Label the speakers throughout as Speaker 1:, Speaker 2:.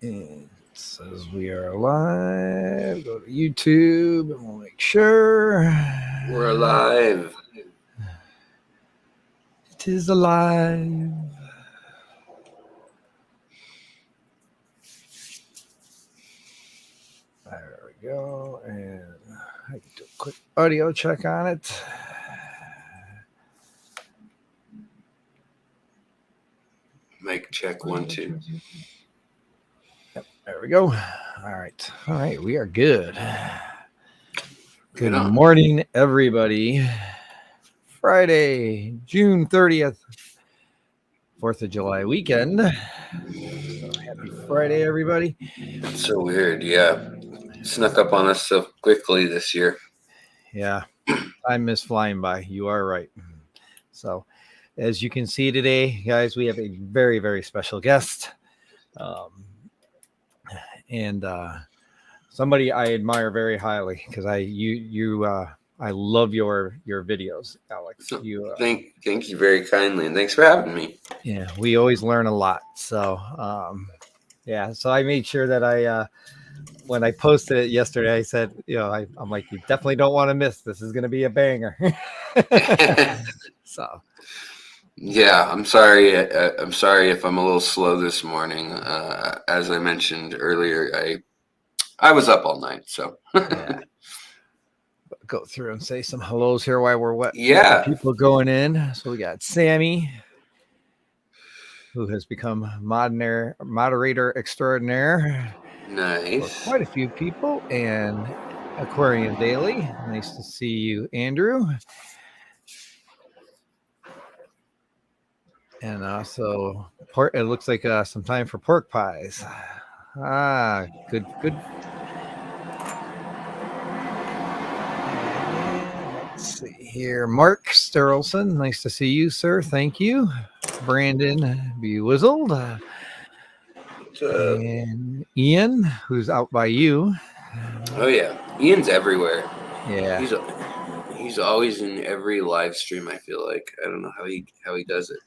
Speaker 1: And it says we are live. Go to YouTube and we'll make sure.
Speaker 2: We're alive.
Speaker 1: It is alive. There we go. And I can do a quick audio check on it.
Speaker 2: Mic check 1, 2.
Speaker 1: Yep, there we go. All right. We are good. Good morning, everybody. Friday, June 30th, 4th of July weekend. So happy Friday, everybody.
Speaker 2: It's so weird. Yeah. Snuck up on us so quickly this year.
Speaker 1: Yeah. Time is flying by. You are right. So, as you can see today, guys, we have a very, very special guest. And somebody I admire very highly because I love your videos, Alex.
Speaker 2: Thank you very kindly, and thanks for having me.
Speaker 1: Yeah, we always learn a lot. So yeah, so I made sure that when I posted it yesterday, I said, I'm like, you definitely don't want to miss. This is going to be a banger. So
Speaker 2: yeah, I'm sorry. I'm sorry if I'm a little slow this morning. As I mentioned earlier, I was up all night, so
Speaker 1: yeah. Go through and say some hellos here while we're wet.
Speaker 2: Yeah,
Speaker 1: People going in. So we got Sammy, who has become moderator extraordinaire.
Speaker 2: Nice.
Speaker 1: For quite a few people, and Aquarium Daily. Nice to see you, Andrew. And also, it looks like some time for pork pies. Good. Let's see here. Mark Sterlson, nice to see you, sir. Thank you. Brandon Bewizzled. And Ian, who's out by you.
Speaker 2: Oh yeah, Ian's everywhere.
Speaker 1: Yeah,
Speaker 2: he's always in every live stream. I feel like I don't know how he does it.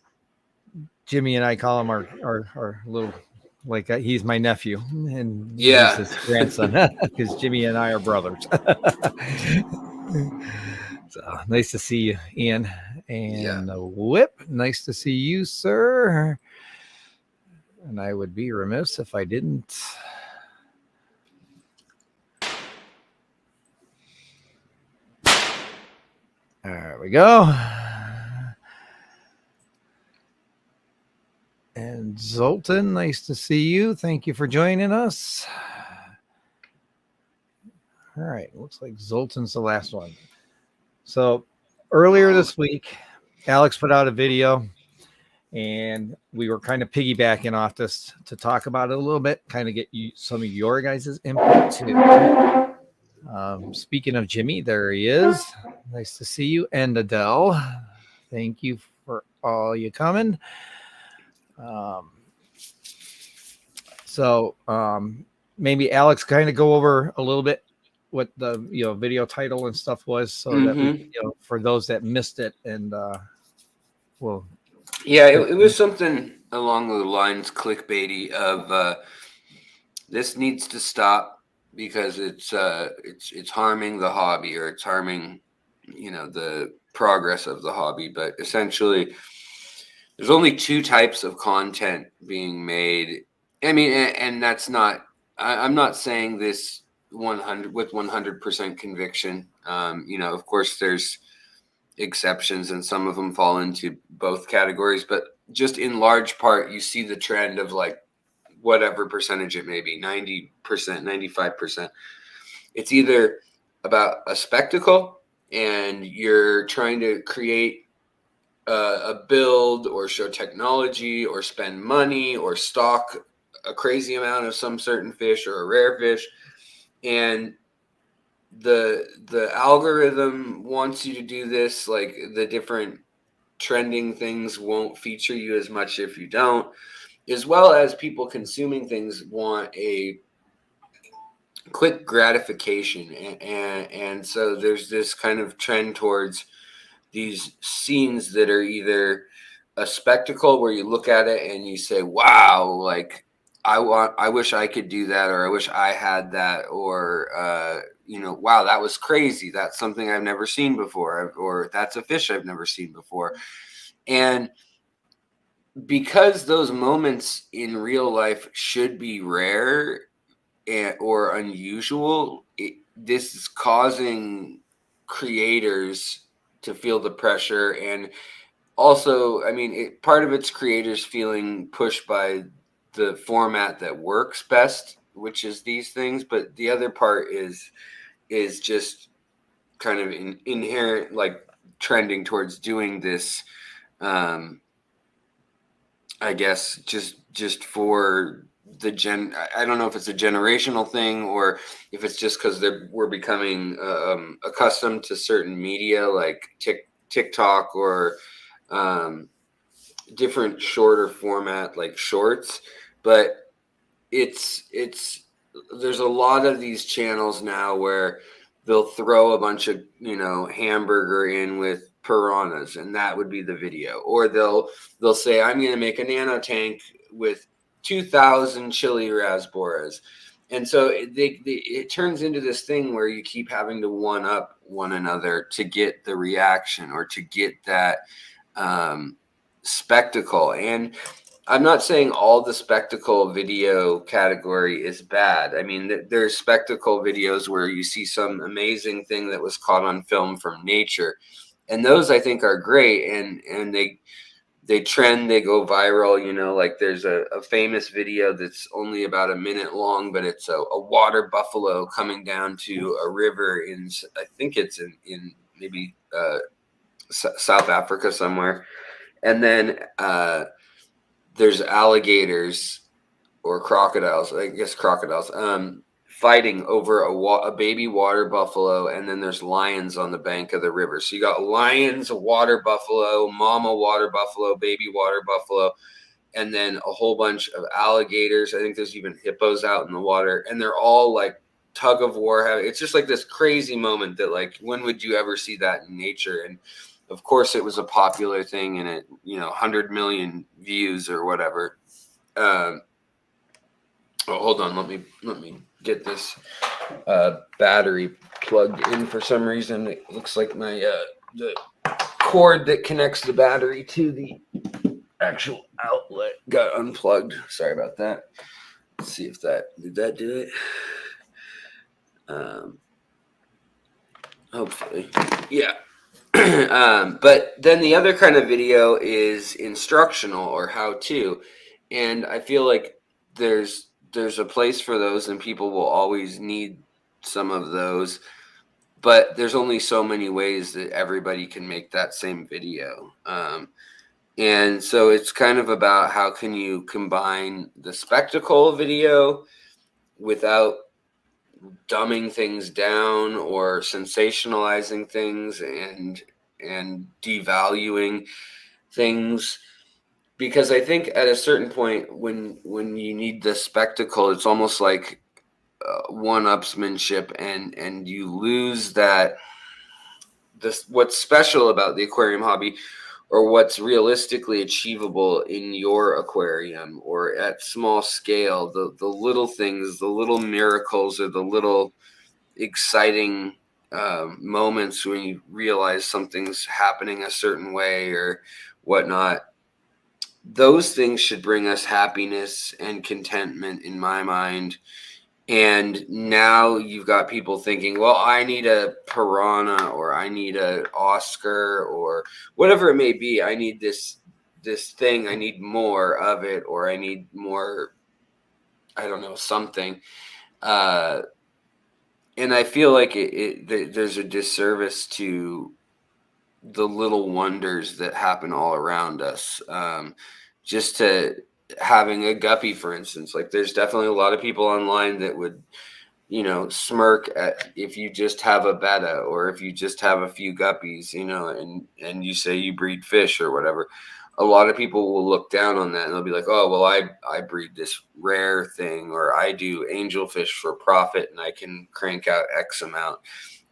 Speaker 1: Jimmy and I call him our little, like he's my nephew and
Speaker 2: Yeah,
Speaker 1: he's his grandson because Jimmy and I are brothers. So nice to see you, Ian. And Whip, nice to see you, sir. And I would be remiss if I didn't. There we go. And Zoltan, nice to see you. Thank you for joining us. All right, looks like Zoltan's the last one. So earlier this week, Alex put out a video and we were kind of piggybacking off this to talk about it a little bit, kind of get you some of your guys' input too. Speaking of Jimmy, there he is. Nice to see you. And Adele, thank you for all you coming. So maybe Alex kind of go over a little bit what the video title and stuff was, so that we, for those that missed it, and well,
Speaker 2: yeah, it was something along the lines clickbaity of this needs to stop because it's harming the hobby, or it's harming the progress of the hobby. But essentially, there's only two types of content being made. I mean, and that's not. I'm not saying this 100% conviction. Of course, there's exceptions, and some of them fall into both categories. But just in large part, you see the trend of like whatever percentage it may be, 90%, 95%. It's either about a spectacle, and you're trying to create a build or show technology or spend money or stock a crazy amount of some certain fish or a rare fish, and the algorithm wants you to do this. Like the different trending things won't feature you as much if you don't, as well as people consuming things want a quick gratification, and so there's this kind of trend towards these scenes that are either a spectacle where you look at it and you say, wow, like I wish I could do that, or I wish I had that, or wow, that was crazy. That's something I've never seen before, or that's a fish I've never seen before. And because those moments in real life should be rare or unusual, this is causing creators to feel the pressure. And also, I mean, part of it's creators feeling pushed by the format that works best, which is these things. But the other part is just kind of inherent, like trending towards doing this. I guess just for I don't know if it's a generational thing or if it's just because we're becoming accustomed to certain media like TikTok or different shorter format like shorts. But it's there's a lot of these channels now where they'll throw a bunch of hamburger in with piranhas, and that would be the video. Or they'll say, I'm going to make a nano tank with 2,000 chili raspberries. And so it turns into this thing where you keep having to one up one another to get the reaction or to get that spectacle. And I'm not saying all the spectacle video category is bad. I mean, there's spectacle videos where you see some amazing thing that was caught on film from nature. And those I think are great. And they trend, they go viral, like there's a famous video that's only about a minute long, but it's a water buffalo coming down to a river I think it's in maybe South Africa somewhere. And then there's alligators or crocodiles, I guess crocodiles, fighting over a baby water buffalo, and then there's lions on the bank of the river. So you got lions, a water buffalo, mama water buffalo, baby water buffalo, and then a whole bunch of alligators. I think there's even hippos out in the water, and they're all like tug of war. It's just like this crazy moment that, like, when would you ever see that in nature? And of course it was a popular thing, and it 100 million views or whatever. Hold on, let me get this battery plugged in. For some reason it looks like my the cord that connects the battery to the actual outlet got unplugged. Sorry about that. Let's see if did that do it. Hopefully, yeah. But then the other kind of video is instructional or how to, and I feel like there's a place for those, and people will always need some of those, but there's only so many ways that everybody can make that same video. And so it's kind of about how can you combine the spectacle video without dumbing things down or sensationalizing things and devaluing things. Because I think at a certain point when you need the spectacle, it's almost like one-upsmanship, and you lose that what's special about the aquarium hobby, or what's realistically achievable in your aquarium or at small scale. The little things, the little miracles, or the little exciting moments when you realize something's happening a certain way or whatnot. Those things should bring us happiness and contentment, in my mind. And now you've got people thinking, well, I need a piranha, or I need an Oscar, or whatever it may be. I need this thing. I need more of it, or I need more, I don't know, something. And I feel like there's a disservice to the little wonders that happen all around us. Just to having a guppy, for instance, like there's definitely a lot of people online that would, smirk at if you just have a betta, or if you just have a few guppies, and you say you breed fish or whatever. A lot of people will look down on that, and they'll be like, oh, well, I breed this rare thing, or I do angelfish for profit, and I can crank out X amount.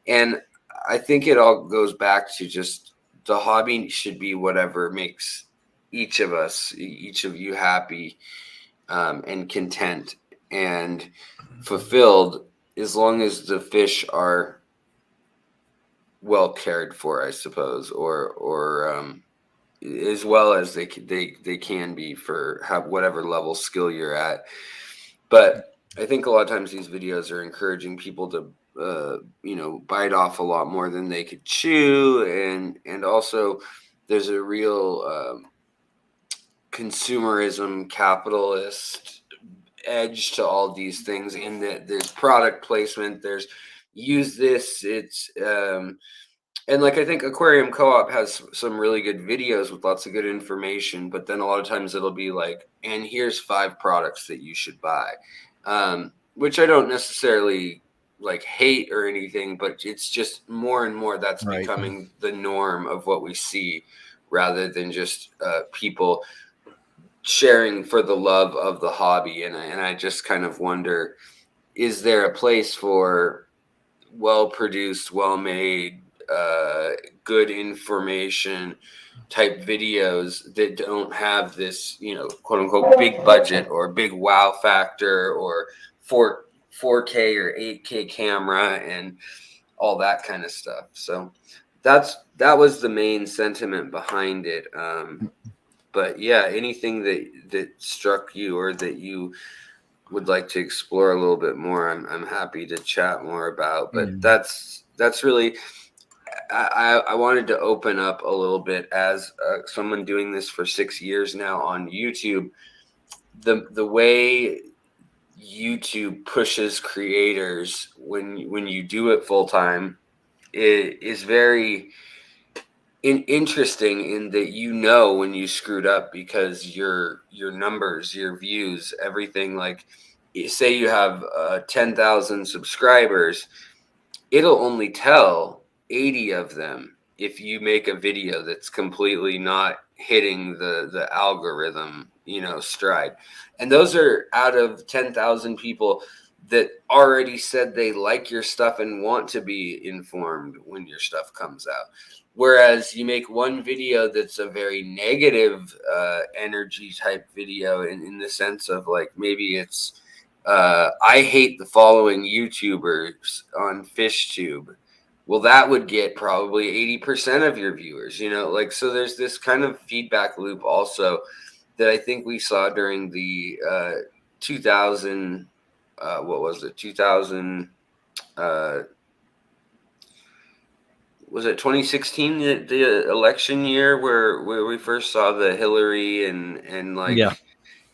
Speaker 2: And I think it all goes back to just the hobby should be whatever makes each of you happy. and content and fulfilled, as long as the fish are well cared for, I suppose, or as well as they can be for have whatever level skill you're at. But I think a lot of times these videos are encouraging people to bite off a lot more than they could chew, and also there's a real consumerism capitalist edge to all these things, in that there's product placement, there's use this, it's and like I think Aquarium Co-op has some really good videos with lots of good information, but then a lot of times it'll be like, and here's 5 products that you should buy, which I don't necessarily like hate or anything, but it's just more and more that's
Speaker 1: Right.
Speaker 2: becoming the norm of what we see, rather than just people sharing for the love of the hobby. And I just kind of wonder, is there a place for well-produced, well-made, good information type videos that don't have this, quote unquote, big budget or big wow factor or 4K or 8K camera and all that kind of stuff? So that was the main sentiment behind it. But yeah, anything that struck you or that you would like to explore a little bit more, I'm happy to chat more about. But that's really, I wanted to open up a little bit as someone doing this for 6 years now on YouTube. The way YouTube pushes creators when you do it full time is very interesting, in that when you screwed up, because your numbers, your views, everything, like say you have 10,000 subscribers, it'll only tell 80 of them if you make a video that's completely not hitting the algorithm stride. And those are out of 10,000 people that already said they like your stuff and want to be informed when your stuff comes out. Whereas you make one video that's a very negative energy type video, in the sense of like, maybe it's I hate the following YouTubers on FishTube. Well, that would get probably 80% of your viewers, like, so there's this kind of feedback loop also that I think we saw during the 2000, what was it, 2000, was it 2016, the election year where we first saw the Hillary and like,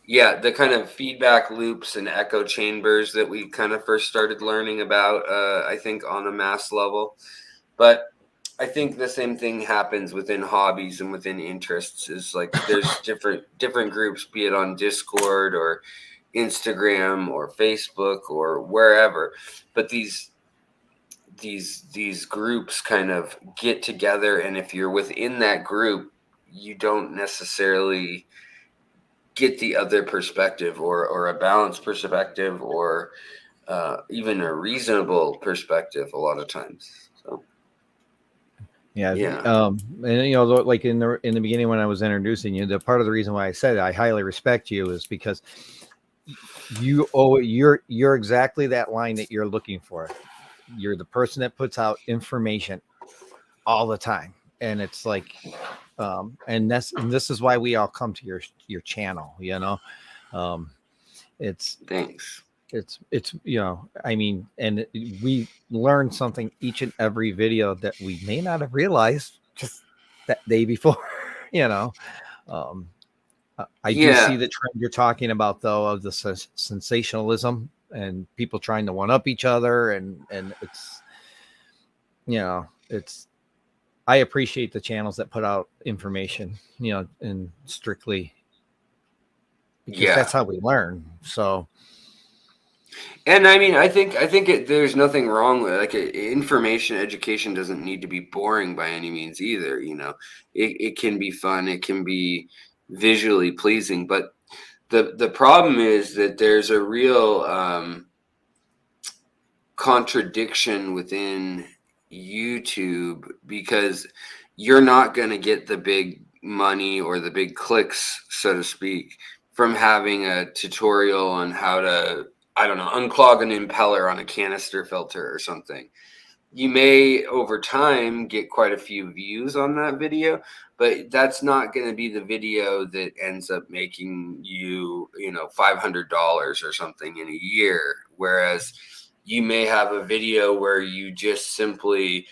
Speaker 2: yeah, the kind of feedback loops and echo chambers that we kind of first started learning about, I think on a mass level. But I think the same thing happens within hobbies and within interests, is like there's different groups, be it on Discord or Instagram or Facebook or wherever, but these groups kind of get together, and if you're within that group, you don't necessarily get the other perspective, or a balanced perspective, or even a reasonable perspective a lot of times. So
Speaker 1: yeah. And like in the beginning when I was introducing you, the part of the reason why I said I highly respect you is because you're exactly that line that you're looking for. You're the person that puts out information all the time, and it's like and this is why we all come to your channel. It's
Speaker 2: thanks.
Speaker 1: It's I mean, and we learn something each and every video that we may not have realized just that day before. I do see the trend you're talking about, though, of the sensationalism and people trying to one up each other, and it's it's, I appreciate the channels that put out information, and strictly because that's how we learn. So,
Speaker 2: and I mean, I think there's nothing wrong with, like, information education doesn't need to be boring by any means either. It can be fun, it can be visually pleasing, but the problem is that there's a real contradiction within YouTube, because you're not going to get the big money or the big clicks, so to speak, from having a tutorial on how to, I don't know, unclog an impeller on a canister filter or something. You may over time get quite a few views on that video, but that's not going to be the video that ends up making you, $500 or something in a year. Whereas you may have a video where you just simply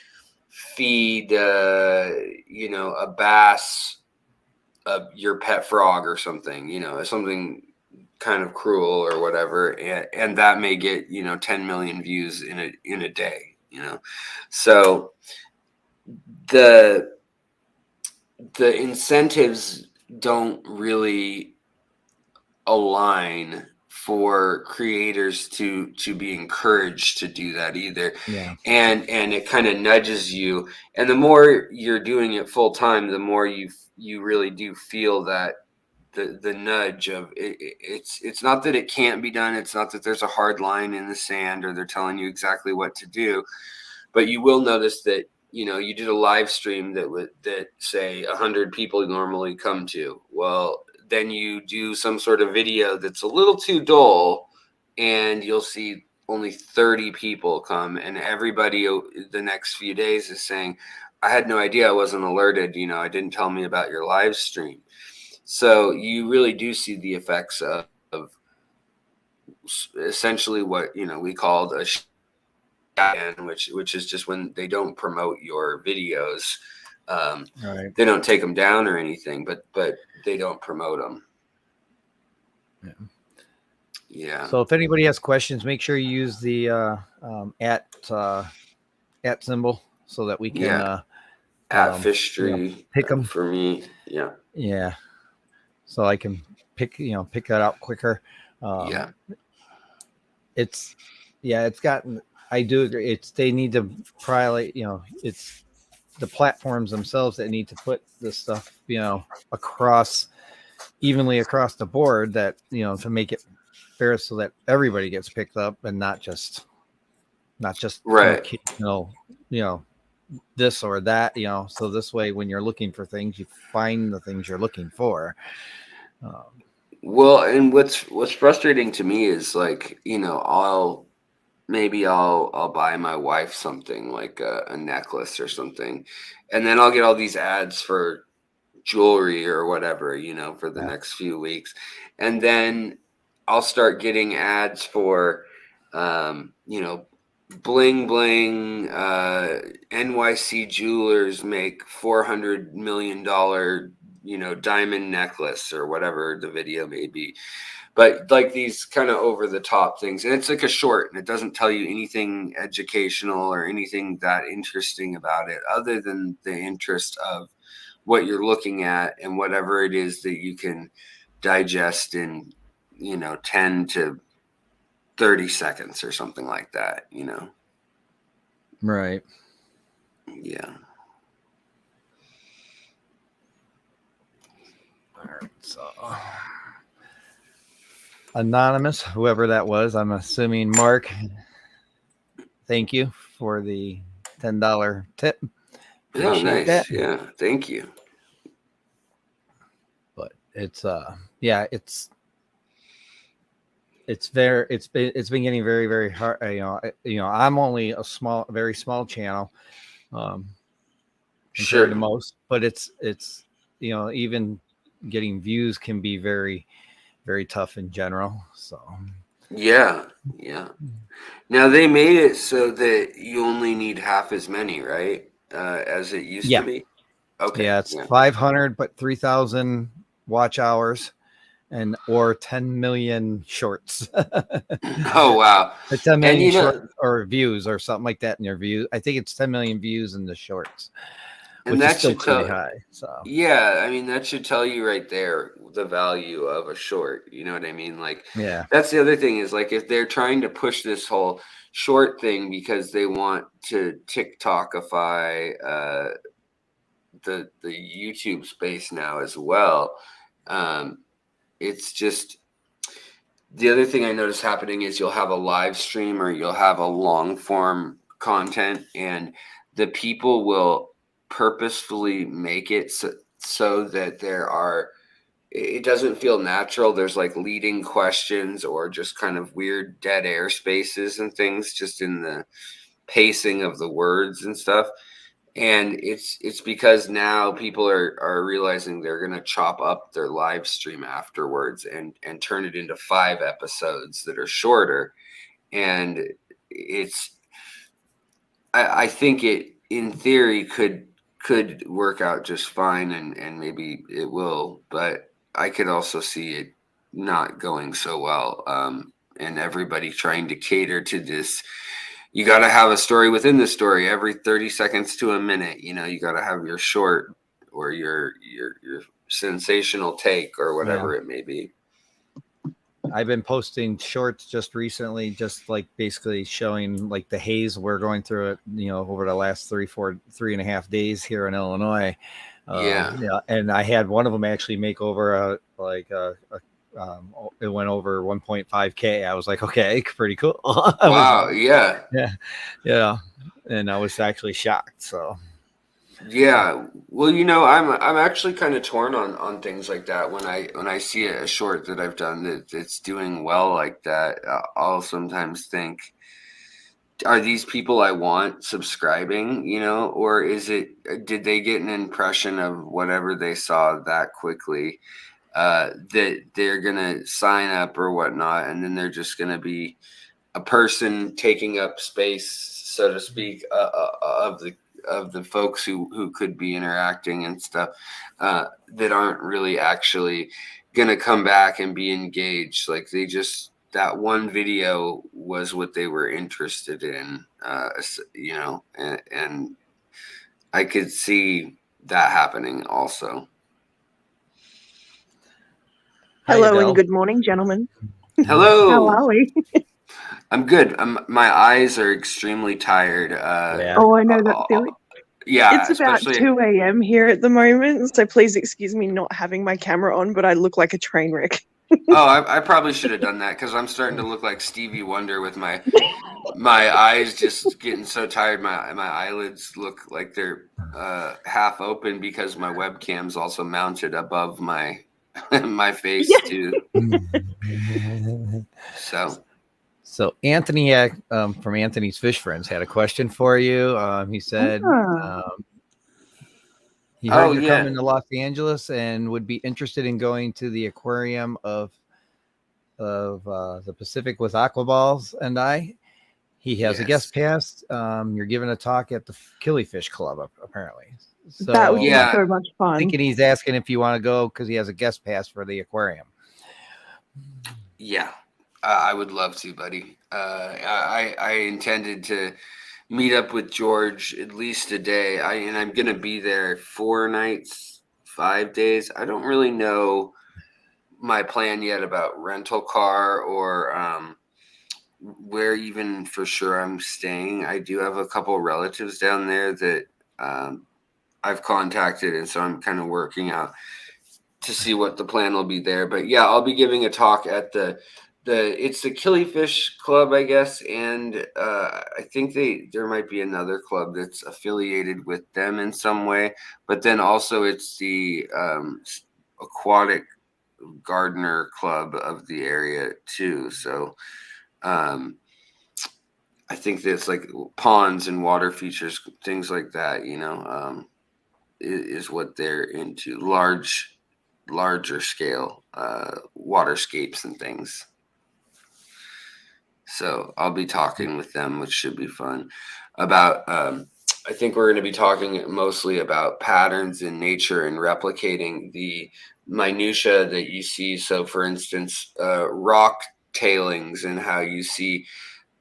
Speaker 2: feed, a bass, your pet frog or something, something kind of cruel or whatever, and that may get 10 million views in a day. So the incentives don't really align for creators to be encouraged to do that either.
Speaker 1: Yeah.
Speaker 2: And it kind of nudges you, and the more you're doing it full time, the more you really do feel that the nudge of it. It's not that it can't be done. It's not that there's a hard line in the sand or they're telling you exactly what to do, but you will notice that you did a live stream that say 100 people normally come to. Well, then you do some sort of video that's a little too dull, and you'll see only 30 people come, and everybody the next few days is saying, I had no idea, I wasn't alerted, I didn't tell me about your live stream. So you really do see the effects of essentially what we called a and which is just when they don't promote your videos.
Speaker 1: Right.
Speaker 2: They don't take them down or anything, but they don't promote them. Yeah.
Speaker 1: So if anybody has questions, make sure you use the at symbol so that we can
Speaker 2: at Fishery
Speaker 1: pick them
Speaker 2: for me.
Speaker 1: Yeah. So I can pick that out quicker. It's gotten. I do agree. They need to probably, it's the platforms themselves that need to put this stuff, evenly across the board, that, to make it fair so that everybody gets picked up and not just
Speaker 2: right.
Speaker 1: This or that, so this way, when you're looking for things, you find the things you're looking for.
Speaker 2: Well, and what's frustrating to me is like, I'll buy my wife something like a necklace or something, and then I'll get all these ads for jewelry or whatever, for the next few weeks, and then I'll start getting ads for, bling bling. NYC jewelers make $400 million, diamond necklace or whatever the video may be. But like these kind of over the top things, and it's like a short, and it doesn't tell you anything educational or anything that interesting about it, other than the interest of what you're looking at and whatever it is that you can digest in 10 to 30 seconds or something like that.
Speaker 1: Right.
Speaker 2: Yeah.
Speaker 1: All right. So anonymous, whoever that was, I'm assuming Mark, thank you for the $10 tip. Appreciate
Speaker 2: nice.
Speaker 1: that.
Speaker 2: Yeah, thank you.
Speaker 1: But it's it's been getting very, very hard. I'm only a very small channel compared to most, but it's even getting views can be very, very tough in general. So
Speaker 2: yeah. Now they made it so that you only need half as many, right? As it used to be. Okay.
Speaker 1: Yeah, it's 500, but 3,000 watch hours or 10 million shorts.
Speaker 2: Oh, wow.
Speaker 1: 10 million shorts or views or something like that in your views. I think it's 10 million views in the shorts,
Speaker 2: and
Speaker 1: which
Speaker 2: that
Speaker 1: is still
Speaker 2: should
Speaker 1: pretty high. So
Speaker 2: yeah, I mean, that should tell you right there the value of a short. You know what I mean? Like,
Speaker 1: yeah,
Speaker 2: that's the other thing, is like, if they're trying to push this whole short thing because they want to TikTokify the YouTube space now as well. It's just, the other thing I notice happening is you'll have a live stream or you'll have a long form content, and the people will purposefully make it so that there are it doesn't feel natural. There's like leading questions or just kind of weird dead air spaces and things just in the pacing of the words and stuff. And it's because now people are realizing they're going to chop up their live stream afterwards and turn it into 5 episodes that are shorter. And it's I think it in theory could work out just fine, and maybe it will, but I could also see it not going so well. And everybody trying to cater to this. You got to have a story within the story every 30 seconds to a minute. You know, you got to have your short or your sensational take or whatever it may be.
Speaker 1: I've been posting shorts just recently, just like basically showing like the haze we're going through it, you know, over the last 3.5 days here in Illinois. And I had one of them actually make over it went over 1.5K. I was like, okay, pretty cool.
Speaker 2: Wow.
Speaker 1: Yeah. And I was actually shocked. So.
Speaker 2: Yeah, well, you know, I'm actually kind of torn on things like that. When I see a short that I've done that's doing well like that, I'll sometimes think, are these people I want subscribing, you know, or did they get an impression of whatever they saw that quickly, that they're gonna sign up or whatnot, and then they're just gonna be a person taking up space, so to speak, of the folks who could be interacting and stuff, that aren't really actually gonna come back and be engaged. Like that one video was what they were interested in, you know, and I could see that happening also.
Speaker 3: Hello and good morning, gentlemen.
Speaker 2: Hello.
Speaker 3: How are we?
Speaker 2: I'm good. My eyes are extremely tired.
Speaker 3: Oh, I know that feeling.
Speaker 2: Yeah,
Speaker 3: it's about 2 a.m. here at the moment, so please excuse me not having my camera on, but I look like a train wreck.
Speaker 2: I probably should have done that because I'm starting to look like Stevie Wonder with my eyes just getting so tired. My eyelids look like they're half open because my webcam's also mounted above my my face too.
Speaker 1: So Anthony from Anthony's Fish Friends had a question for you. He said he heard you're coming to Los Angeles and would be interested in going to the aquarium of the Pacific with aquaballs. And he has a guest pass. You're giving a talk at the Killifish Club apparently. So
Speaker 3: that would be so much fun.
Speaker 1: Thinking he's asking if you want to go because he has a guest pass for the aquarium.
Speaker 2: Yeah. I would love to, buddy. I intended to meet up with George at least a day. And I'm going to be there 4 nights, 5 days. I don't really know my plan yet about rental car or where even for sure I'm staying. I do have a couple relatives down there that I've contacted, and so I'm kind of working out to see what the plan will be there. But yeah, I'll be giving a talk at it's the Killifish Club, I guess, and I think there might be another club that's affiliated with them in some way, but then also it's the Aquatic Gardener Club of the area too. So I think that's like ponds and water features, things like that, you know, is what they're into. Larger scale waterscapes and things. So I'll be talking with them, which should be fun. About I think we're going to be talking mostly about patterns in nature and replicating the minutia that you see. So for instance, rock tailings and how you see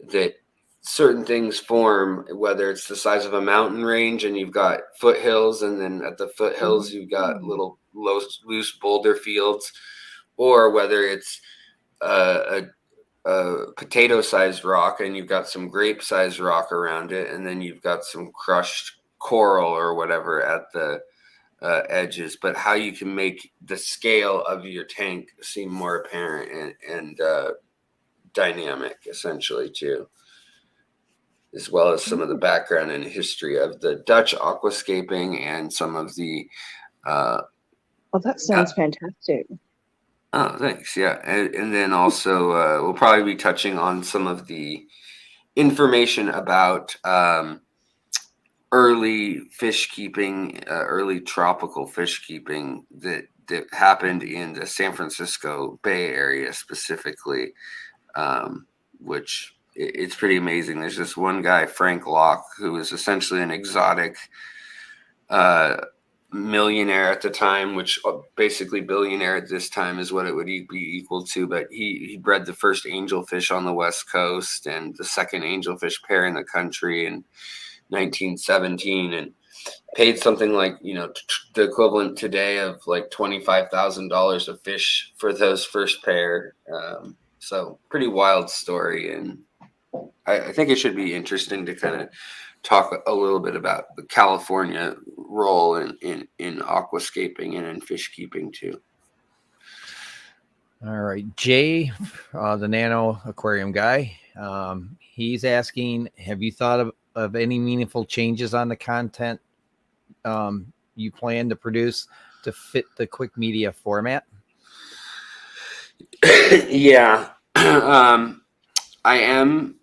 Speaker 2: that certain things form, whether it's the size of a mountain range and you've got foothills, and then at the foothills you've got little loose boulder fields, or whether it's a potato-sized rock and you've got some grape-sized rock around it, and then you've got some crushed coral or whatever at the edges. But how you can make the scale of your tank seem more apparent and dynamic, essentially, too, as well as some of the background and history of the Dutch aquascaping and some of the
Speaker 3: Oh, that sounds fantastic.
Speaker 2: Oh, thanks. Yeah. And then also, we'll probably be touching on some of the information about early fish keeping, early tropical fish keeping that happened in the San Francisco Bay Area specifically, which it's pretty amazing. There's this one guy, Frank Locke, who was essentially an exotic millionaire at the time, which basically billionaire at this time is what it would be equal to. But he bred the first angelfish on the West Coast and the second angelfish pair in the country in 1917, and paid something like, the equivalent today of like $25,000 a fish for those first pair. So pretty wild story, and I think it should be interesting to kind of talk a little bit about the California role in aquascaping and in fish keeping too.
Speaker 1: All right, Jay, the Nano Aquarium guy, he's asking, have you thought of any meaningful changes on the content you plan to produce to fit the quick media format?
Speaker 2: Yeah. I am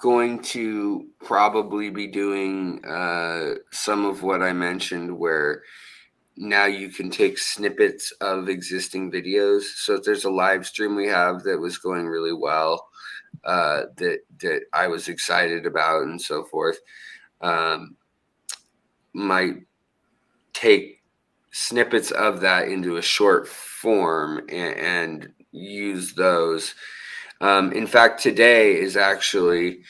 Speaker 2: going to probably be doing some of what I mentioned, where now you can take snippets of existing videos. So if there's a live stream we have that was going really well, that I was excited about and so forth, might take snippets of that into a short form and use those. In fact, today is actually,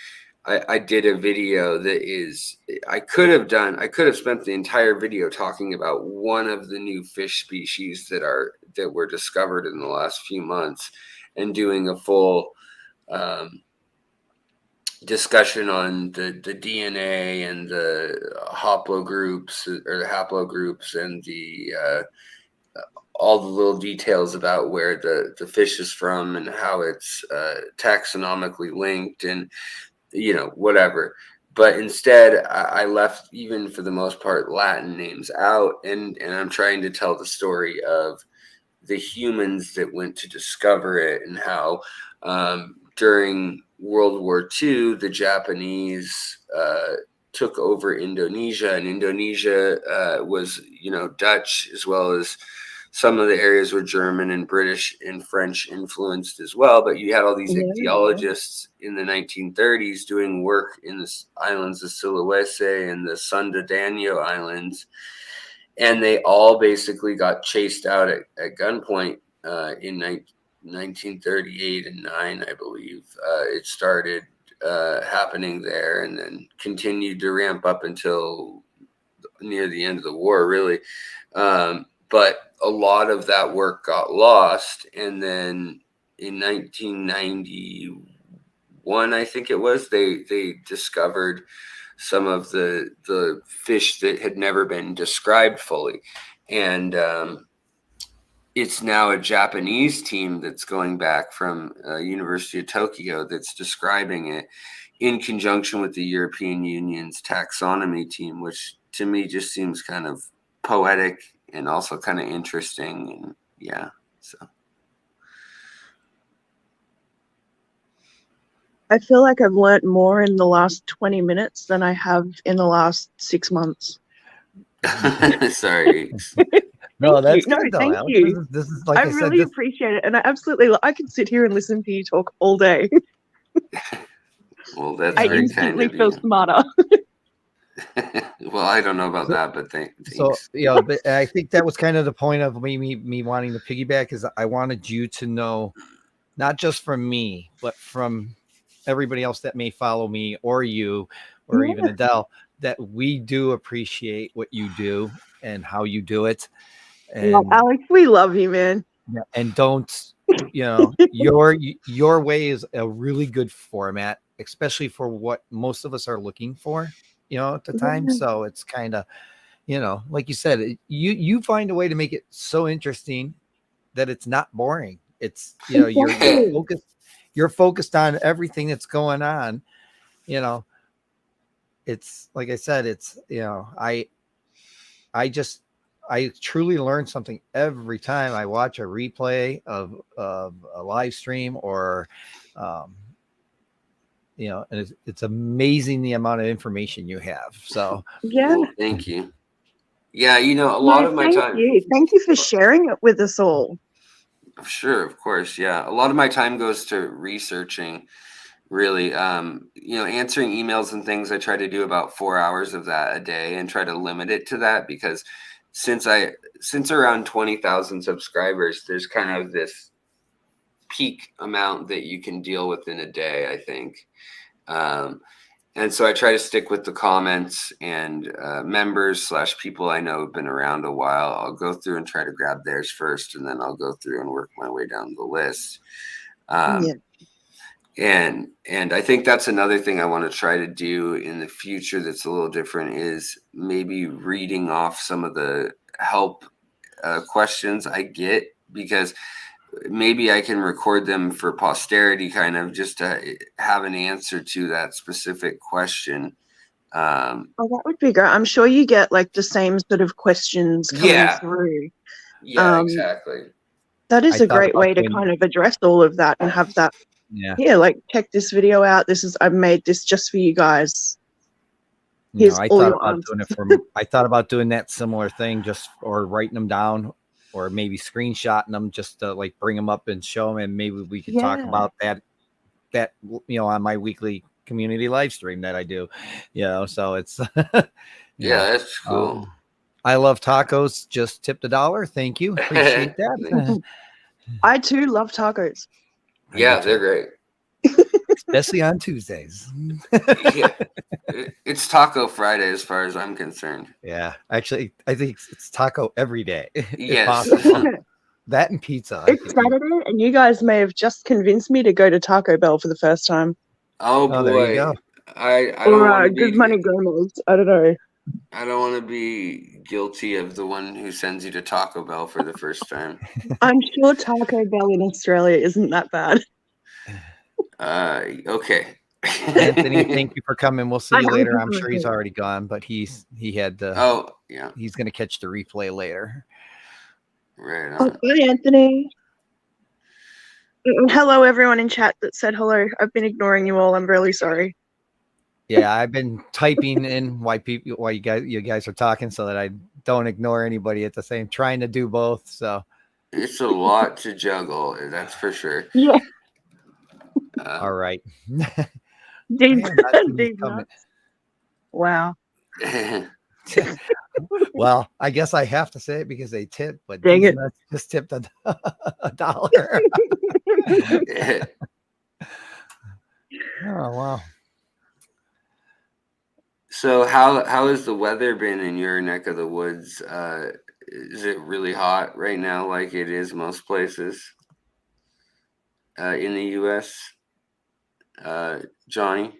Speaker 2: I did a video that is, I could have spent the entire video talking about one of the new fish species that were discovered in the last few months, and doing a full discussion on the DNA and the haplogroups, or the haplogroups, and the all the little details about where the fish is from and how it's taxonomically linked, and whatever. But instead, I left, even for the most part, Latin names out, and I'm trying to tell the story of the humans that went to discover it, and how during World War II, the Japanese took over Indonesia, and Indonesia was, Dutch, as well as some of the areas were German and British and French influenced as well. But you had all these ichthyologists in the 1930s doing work in the islands of Sulawesi and the Sunda Danio Islands. And they all basically got chased out at gunpoint in 1938 and 9, I believe. It started happening there, and then continued to ramp up until near the end of the war, really. But a lot of that work got lost. And then in 1991, I think it was, they discovered some of the fish that had never been described fully. And it's now a Japanese team that's going back from University of Tokyo that's describing it in conjunction with the European Union's taxonomy team, which to me just seems kind of poetic and also kind of interesting. And yeah, so.
Speaker 3: I feel like I've learnt more in the last 20 minutes than I have in the last 6 months.
Speaker 2: Sorry.
Speaker 1: No, that's
Speaker 3: No,
Speaker 1: good though,
Speaker 3: thank
Speaker 1: Alex.
Speaker 3: you.
Speaker 1: This is like
Speaker 3: I
Speaker 1: I said,
Speaker 3: really appreciate it, and I can sit here and listen to you talk all day.
Speaker 2: Well, that's
Speaker 3: I
Speaker 2: very
Speaker 3: instantly
Speaker 2: kind of
Speaker 3: feel
Speaker 2: you.
Speaker 3: smarter.
Speaker 2: Well, I don't know about that, but thanks.
Speaker 1: so but I think that was kind of the point of me wanting to piggyback, is I wanted you to know, not just from me, but from everybody else that may follow me or you or even Adele, that we do appreciate what you do and how you do it. And
Speaker 3: well, Alex, we love you, man.
Speaker 1: and don't, your way is a really good format, especially for what most of us are looking for, at the time. So it's kind of, like you said, you find a way to make it so interesting that it's not boring. It's, you're focused on everything that's going on. It's like I said, it's, I just I truly learn something every time I watch a replay of a live stream or, um, and it's amazing the amount of information you have. So,
Speaker 3: Yeah.
Speaker 2: Well, thank you. Yeah, a lot
Speaker 3: No,
Speaker 2: of my
Speaker 3: thank
Speaker 2: time.
Speaker 3: you. Thank you for sharing it with us all.
Speaker 2: Sure, of course. Yeah. A lot of my time goes to researching, really. Answering emails and things, I try to do about 4 hours of that a day and try to limit it to that because since around 20,000 subscribers, there's kind of this peak amount that you can deal with in a day, I think. And so I try to stick with the comments and members / people I know have been around a while. I'll go through and try to grab theirs first, and then I'll go through and work my way down the list.
Speaker 3: Yeah.
Speaker 2: And I think that's another thing I want to try to do in the future that's a little different is maybe reading off some of the help questions I get, because maybe I can record them for posterity, kind of just to have an answer to that specific question.
Speaker 3: Oh, that would be great. I'm sure you get like the same sort of questions coming through.
Speaker 2: Yeah, exactly.
Speaker 3: That is
Speaker 1: I
Speaker 3: a
Speaker 1: thought
Speaker 3: great
Speaker 1: about
Speaker 3: way to
Speaker 1: doing-
Speaker 3: kind of address all of that and have that.
Speaker 1: Yeah.
Speaker 3: Like check this video out. I've made this just for you guys. Here's
Speaker 1: I
Speaker 3: all
Speaker 1: thought
Speaker 3: your
Speaker 1: about
Speaker 3: answers.
Speaker 1: doing it I thought about doing that similar thing, or writing them down, or maybe screenshotting them just to like bring them up and show them, and maybe we could talk about that on my weekly community live stream that I do. So it's
Speaker 2: Yeah, that's cool.
Speaker 1: I love tacos. Just tipped $1. Thank you. Appreciate that.
Speaker 3: I too love tacos.
Speaker 2: Yeah, they're great.
Speaker 1: Especially on Tuesdays.
Speaker 2: Yeah. It's Taco Friday as far as I'm concerned.
Speaker 1: Yeah, actually, I think it's taco every day.
Speaker 2: Yes.
Speaker 1: If possible. That and pizza.
Speaker 3: It's Saturday, and you guys may have just convinced me to go to Taco Bell for the first time.
Speaker 2: Oh boy.
Speaker 1: There you go.
Speaker 2: I don't want to be
Speaker 3: Good Money Gomez. I don't know.
Speaker 2: I don't want to be guilty of the one who sends you to Taco Bell for the first time.
Speaker 3: I'm sure Taco Bell in Australia isn't that bad.
Speaker 2: Okay.
Speaker 1: Anthony, thank you for coming. We'll see you later. I'm sure he's
Speaker 3: okay.
Speaker 1: already gone, but he had the.
Speaker 2: Oh yeah.
Speaker 1: He's gonna catch the replay later.
Speaker 2: Right
Speaker 3: Oh,
Speaker 2: on.
Speaker 3: bye, Anthony. And hello, everyone in chat that said hello. I've been ignoring you all. I'm really sorry.
Speaker 1: Yeah, I've been typing in why you guys are talking so that I don't ignore anybody at the same. Trying to do both. So
Speaker 2: It's a lot to juggle, that's for sure.
Speaker 3: Yeah.
Speaker 1: all right.
Speaker 3: Deep,
Speaker 1: Man,
Speaker 3: deep nuts. Wow.
Speaker 1: Well, I guess I have to say it because they tip, but
Speaker 3: Dang
Speaker 1: these
Speaker 3: it.
Speaker 1: nuts just tipped $1. Oh wow.
Speaker 2: So how has the weather been in your neck of the woods? Is it really hot right now, like it is most places in the U.S.? Johnny?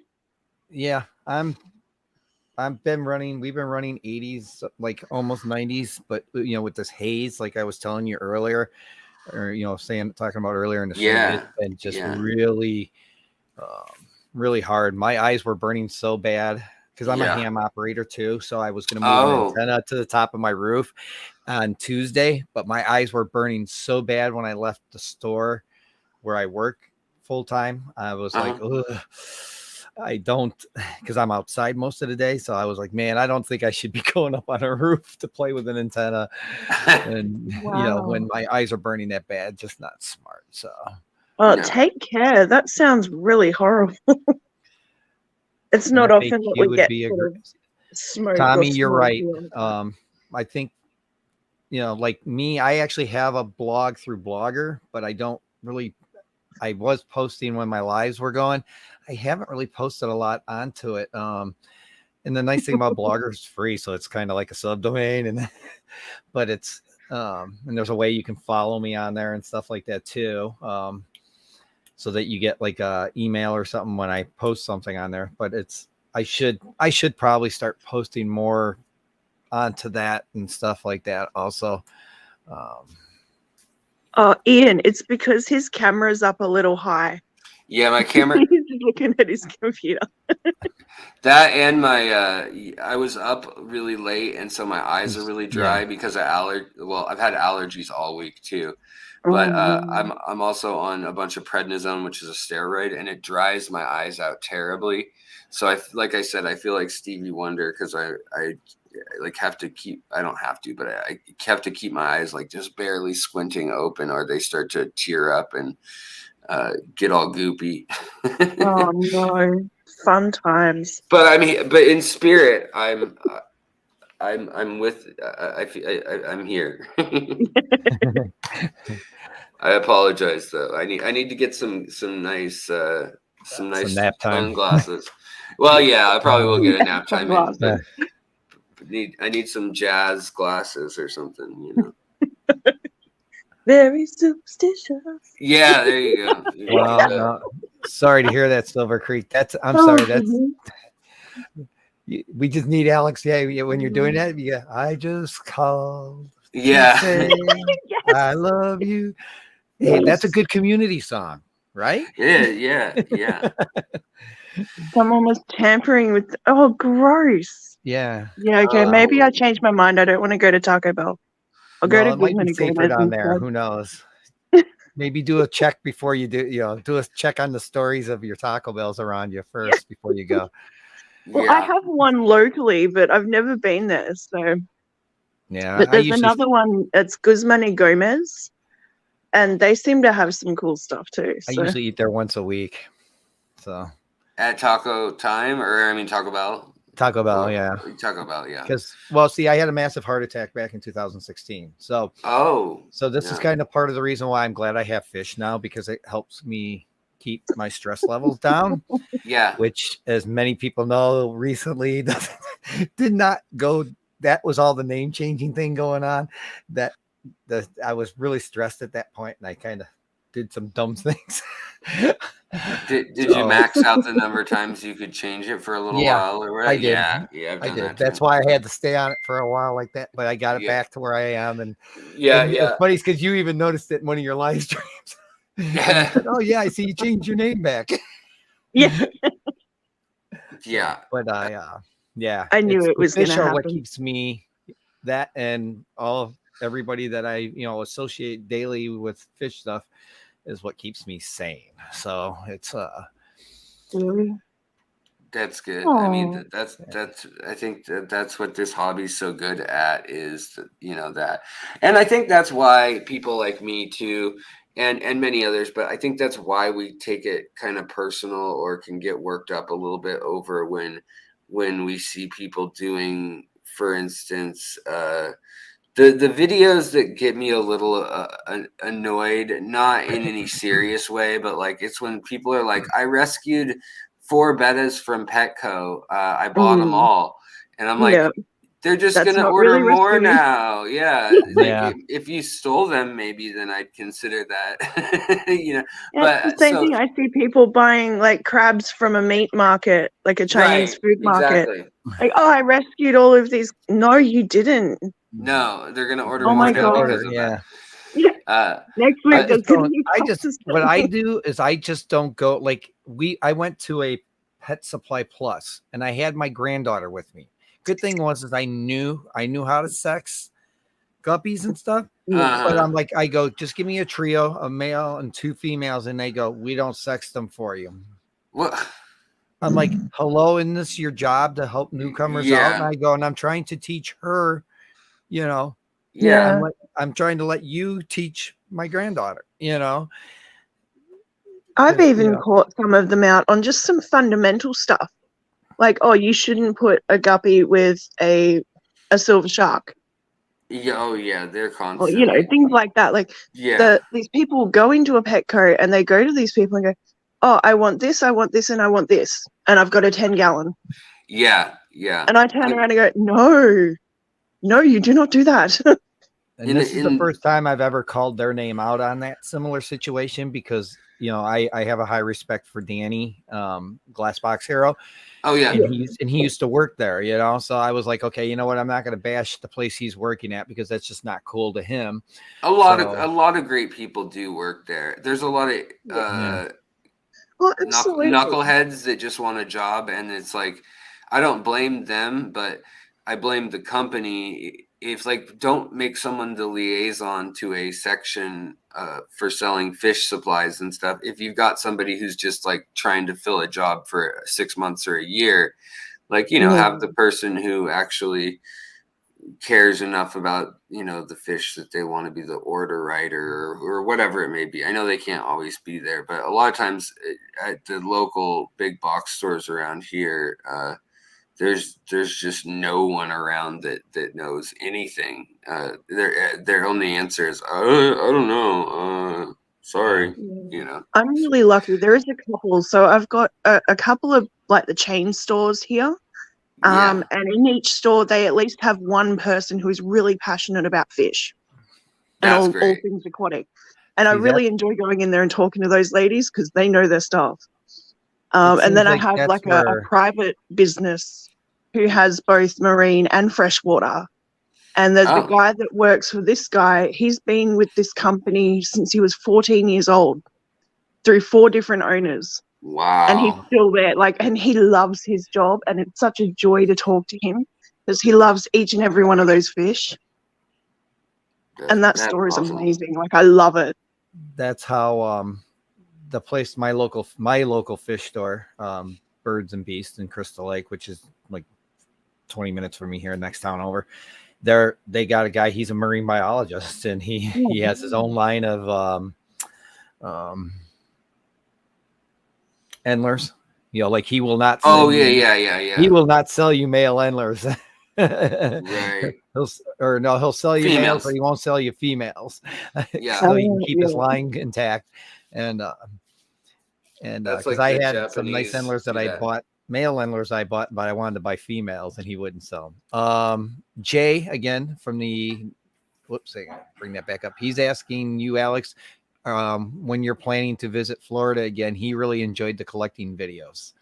Speaker 1: Yeah, we've been running 80s, like almost 90s, but with this haze, like I was telling you earlier, or talking about earlier in the stream, it's been just really really hard. My eyes were burning so bad because I'm a ham operator too, so I was going to move an antenna to the top of my roof on Tuesday, but my eyes were burning so bad when I left the store where I work full time. I was like, ugh. I don't, because I'm outside most of the day. So I was like, man, I don't think I should be going up on a roof to play with an antenna. And, when my eyes are burning that bad, just not smart. So,
Speaker 3: take care. That sounds really horrible. It's not often that we get sort of smoke.
Speaker 1: Tommy, you're right. I think, like me, I actually have a blog through Blogger, but I was posting when my lives were going. I haven't really posted a lot onto it. And the nice thing about Blogger is free, so it's kind of like a subdomain, but it's and there's a way you can follow me on there and stuff like that too, so that you get like a email or something when I post something on there. But I should probably start posting more onto that and stuff like that also.
Speaker 3: Ian, it's because his camera's up a little high.
Speaker 2: Yeah, my camera.
Speaker 3: He's just looking at his computer.
Speaker 2: That and my I was up really late, and so my eyes are really dry because of Well, I've had allergies all week too, but I'm also on a bunch of prednisone, which is a steroid, and it dries my eyes out terribly. So like I said, I feel like Stevie Wonder because I like have to keep. I don't have to, but I have to keep my eyes like just barely squinting open, or they start to tear up and get all goopy.
Speaker 3: Oh no, fun times.
Speaker 2: But I mean, but in spirit, I'm with. I'm here. I apologize though. I need to get some nice
Speaker 1: nap time
Speaker 2: sunglasses. Well, yeah, I probably will get a nap time in, but I need some jazz glasses or something. You know.
Speaker 3: Very superstitious.
Speaker 2: Yeah, there you go.
Speaker 1: Well, no, sorry to hear that, Silver Creek. I'm sorry. That's we just need Alex. Yeah, when you're doing that, I just called.
Speaker 2: Yeah.
Speaker 1: Say, yes. I love you. Hey, that's a good community song, right?
Speaker 2: Yeah.
Speaker 3: Someone was tampering with. Oh, gross.
Speaker 1: Yeah.
Speaker 3: Yeah. Okay. Maybe I changed my mind. I don't want to go to Taco Bell. I'll go to
Speaker 1: it might be safer down there.
Speaker 3: instead.
Speaker 1: Who knows? Maybe do a check before you do. Do a check on the stories of your Taco Bells around you first before you go.
Speaker 3: Well, I have one locally, but I've never been there. So
Speaker 1: yeah,
Speaker 3: but there's another one. It's Guzman y Gomez, and they seem to have some cool stuff too. So.
Speaker 1: I usually eat there once a week. So
Speaker 2: at Taco Time, or I mean Taco Bell.
Speaker 1: Taco Bell, yeah.
Speaker 2: Taco Bell, yeah.
Speaker 1: Because, well, see, I had a massive heart attack back in 2016. So, so this is kind of part of the reason why I'm glad I have fish now, because it helps me keep my stress levels down.
Speaker 2: Yeah.
Speaker 1: Which, as many people know, recently did not go. That was all the name changing thing going on. I was really stressed at that point, and I kind of did some dumb things.
Speaker 2: Did you max out the number of times you could change it for a little while? Or what?
Speaker 1: I did.
Speaker 2: Yeah,
Speaker 1: I did. That's why I had to stay on it for a while like that, but I got it back to where I am. And it's funny because you even noticed it in one of your live streams. Said, oh yeah, I see you changed your name back.
Speaker 3: Yeah.
Speaker 2: Yeah.
Speaker 1: But
Speaker 3: I knew it was going to happen.
Speaker 1: What keeps me, that and everybody that I associate daily with fish stuff is what keeps me sane. So it's
Speaker 2: that's good. Aww. I mean, that's I think that's what this hobby's so good at is that, and I think that's why people like me too, and many others, but I think that's why we take it kind of personal or can get worked up a little bit over when we see people doing, for instance, the videos that get me a little annoyed, not in any serious way, but like it's when people are like, I rescued 4 bettas from Petco. I bought them all. And I'm like, they're just going to order really more now. Yeah. Like if you stole them, maybe then I'd consider that, but
Speaker 3: it's the same thing. I see people buying like crabs from a meat market, like a Chinese food market.
Speaker 2: Exactly.
Speaker 3: Like, oh, I rescued all of these. No, you didn't.
Speaker 2: No, they're gonna order
Speaker 3: more
Speaker 2: now
Speaker 3: because
Speaker 2: of that.
Speaker 3: Next week,
Speaker 1: what I do is I just don't go. Like I went to a Pet Supply Plus, and I had my granddaughter with me. Good thing was I knew how to sex guppies and stuff. But I'm like, I go, just give me a trio, a male and 2 females, and they go, we don't sex them for you.
Speaker 2: What?
Speaker 1: I'm like, hello, isn't this your job to help newcomers out? And I go, and I'm trying to teach her. I'm trying to let you teach my granddaughter,
Speaker 3: I've even caught some of them out on just some fundamental stuff. Like, oh, you shouldn't put a guppy with a silver shark.
Speaker 2: Yeah, oh yeah, they're constant.
Speaker 3: Or, things like that. Like these people go into a Petco and they go to these people and go, oh, I want this, and I want this. And I've got a 10-gallon.
Speaker 2: Yeah.
Speaker 3: And I turn around and go, no, you do not do that.
Speaker 1: And this is the first time I've ever called their name out on that similar situation because, I have a high respect for Danny, Glassbox Hero.
Speaker 2: Oh yeah.
Speaker 1: And he used to work there, so I was like, okay, you know what? I'm not going to bash the place he's working at because that's just not cool to him.
Speaker 2: A lot of great people do work there. There's a lot of
Speaker 3: Oh, absolutely.
Speaker 2: knuckleheads that just want a job, and it's like, I don't blame them, but I blame the company. If like, don't make someone the liaison to a section for selling fish supplies and stuff. If you've got somebody who's just like trying to fill a job for 6 months or a year, like, you know, have the person who actually cares enough about, you know, the fish that they want to be the order writer or whatever it may be. I know they can't always be there, but a lot of times at the local big box stores around here, there's just no one around that knows anything. Their only answer is, I don't know. Sorry, you know.
Speaker 3: I'm really lucky. There is a couple. So I've got a couple of like the chain stores here. And in each store, they at least have one person who is really passionate about fish and all things aquatic. And I really enjoy going in there and talking to those ladies because they know their stuff. And then I have like a private business who has both marine and freshwater. And there's the guy that works for this guy. He's been with this company since he was 14 years old through 4 different owners.
Speaker 2: Wow.
Speaker 3: And he's still there, like, and he loves his job, and it's such a joy to talk to him because he loves each and every one of those fish. And that store is amazing. Like, I love it.
Speaker 1: That's how the place, my local fish store, Birds and Beasts in Crystal Lake, which is like 20 minutes from me here, next town over. They got a guy. He's a marine biologist, and he has his own line of endlers. You know, like he will not.
Speaker 2: Yeah.
Speaker 1: He will not sell you male endlers.
Speaker 2: Right.
Speaker 1: He'll sell you
Speaker 2: females,
Speaker 1: males, but he won't sell you females.
Speaker 2: Yeah.
Speaker 1: So he can keep his line intact. And because
Speaker 2: like
Speaker 1: I had
Speaker 2: Japanese,
Speaker 1: some nice endlers that I bought, male endlers I bought, but I wanted to buy females, and he wouldn't sell them. Jay, again, from the whoops, I gotta bring that back up. He's asking you, Alex, when you're planning to visit Florida again. He really enjoyed the collecting videos.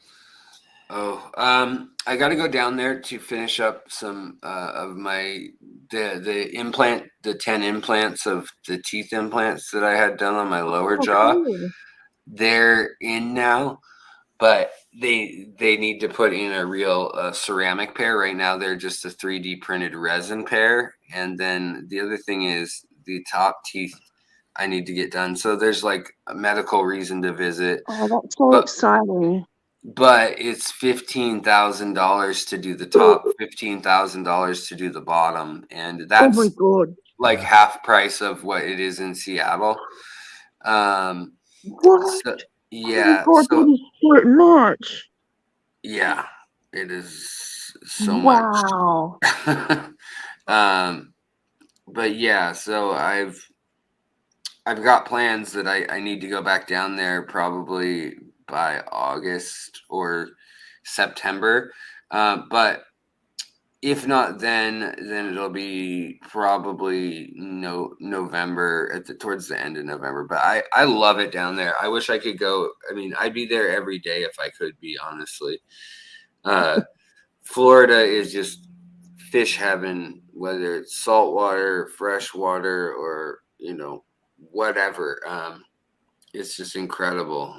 Speaker 2: I got to go down there to finish up some of my the 10 implants of the teeth implants that I had done on my lower jaw.
Speaker 3: Cool.
Speaker 2: They're in now, but they need to put in a real ceramic pair. Right now they're just a 3D printed resin pair, and then the other thing is the top teeth I need to get done. So there's like a medical reason to visit.
Speaker 3: Oh, that's so exciting.
Speaker 2: But it's $15,000 to do the top, $15,000 to do the bottom, and that's like half price of what it is in Seattle.
Speaker 3: What?
Speaker 2: So, yeah.
Speaker 3: Oh God, that is so much.
Speaker 2: Yeah, it is so
Speaker 3: much.
Speaker 2: But yeah, so I've got plans that I need to go back down there probably by August or September, but if not then it'll be probably November towards the end of November. But I love it down there. I wish I could go. I mean, I'd be there every day if I could be, honestly. Florida is just fish heaven, whether it's saltwater, freshwater, or whatever. It's just incredible.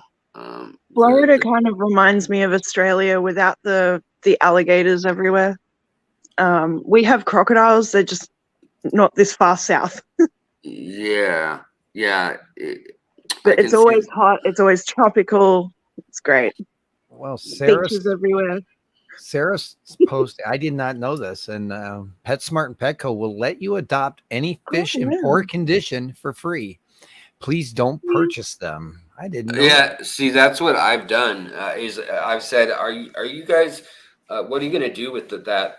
Speaker 3: Florida kind of reminds me of Australia without the alligators everywhere. We have crocodiles. They're just not this far south.
Speaker 2: Yeah.
Speaker 3: But it's always hot. It's always tropical. It's great.
Speaker 1: Well,
Speaker 3: beaches everywhere.
Speaker 1: Sarah's posted, I did not know this, and PetSmart and Petco will let you adopt any fish in poor condition for free. Please don't purchase them. I didn't know.
Speaker 2: Yeah, see, that's what I've done. Is I've said, are you guys? What are you going to do with that?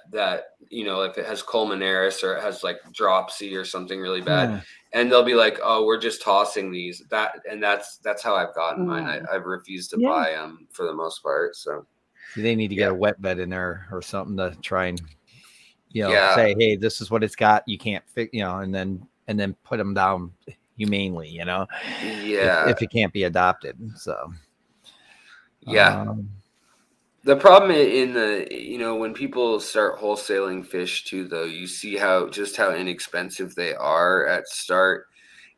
Speaker 2: If it has Colmenares or it has like dropsy or something really bad, and they'll be like, "Oh, we're just tossing these." That's how I've gotten mine. I've refused to buy them for the most part. So
Speaker 1: they need to get a wet bed in there or something to try and say, "Hey, this is what it's got. You can't fix," and then put them down humanely, if it can't be adopted. So
Speaker 2: the problem in when people start wholesaling fish too, though, you see how inexpensive they are at start,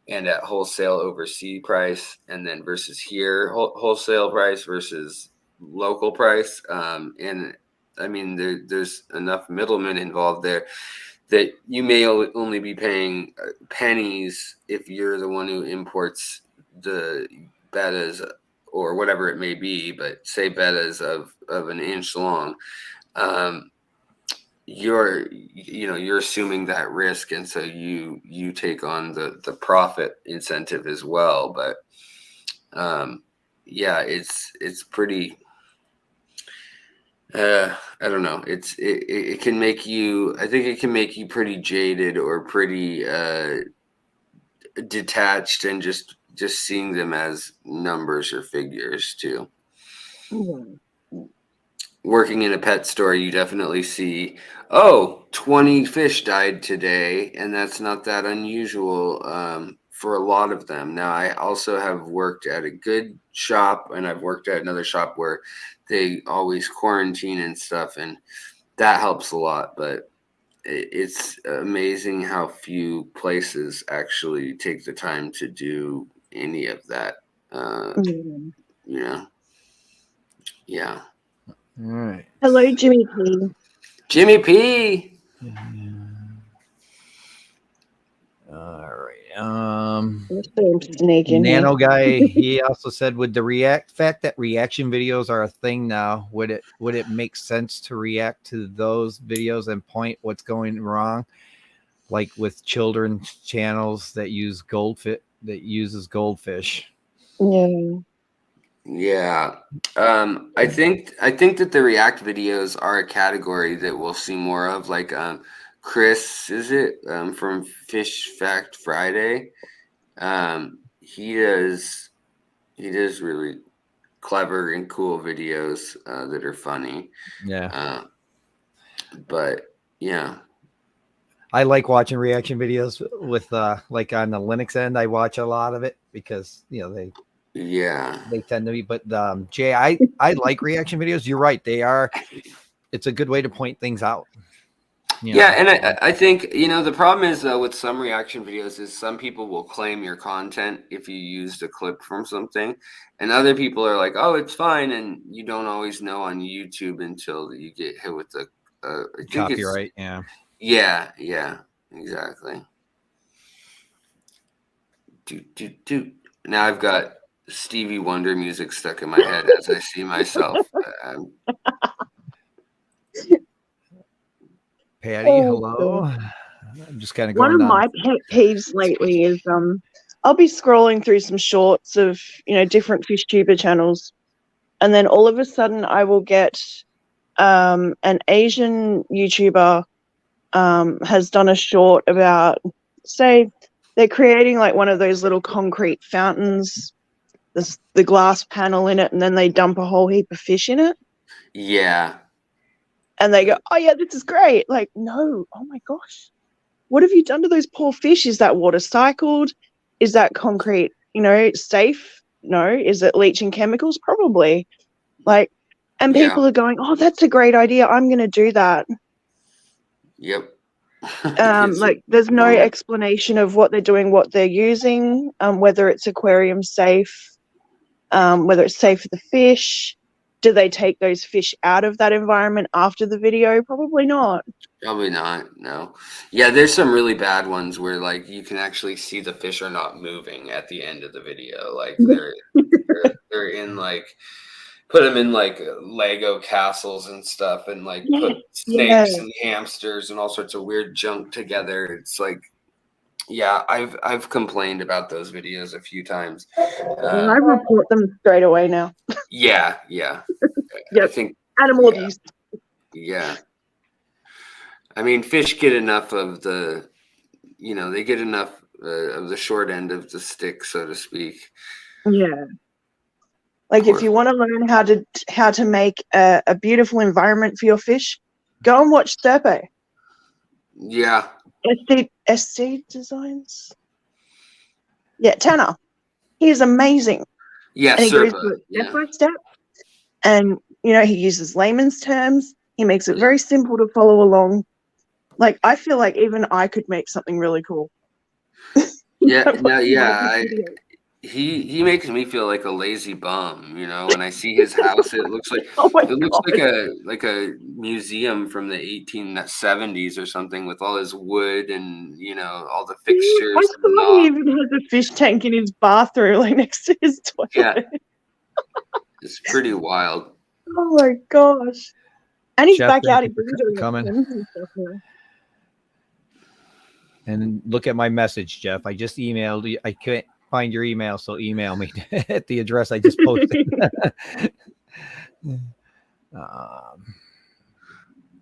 Speaker 2: and at wholesale overseas price, and then versus here wholesale price versus local price. And I mean, there's enough middlemen involved there that you may only be paying pennies if you're the one who imports the bettas or whatever it may be, but say bettas of an inch long. You're assuming that risk, and so you take on the profit incentive as well. But yeah, it's pretty. I don't know. It can make you. I think it can make you pretty jaded or pretty detached, and just seeing them as numbers or figures too. Working in a pet store, you definitely see, 20 fish died today, and that's not that unusual for a lot of them. Now, I also have worked at a good shop, and I've worked at another shop where they always quarantine and stuff, and that helps a lot. But it's amazing how few places actually take the time to do any of that. Yeah.
Speaker 1: All right.
Speaker 3: Hello, Jimmy P.
Speaker 2: Jimmy P.
Speaker 1: All right.
Speaker 3: Nano
Speaker 1: guy. He also said, "Would the fact that reaction videos are a thing now, would it make sense to react to those videos and point what's going wrong, like with children's channels that uses goldfish?"
Speaker 2: Yeah. I think that the react videos are a category that we'll see more of. Like Chris, is it from Fish Fact Friday? He does really clever and cool videos that are funny.
Speaker 1: Yeah.
Speaker 2: But yeah.
Speaker 1: I like watching reaction videos with like on the Linux end. I watch a lot of it because they tend to be. But Jay, I like reaction videos. You're right. It's a good way to point things out.
Speaker 2: Yeah, and I think the problem is though with some reaction videos is some people will claim your content if you used a clip from something, and other people are like, oh, it's fine, and you don't always know on YouTube until you get hit with the
Speaker 1: copyright.
Speaker 2: Yeah, exactly. Now I've got Stevie Wonder music stuck in my head as I see myself.
Speaker 1: Patty, hello. I'm just kind of going
Speaker 3: One of
Speaker 1: down.
Speaker 3: my pet peeves lately is I'll be scrolling through some shorts of different fish tuber channels, and then all of a sudden I will get an Asian YouTuber has done a short about, say, they're creating like one of those little concrete fountains, the glass panel in it, and then they dump a whole heap of fish in it.
Speaker 2: Yeah.
Speaker 3: And they go, oh yeah, this is great. Like, no, oh my gosh. What have you done to those poor fish? Is that water cycled? Is that concrete, safe? No. Is it leaching chemicals? Probably. Like, and people are going, oh, that's a great idea. I'm going to do that.
Speaker 2: Yep.
Speaker 3: Like, there's no explanation of what they're doing, what they're using, whether it's aquarium safe, whether it's safe for the fish. Do they take those fish out of that environment after the video? Probably not.
Speaker 2: Probably not. No. Yeah, there's some really bad ones where like you can actually see the fish are not moving at the end of the video. Like they're in like put them in like Lego castles and stuff, and like put snakes and hamsters and all sorts of weird junk together. It's like, yeah, I've complained about those videos a few times.
Speaker 3: I report them straight away now.
Speaker 2: Yeah.
Speaker 3: Yep.
Speaker 2: I think
Speaker 3: animal abuse.
Speaker 2: Yeah. I mean, fish get enough of they get enough of the short end of the stick, so to speak.
Speaker 3: Yeah. Like if you want to learn how to make a beautiful environment for your fish, go and watch Serpe.
Speaker 2: Yeah.
Speaker 3: SC Designs. Yeah, Tanner. He is amazing.
Speaker 2: Yeah,
Speaker 3: and he goes through it step by step. And, he uses layman's terms. He makes it very simple to follow along. Like, I feel like even I could make something really cool.
Speaker 2: Yeah,
Speaker 3: I
Speaker 2: no,
Speaker 3: fucking love
Speaker 2: yeah.
Speaker 3: his videos.
Speaker 2: He makes me feel like a lazy bum, you know. When I see his house,
Speaker 3: Oh my
Speaker 2: it looks
Speaker 3: god.
Speaker 2: like a museum from the 1870s or something, with all his wood and all the
Speaker 3: I
Speaker 2: fixtures and
Speaker 3: saw he
Speaker 2: knobs.
Speaker 3: even has a fish tank in his bathroom, like next to his toilet.
Speaker 2: Yeah, it's pretty wild.
Speaker 3: Oh my gosh. And he's
Speaker 1: Jeff,
Speaker 3: back out
Speaker 1: thank you
Speaker 3: again
Speaker 1: for
Speaker 3: doing
Speaker 1: coming.
Speaker 3: Sims and stuff now.
Speaker 1: And look at my message, Jeff. I just emailed you. I can't find your email, so email me at the address I just posted.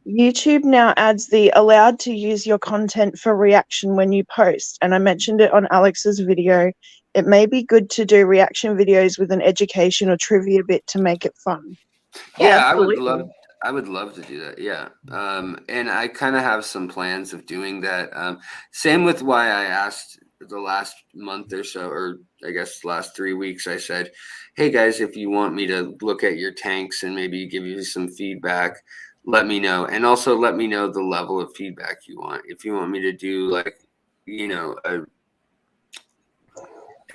Speaker 3: YouTube now adds the allowed to use your content for reaction when you post. And I mentioned it on Alex's video. It may be good to do reaction videos with an education or trivia bit to make it fun.
Speaker 2: Yeah,
Speaker 3: Absolutely.
Speaker 2: I would love to do that. Yeah. And I kind of have some plans of doing that. Same with why I asked the last month or so, or I guess last 3 weeks, I said, hey guys, if you want me to look at your tanks and maybe give you some feedback, let me know. And also let me know the level of feedback you want. If you want me to do like, a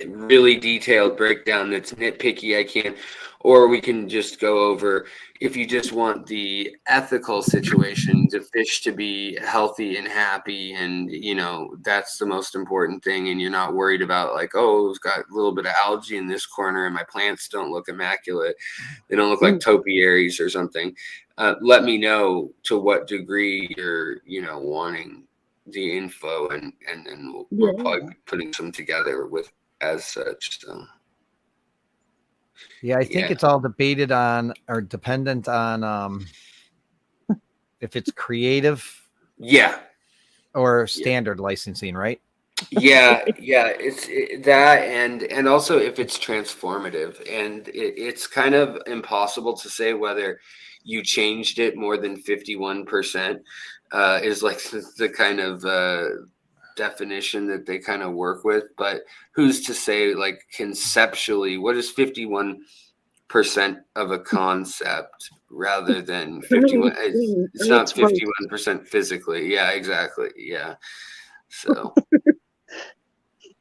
Speaker 2: really detailed breakdown that's nitpicky, I can, or we can just go over, if you just want the ethical situation, the fish to be healthy and happy, and that's the most important thing, and you're not worried about like, oh, it's got a little bit of algae in this corner and my plants don't look immaculate, they don't look like topiaries or something. Let me know to what degree you're wanting the info, and then we'll probably be putting some together with as such. So
Speaker 1: yeah, I think it's all debated on or dependent on if it's creative or standard licensing, right?
Speaker 2: It's that, and also if it's transformative, and it's kind of impossible to say whether you changed it more than 51%, is like the kind of definition that they kind of work with, but who's to say, like, conceptually, what is 51% of a concept rather than 51? It's not 51% physically. Yeah, exactly. Yeah. So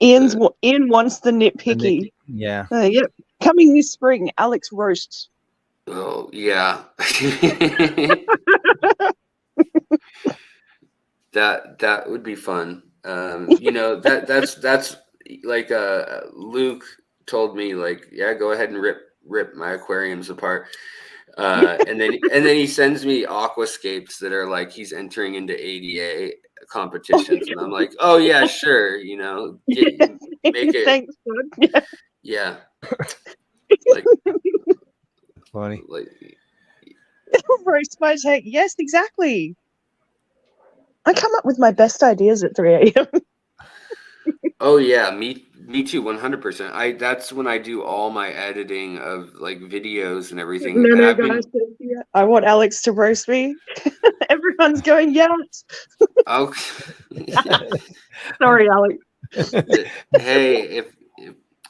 Speaker 3: Ian wants the nitpicky.
Speaker 1: Yeah.
Speaker 3: Yep. Coming this spring, Alex roasts.
Speaker 2: Oh yeah. that would be fun. That's like Luke told me, like, yeah, go ahead and rip my aquariums apart. And then he sends me aquascapes that are like he's entering into ADA competitions, and I'm like, oh yeah, sure, make it.
Speaker 3: Thanks, bud.
Speaker 2: Yeah. Like,
Speaker 1: funny.
Speaker 2: Like,
Speaker 3: roast my tank. Yes, exactly. I come up with my best ideas at 3 a.m.
Speaker 2: Oh yeah, me too, 100%. That's when I do all my editing of like videos and everything.
Speaker 3: No, guys, I want Alex to roast me. Everyone's going, yes.
Speaker 2: Okay.
Speaker 3: Sorry, Alex.
Speaker 2: Hey,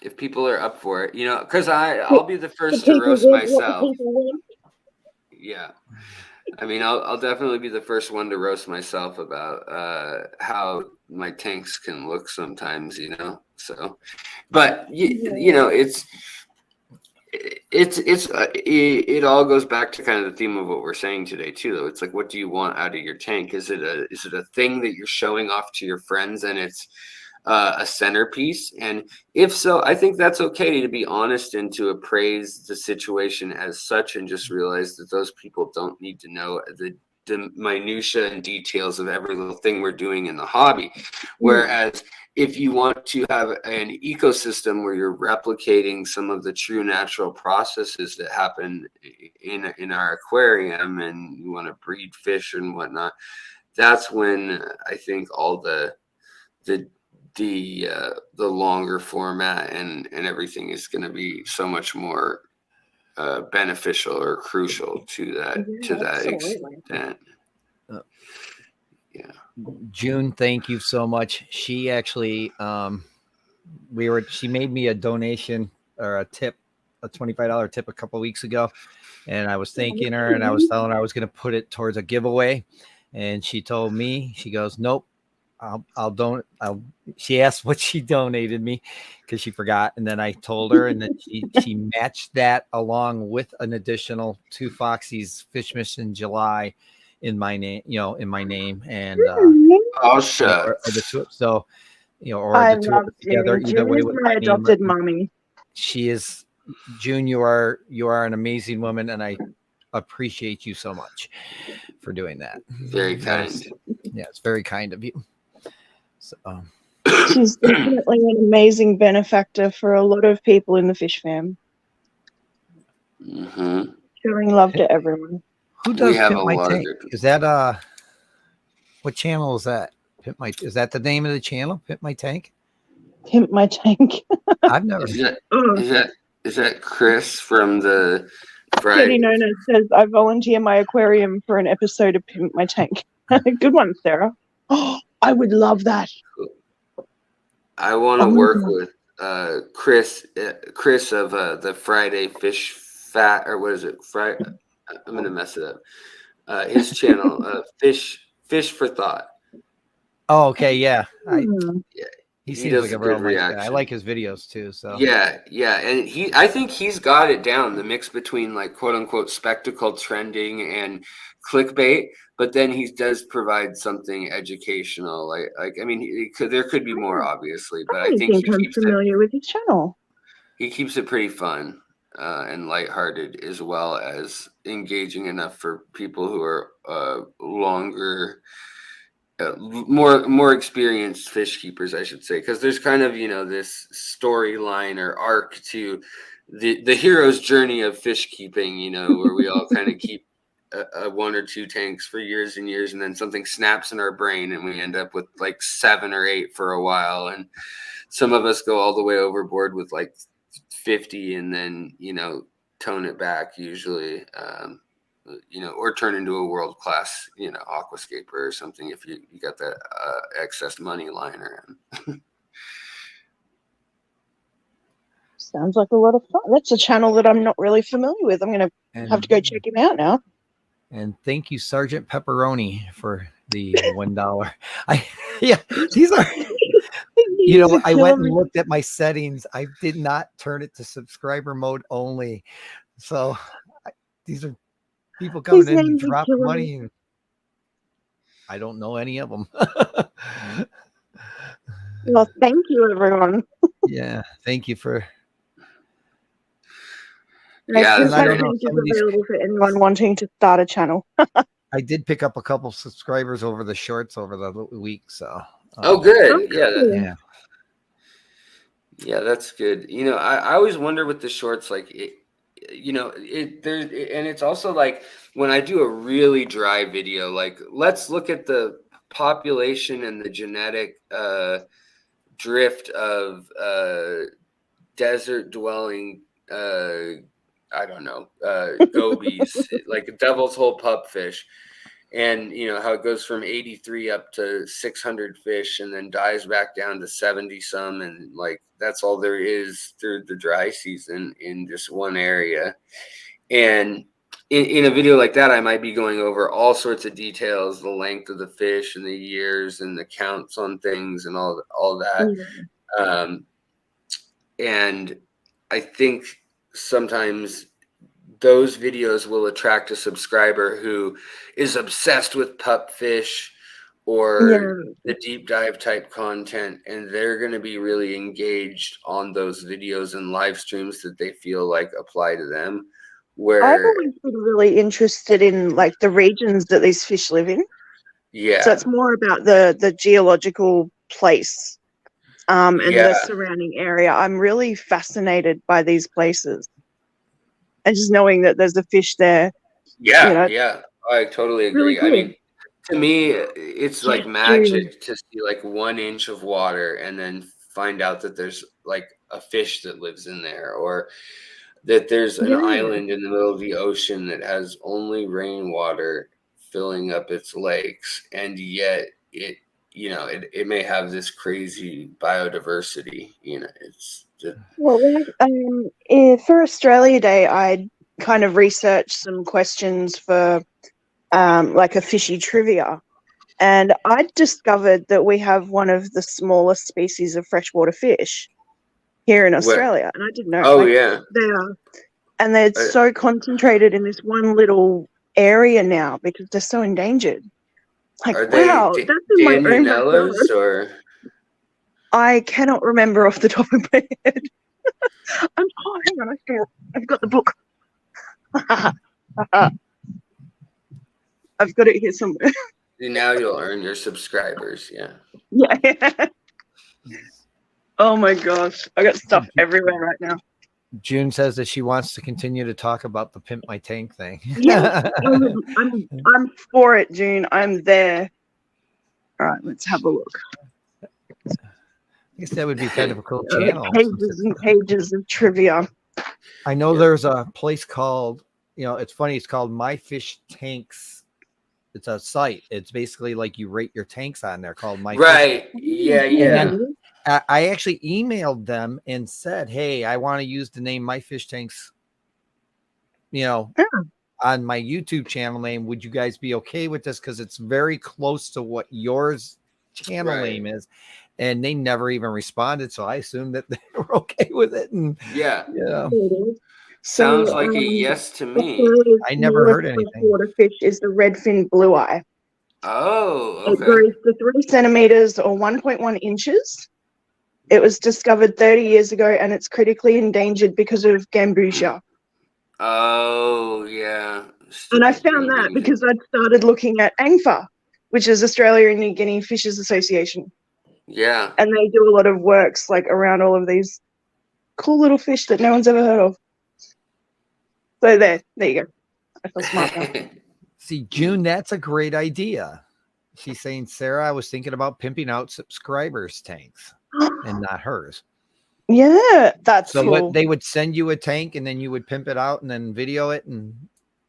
Speaker 2: if people are up for it, because I'll be the first to roast myself. Yeah. I mean, I'll definitely be the first one to roast myself about how my tanks can look sometimes, So, but it all goes back to kind of the theme of what we're saying today too, though. It's like, what do you want out of your tank? Is it a thing that you're showing off to your friends and it's a centerpiece? And if so, I think that's okay to be honest and to appraise the situation as such, and just realize that those people don't need to know the minutia and details of every little thing we're doing in the hobby. Whereas if you want to have an ecosystem where you're replicating some of the true natural processes that happen in our aquarium, and you want to breed fish and whatnot, that's when I think all the longer format and everything is going to be so much more beneficial or crucial to that extent. Yeah.
Speaker 1: June, thank you so much. She actually she made me a donation or a tip, a $25 tip a couple of weeks ago, and I was thanking her, and I was telling her I was going to put it towards a giveaway, and she told me, she goes, nope, I'll don't. She asked what she donated me because she forgot, and then I told her, and then she matched that along with an additional 2 Foxy's Fish Mission July in my name, in my name, and
Speaker 2: Oh,
Speaker 1: or
Speaker 2: shucks.
Speaker 1: the two. So or
Speaker 3: I
Speaker 1: the two of
Speaker 3: love
Speaker 1: us together.
Speaker 3: June.
Speaker 1: Either
Speaker 3: June
Speaker 1: way,
Speaker 3: is
Speaker 1: with
Speaker 3: my
Speaker 1: my name.
Speaker 3: adopted mommy.
Speaker 1: She is June. You are an amazing woman, and I appreciate you so much for doing that.
Speaker 2: Very kind.
Speaker 1: Yeah, it's very kind of you. So,
Speaker 3: She's definitely an amazing benefactor for a lot of people in the fish fam.
Speaker 2: Mm-hmm.
Speaker 3: Showing love to everyone.
Speaker 1: who does
Speaker 2: have
Speaker 1: Pimp
Speaker 2: a
Speaker 1: My
Speaker 2: lot of
Speaker 1: Tank?
Speaker 2: good-
Speaker 1: Is that what channel is that? Is that the name of the channel? Pimp My Tank?
Speaker 3: Pimp my tank.
Speaker 1: I've never.
Speaker 2: Is that Chris from the
Speaker 3: Katie
Speaker 2: Friday?
Speaker 3: Nona says, I volunteer my aquarium for an episode of Pimp My Tank. Good one, Sarah. Oh, I would love that.
Speaker 2: I want to
Speaker 3: Oh my
Speaker 2: work
Speaker 3: God.
Speaker 2: with Chris of the Friday Fish Fat, or what is it? Friday. I'm gonna mess it up. His channel, Fish for Thought.
Speaker 1: Oh, okay, yeah.
Speaker 3: Hmm.
Speaker 1: He
Speaker 2: He
Speaker 1: seems
Speaker 2: does
Speaker 1: like
Speaker 2: a
Speaker 1: a
Speaker 2: good
Speaker 1: real nice guy. I
Speaker 2: reaction.
Speaker 1: like his videos too. So
Speaker 2: Yeah, and I think he's got it down, the mix between like quote unquote spectacle trending and clickbait, but then he does provide something educational. Like I mean, there could be more obviously, but I
Speaker 3: I
Speaker 2: think
Speaker 3: think I'm familiar with his channel.
Speaker 2: he keeps it pretty fun and lighthearted, as well as engaging enough for people who are longer. More experienced fish keepers, I should say, because there's kind of this storyline or arc to the hero's journey of fish keeping, where we all kind of keep a 1 or 2 tanks for years and years, and then something snaps in our brain and we end up with like 7 or 8 for a while, and some of us go all the way overboard with like 50 and then tone it back usually. Or turn into a world-class, aquascaper or something if you got that excess money lying around.
Speaker 3: Sounds like a lot of fun. That's a channel that I'm not really familiar with. I'm going to have to go check him out now.
Speaker 1: And thank you, Sergeant Pepperoni, for the $1. These are. I went and looked at my settings. I did not turn it to subscriber mode only. So these are people coming in and drop money. I don't know any of them.
Speaker 3: Well, thank you, everyone.
Speaker 1: Yeah, thank you for.
Speaker 2: Yeah,
Speaker 3: Pimp My Tank is available for anyone wanting to start a channel.
Speaker 1: I did pick up a couple subscribers over the shorts over the week, so.
Speaker 2: Good.
Speaker 1: Yeah.
Speaker 2: Yeah, that's good. I always wonder with the shorts, like and it's also like when I do a really dry video, like let's look at the population and the genetic drift of desert dwelling I don't know gobies like devil's hole pupfish, and how it goes from 83 up to 600 fish and then dies back down to 70 some, and like that's all there is through the dry season in just one area. And in a video like that, I might be going over all sorts of details, the length of the fish and the years and the counts on things and all that. And I think sometimes those videos will attract a subscriber who is obsessed with pup fish or the deep dive type content, and they're going to be really engaged on those videos and live streams that they feel like apply to them. Where
Speaker 3: I've always been really interested in like the regions that these fish live in.
Speaker 2: Yeah.
Speaker 3: So it's more about the geological place and the surrounding area. I'm really fascinated by these places. And just knowing that there's a fish there.
Speaker 2: Yeah, I totally agree.
Speaker 3: Really cool.
Speaker 2: I mean, to me, it's like magic to see like 1 inch of water and then find out that there's like a fish that lives in there, or that there's an island in the middle of the ocean that has only rainwater filling up its lakes, and yet it may have this crazy biodiversity. It's just...
Speaker 3: Well, for Australia Day, I kind of researched some questions for like a fishy trivia, And I discovered that we have one of the smallest species of freshwater fish here in
Speaker 2: What?
Speaker 3: Australia, and I didn't know.
Speaker 2: Oh yeah.
Speaker 3: They are, and they're so concentrated in this one little area now because they're so endangered. Like,
Speaker 2: Are they
Speaker 3: wow, that's in my own backyard.
Speaker 2: Daniellas or?
Speaker 3: I cannot remember off the top of my head. Hang on, I've got the book. I've got it here somewhere.
Speaker 2: Now you'll earn your subscribers. Yeah.
Speaker 3: Yeah. Oh my gosh, I got stuff everywhere right now.
Speaker 1: June says that she wants to continue to talk about the pimp my tank thing.
Speaker 3: Yeah, I'm for it, June. I'm there. All right, let's have a look.
Speaker 1: I guess that would be kind of a cool channel.
Speaker 3: Pages and pages of trivia.
Speaker 1: I know there's a place called, it's funny. It's called My Fish Tanks. It's a site. It's basically like you rate your tanks on there called My
Speaker 2: Right.
Speaker 1: Fish.
Speaker 2: Yeah. Yeah.
Speaker 1: I actually emailed them and said, hey, I want to use the name My Fish Tanks, on my YouTube channel name. Would you guys be okay with this? Because it's very close to what yours channel name is. And they never even responded. So I assumed that they were okay with it. And
Speaker 2: Yeah.
Speaker 3: Sounds
Speaker 2: like a yes to me.
Speaker 1: I never heard anything.
Speaker 3: Water fish is the redfin blue eye.
Speaker 2: Oh,
Speaker 3: okay. It grows to 3 centimeters or 1.1 inches. It was discovered 30 years ago, and it's critically endangered because of gambusia.
Speaker 2: Oh, yeah.
Speaker 3: And I found that because I'd started looking at ANGFA, which is Australia and New Guinea Fishers Association.
Speaker 2: Yeah.
Speaker 3: And they do a lot of works like around all of these cool little fish that no one's ever heard of. So there you go. I feel smart now.
Speaker 1: See, June, that's a great idea. She's saying, Sarah, I was thinking about pimping out subscribers' tanks and not hers.
Speaker 3: Yeah, that's
Speaker 1: so.
Speaker 3: Cool.
Speaker 1: What they would send you a tank and then you would pimp it out and then video it and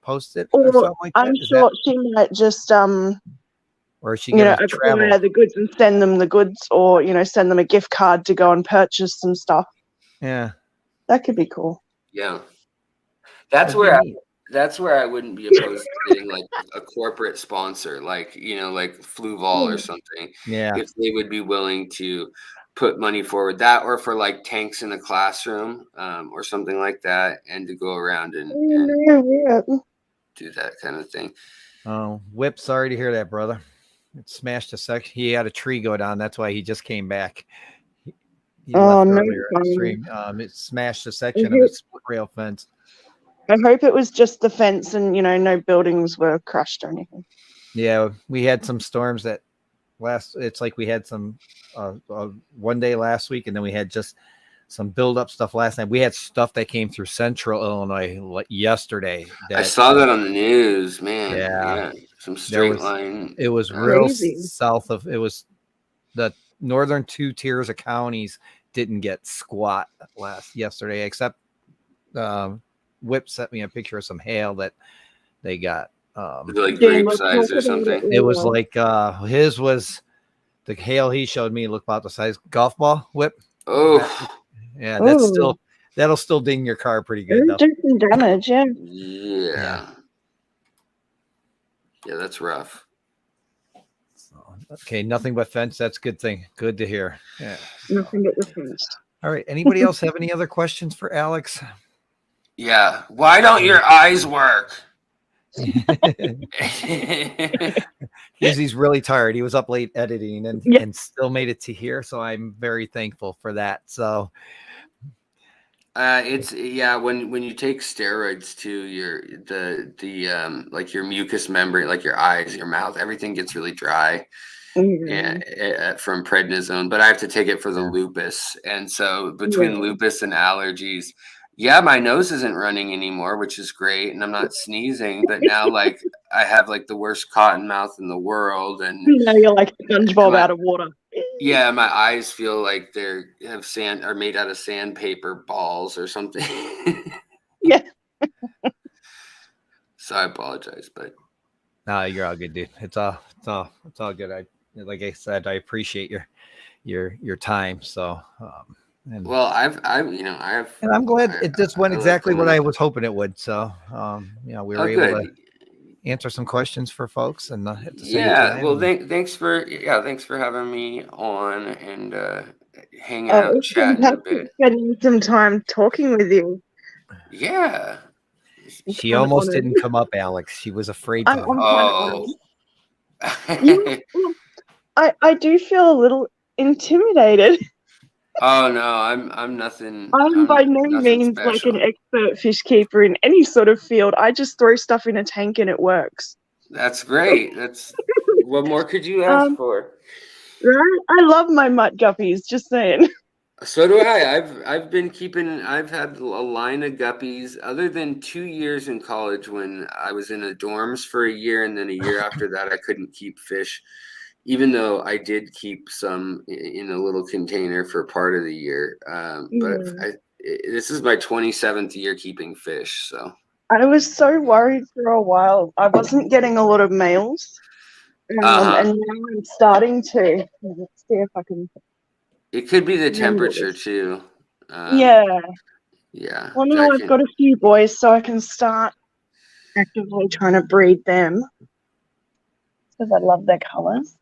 Speaker 1: post it,
Speaker 3: or
Speaker 1: something like that.
Speaker 3: I'm sure she might just
Speaker 1: or is she gonna travel
Speaker 3: the goods and send them the goods, or send them a gift card to go and purchase some stuff.
Speaker 1: Yeah,
Speaker 3: that could be cool.
Speaker 2: Yeah, that's where I wouldn't be opposed to getting like a corporate sponsor, like like Fluval or something.
Speaker 1: Yeah,
Speaker 2: if they would be willing to put money forward, that or for like tanks in the classroom, or something like that, and to go around and do that kind of thing.
Speaker 1: Oh, Whip, sorry to hear that, brother. It smashed a section. He had a tree go down. That's why he just came back. He left earlier in the stream. It smashed a section of his split rail fence.
Speaker 3: I hope it was just the fence and no buildings were crushed or anything.
Speaker 1: Yeah, we had some storms that it's like we had some one day last week, and then we had just some build-up stuff last night. We had stuff that came through central Illinois yesterday.
Speaker 2: I saw that on the news, man.
Speaker 1: Yeah.
Speaker 2: Some straight line.
Speaker 1: It was real south of, it was the northern 2 tiers of counties didn't get squat yesterday, except Whip sent me a picture of some hail that they got.
Speaker 2: Was it like grape size or something?
Speaker 1: It was like his was the hail he showed me looked about the size golf ball. Whip.
Speaker 2: Oh,
Speaker 1: yeah, that'll still ding your car pretty good.
Speaker 3: Though. Do some damage, yeah.
Speaker 2: Yeah, that's rough.
Speaker 1: Okay, nothing but fence. That's a good thing. Good to hear. Yeah.
Speaker 3: Nothing but the fence.
Speaker 1: All right. Anybody else have any other questions for Alex?
Speaker 2: Yeah. Why don't your eyes work?
Speaker 1: He's really tired. He was up late editing and still made it to here. So I'm very thankful for that. So
Speaker 2: it's when you take steroids too, like your mucous membrane, like your eyes, your mouth, everything gets really dry. From prednisone, but I have to take it for the lupus, and so between lupus and allergies, my nose isn't running anymore, which is great, and I'm not sneezing, but now like I have like the worst cotton mouth in the world, and
Speaker 3: now you're like SpongeBob out of water.
Speaker 2: Yeah, my eyes feel like are made out of sandpaper balls or something.
Speaker 3: Yeah.
Speaker 2: So I apologize, but
Speaker 1: no, you're all good, dude. It's all good. Like I said, I appreciate your time. So, and I'm glad it just went exactly what I was hoping it would. So, we were able to answer some questions for folks and at the same
Speaker 2: Yeah,
Speaker 1: time.
Speaker 2: well, thanks for having me on and hanging out,
Speaker 3: It's
Speaker 2: chatting a
Speaker 3: fantastic
Speaker 2: bit.
Speaker 3: spending some time talking with you.
Speaker 2: Yeah.
Speaker 1: She
Speaker 3: I'm
Speaker 1: almost
Speaker 3: honored.
Speaker 1: didn't come up, Alex. She was afraid
Speaker 3: I'm
Speaker 1: to.
Speaker 3: kind of honored.
Speaker 2: Oh.
Speaker 3: You, I do feel a little intimidated.
Speaker 2: Oh no, I'm nothing.
Speaker 3: I'm
Speaker 2: I'm
Speaker 3: by no
Speaker 2: nothing
Speaker 3: means like an
Speaker 2: special.
Speaker 3: expert fish keeper in any sort of field. I just throw stuff in a tank and it works.
Speaker 2: That's great. What more could you ask
Speaker 3: Um,
Speaker 2: for?
Speaker 3: right? I love my mutt guppies, just saying.
Speaker 2: So do I. I've been keeping. I've had a line of guppies. Other than 2 years in college when I was in the dorms for a year, and then a year after that I couldn't keep fish. Even though I did keep some in a little container for part of the year, but this is my 27th year keeping fish. So
Speaker 3: I was so worried for a while. I wasn't getting a lot of males.
Speaker 2: uh-huh.
Speaker 3: And now I'm starting to. Let's see if I can
Speaker 2: It could be the
Speaker 3: handle
Speaker 2: temperature
Speaker 3: this.
Speaker 2: too.
Speaker 3: Yeah.
Speaker 2: Yeah,
Speaker 3: Well, now
Speaker 2: that
Speaker 3: I've got
Speaker 2: can.
Speaker 3: a few boys, so I can start actively trying to breed them because I love their colours.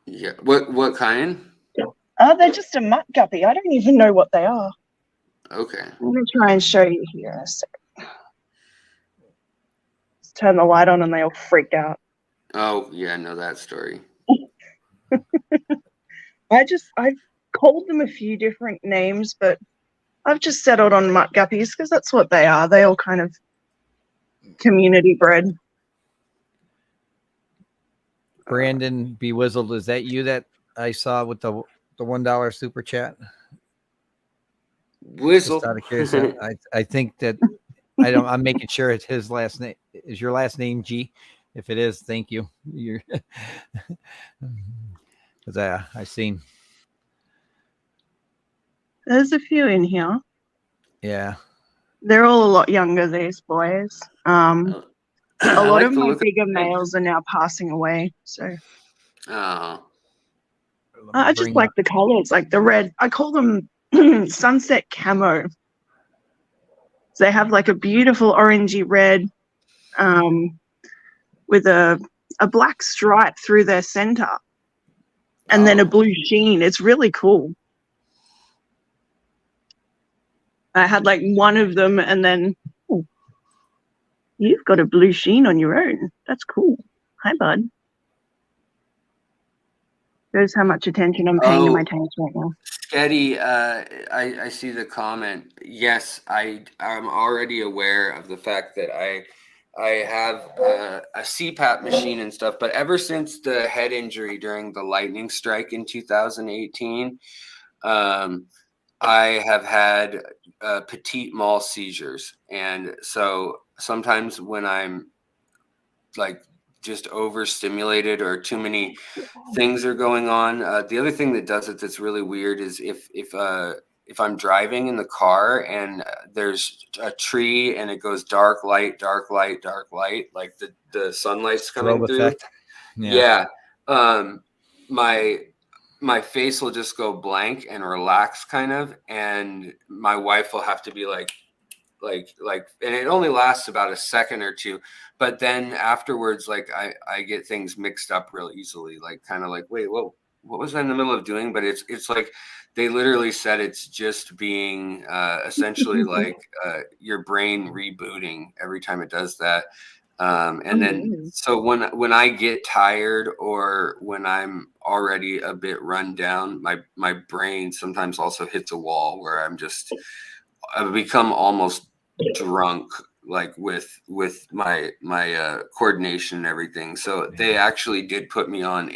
Speaker 2: Yeah. What kind?
Speaker 3: They're just a mutt guppy. I don't even know what they are.
Speaker 2: Okay.
Speaker 3: I'm going to try and show you here in a second. Let's turn the light on and they all freaked out.
Speaker 2: Oh yeah, I know that story.
Speaker 3: I've called them a few different names, but I've just settled on mutt guppies because that's what they are. They all kind of community bred.
Speaker 1: Brandon Bewizzled, is that you that I saw with the $1 super chat? Just out
Speaker 2: Whistle.
Speaker 1: of curiosity, I think that I'm making sure it's his last name. Is your last name G? If it is, thank you. You're because I seen.
Speaker 3: There's a few in here.
Speaker 1: Yeah.
Speaker 3: They're all a lot younger, these boys. A
Speaker 2: I
Speaker 3: lot
Speaker 2: like
Speaker 3: of
Speaker 2: the
Speaker 3: my
Speaker 2: look of
Speaker 3: bigger
Speaker 2: the head.
Speaker 3: males are now passing away. So
Speaker 2: Oh.
Speaker 3: I just like the colors, like the red. I call them sunset camo. So they have like a beautiful orangey red with a black stripe through their center and then a blue sheen. It's really cool. I had like one of them and then, oh, you've got a blue sheen on your own. That's cool. Hi, bud. Shows how much attention I'm paying to my tanks right now.
Speaker 2: Sketty, I see the comment. Yes, I'm already aware of the fact that I have a CPAP machine and stuff, but ever since the head injury during the lightning strike in 2018, I have had petit mal seizures, and so sometimes when I'm like just overstimulated or too many things are going on. The other thing that does it that's really weird is if I'm driving in the car and there's a tree and it goes dark light, dark light, dark light, like the sunlight's coming
Speaker 1: Strobe
Speaker 2: through.
Speaker 1: effect.
Speaker 2: Yeah. My face will just go blank and relax kind of, and my wife will have to be like, and it only lasts about a second or two, but then afterwards, like I get things mixed up real easily, like kind of like, wait, what was I in the middle of doing? But it's like they literally said it's just being essentially like your brain rebooting every time it does that. And then so when I get tired or when I'm already a bit run down, my brain sometimes also hits a wall where I've become almost drunk, like with my coordination and everything. So they actually did put me on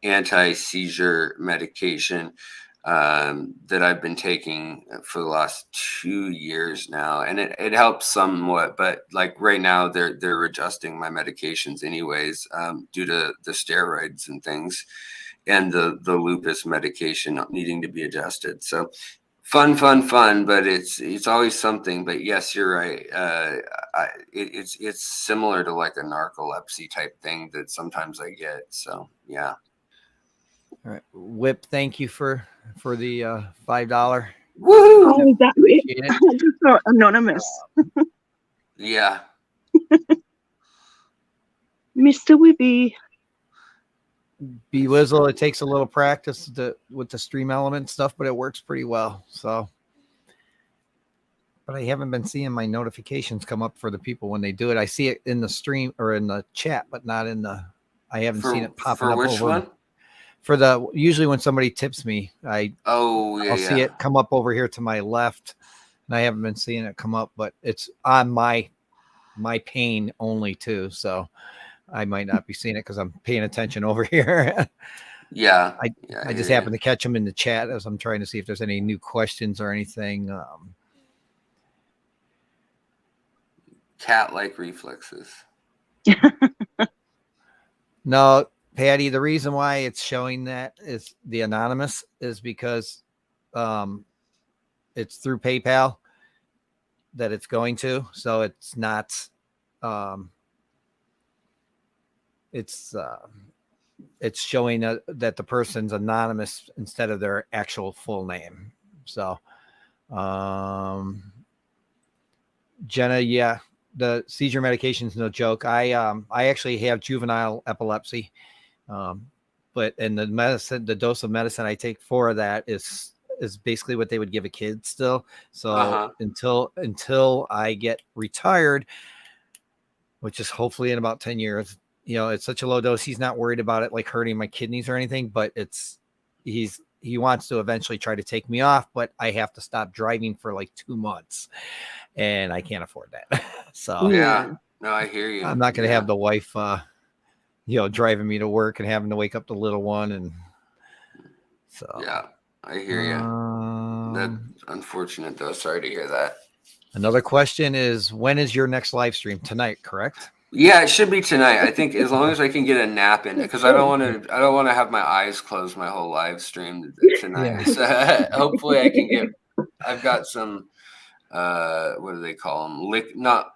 Speaker 2: anti seizure medication that I've been taking for the last 2 years now, and it helps somewhat. But like right now, they're adjusting my medications anyways due to the steroids and things, and the lupus medication needing to be adjusted. So fun, but it's always something. But yes, you're right. It's similar to like a narcolepsy type thing that sometimes I get. So yeah.
Speaker 1: All right, Whip. Thank you for the $5.
Speaker 2: Woohoo!
Speaker 3: Oh, is that it?
Speaker 1: Appreciate it.
Speaker 3: I just saw anonymous.
Speaker 2: Yeah.
Speaker 3: Mr. Wibby.
Speaker 1: Bewizzle, it takes a little practice with the stream element stuff, but it works pretty well. So, but I haven't been seeing my notifications come up for the people when they do it. I see it in the stream or in the chat, but not in the. I haven't seen it popping up
Speaker 2: which
Speaker 1: over.
Speaker 2: one?
Speaker 1: For the usually when somebody tips me,
Speaker 2: I'll
Speaker 1: see it come up over here to my left, and I haven't been seeing it come up, but it's on my pane only too. So I might not be seeing it because I'm paying attention over here.
Speaker 2: Yeah.
Speaker 1: I just happen to catch them in the chat as I'm trying to see if there's any new questions or anything.
Speaker 2: Cat-like reflexes.
Speaker 1: No, Patty, the reason why it's showing that is the anonymous is because it's through PayPal that it's going to. So it's not it's showing that the person's anonymous instead of their actual full name. So Jenna, yeah, the seizure medication is no joke. I actually have juvenile epilepsy, but in the medicine, the dose of medicine I take for that is basically what they would give a kid still. So until I get retired, which is hopefully in about 10 years, it's such a low dose. He's not worried about it like hurting my kidneys or anything, but he wants to eventually try to take me off, but I have to stop driving for like 2 months and I can't afford that. So
Speaker 2: yeah, no, I hear you.
Speaker 1: I'm not going to have the wife, driving me to work and having to wake up the little one. And so,
Speaker 2: yeah, I hear you. That's unfortunate though. Sorry to hear that.
Speaker 1: Another question is, when is your next live stream? Tonight, correct?
Speaker 2: Yeah, it should be tonight. I think as long as I can get a nap in, because I don't want to have my eyes closed my whole live stream tonight. Yeah. So hopefully I can get. I've got some. What do they call them? Not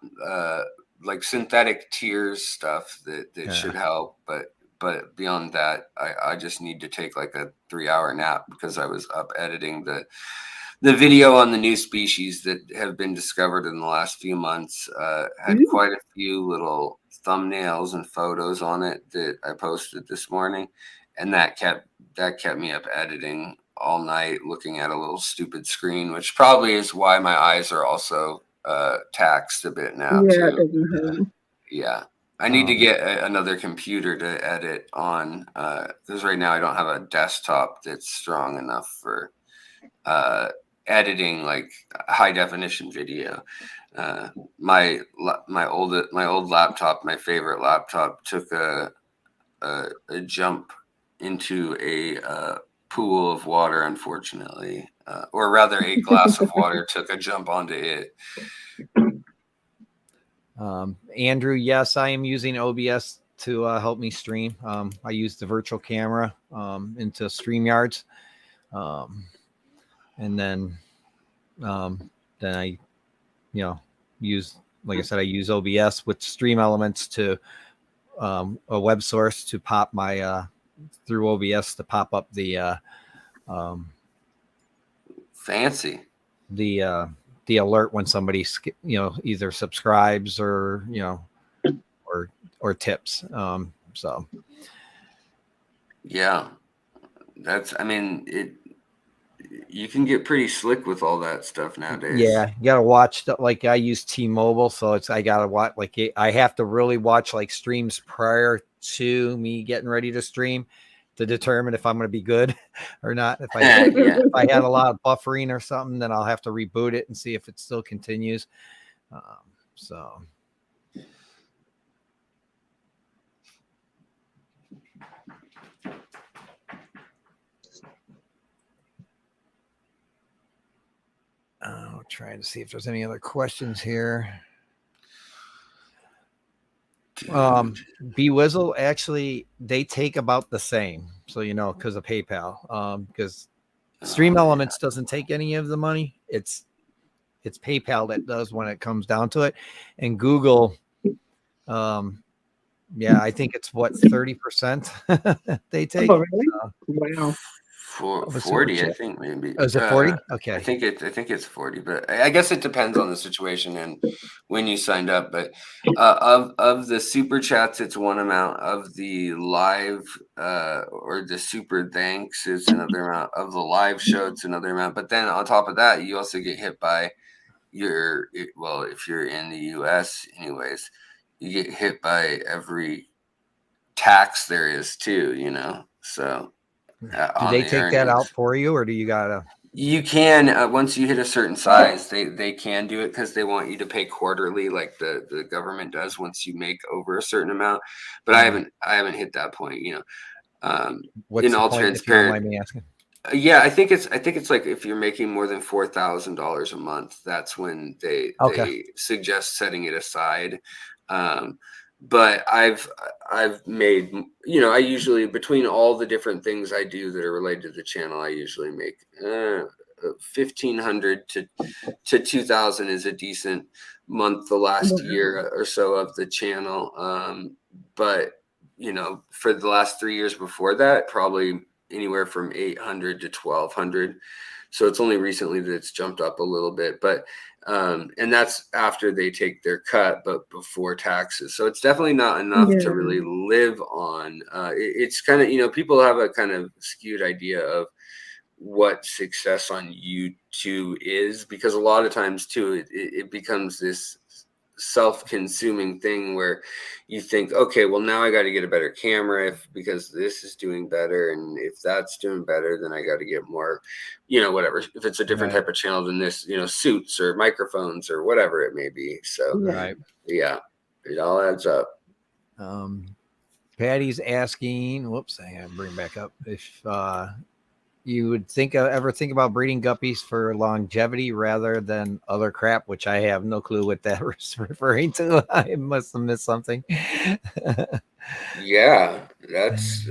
Speaker 2: like synthetic tears stuff that should help. But beyond that, I just need to take like a 3-hour nap because I was up editing the video on the new species that have been discovered in the last few months. Had quite a few little thumbnails and photos on it that I posted this morning, and that kept me up editing all night, looking at a little stupid screen, which probably is why my eyes are also taxed a bit now too. Yeah. I need to get another computer to edit on because right now I don't have a desktop that's strong enough for editing like high definition video. My old laptop, my favorite laptop, took a jump into a pool of water, unfortunately, or rather a glass of water took a jump onto it.
Speaker 1: Andrew, yes, I am using OBS to help me stream. I use the virtual camera into StreamYards. And then I, use, like I said, I use OBS with Stream Elements to a web source to pop my through OBS to pop up the
Speaker 2: fancy
Speaker 1: the alert when somebody either subscribes or or tips. So yeah,
Speaker 2: you can get pretty slick with all that stuff nowadays.
Speaker 1: Yeah, you gotta watch like I use T-Mobile, so I gotta watch I have to really watch like streams prior to me getting ready to stream to determine if I'm going to be good or not. If I had a lot of buffering or something, then I'll have to reboot it and see if it still continues. So. Trying to see if there's any other questions here. Bewizzle, actually, they take about the same. So, because of PayPal, because Stream Elements doesn't take any of the money. It's PayPal that does when it comes down to it. And Google, I think it's 30% they take.
Speaker 3: Oh, really? Wow.
Speaker 2: For
Speaker 1: of a super
Speaker 2: 40, I
Speaker 1: chat?
Speaker 2: think maybe.
Speaker 1: Oh, is it 40?
Speaker 2: I
Speaker 1: Okay.
Speaker 2: think it's 40, but I guess it depends on the situation and when you signed up. But of the super chats, it's one amount. Of the live or the super thanks, it's another amount. Of the live show, it's another amount. But then on top of that, you also get hit by well, if you're in the US anyways, you get hit by every tax there is too, so
Speaker 1: Do
Speaker 2: on
Speaker 1: they
Speaker 2: the
Speaker 1: take that out
Speaker 2: earnings.
Speaker 1: for you, or do you gotta?
Speaker 2: You can once you hit a certain size, they can do it because they want you to pay quarterly, like the government does once you make over a certain amount. But I haven't hit that point.
Speaker 1: What's
Speaker 2: In
Speaker 1: the
Speaker 2: all
Speaker 1: point, if you don't mind
Speaker 2: transparent,
Speaker 1: me asking?
Speaker 2: yeah, I think it's like if you're making more than $4,000 a month, that's when they
Speaker 1: Okay.
Speaker 2: suggest setting it aside. Um, but I've made, I usually, between all the different things I do that are related to the channel, I usually make 1,500 to 2,000 is a decent month the last year or so of the channel. But for the last 3 years before that, probably anywhere from 800 to 1,200. So it's only recently that it's jumped up a little bit, but and that's after they take their cut, but before taxes. So it's definitely not enough to really live on. It's kind of, people have a kind of skewed idea of what success on YouTube is, because a lot of times too, it becomes this self-consuming thing where you think, okay, well, now I got to get a better camera because this is doing better, and if that's doing better, then I got to get more, whatever, if it's a different
Speaker 1: Right.
Speaker 2: type of channel than this, suits or microphones or whatever it may be. So
Speaker 1: Right.
Speaker 2: yeah, it all adds up.
Speaker 1: Patty's asking. Whoops, I gotta bring back up. If you would ever think about breeding guppies for longevity rather than other crap, which I have no clue what that was referring to. I must have missed something.
Speaker 2: Yeah, that's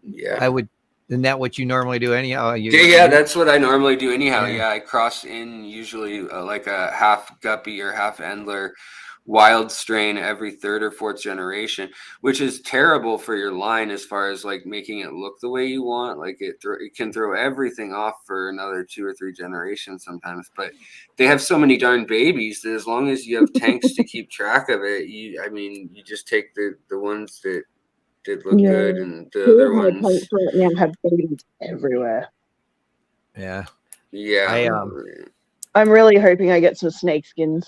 Speaker 2: yeah.
Speaker 1: I would. Isn't that what you normally do anyhow?
Speaker 2: Yeah, that's what I normally do anyhow.
Speaker 1: Yeah.
Speaker 2: Yeah, I cross in usually like a half guppy or half Endler wild strain every third or fourth generation, which is terrible for your line as far as like making it look the way you want. Like it can throw everything off for another 2 or 3 generations sometimes. But they have so many darn babies that as long as you have tanks to keep track of it, you just take the ones that did look good, and the other ones.
Speaker 3: Right now have babies everywhere.
Speaker 1: Yeah.
Speaker 2: Yeah.
Speaker 3: I'm really hoping I get some snake skins.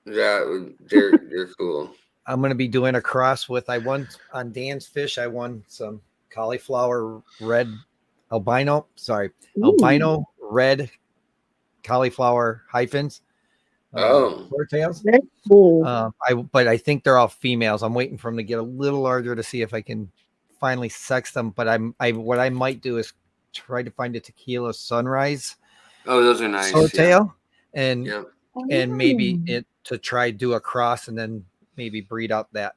Speaker 2: They're cool.
Speaker 1: I'm going to be doing a cross with, I won on Dan's fish. I won some cauliflower red albino red cauliflower hyphens. Tails.
Speaker 3: That's cool.
Speaker 1: But I think they're all females. I'm waiting for them to get a little larger to see if I can finally sex them. But what I might do is try to find a tequila sunrise.
Speaker 2: Oh, those are nice.
Speaker 1: Swordtail, and maybe it to try do a cross and then maybe breed out that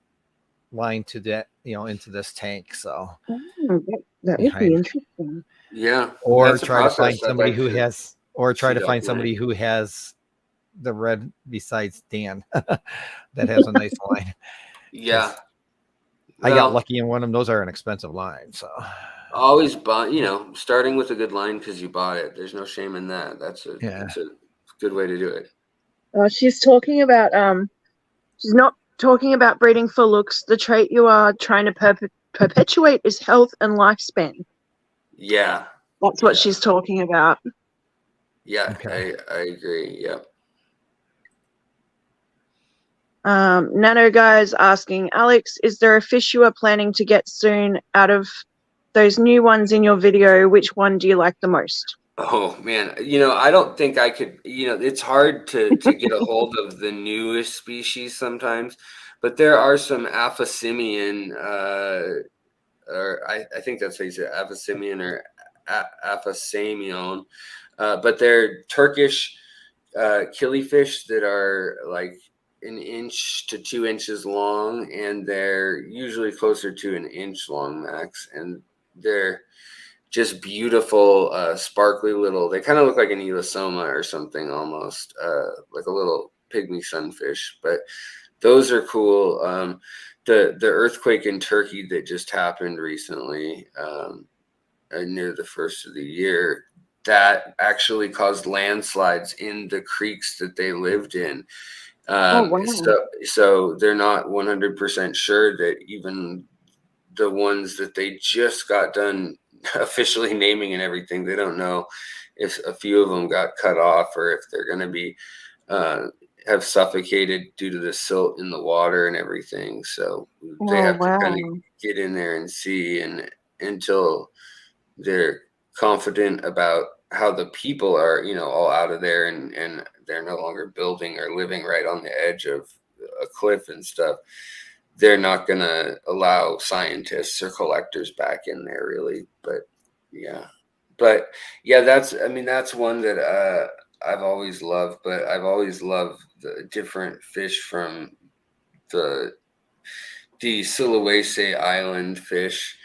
Speaker 1: line to that, into this tank. So
Speaker 3: that would be interesting.
Speaker 2: Yeah.
Speaker 1: Or try to find somebody who has, the red besides Dan that has a nice line.
Speaker 2: Yeah.
Speaker 1: I got lucky in one of them. Those are an expensive line. So
Speaker 2: always buy, starting with a good line because you bought it. There's no shame in that. That's a good way to do it.
Speaker 3: She's talking about she's not talking about breeding for looks. The trait you are trying to perpetuate is health and lifespan.
Speaker 2: Yeah.
Speaker 3: That's what she's talking about.
Speaker 2: Yeah, okay. I agree. Yep.
Speaker 3: Nano Guy's asking, Alex, is there a fish you are planning to get soon out of those new ones in your video? Which one do you like the most?
Speaker 2: Oh man, I don't think I could, it's hard to get a hold of the newest species sometimes, but there are some Aphasimian, or I think that's how you say it, Aphasimian or Aphasamion, but they're Turkish killifish that are like 1 inch to 2 inches long, and they're usually closer to 1 inch long max, and they're just beautiful, sparkly little. They kind of look like an elasoma or something, almost like a little pygmy sunfish. But those are cool. The earthquake in Turkey that just happened recently, near the first of the year that actually caused landslides in the creeks that they lived in.
Speaker 3: Wow.
Speaker 2: So they're not 100% sure that even the ones that they just got done officially naming and everything, they don't know if a few of them got cut off or if they're going to be have suffocated due to the silt in the water and everything. So they have to kind of get in there and see, and until they're confident about how the people are, all out of there and they're no longer building or living right on the edge of a cliff and stuff, they're not going to allow scientists or collectors back in there really. But yeah, that's one that I've always loved. But I've always loved the different fish from the Sulawesi Island fish.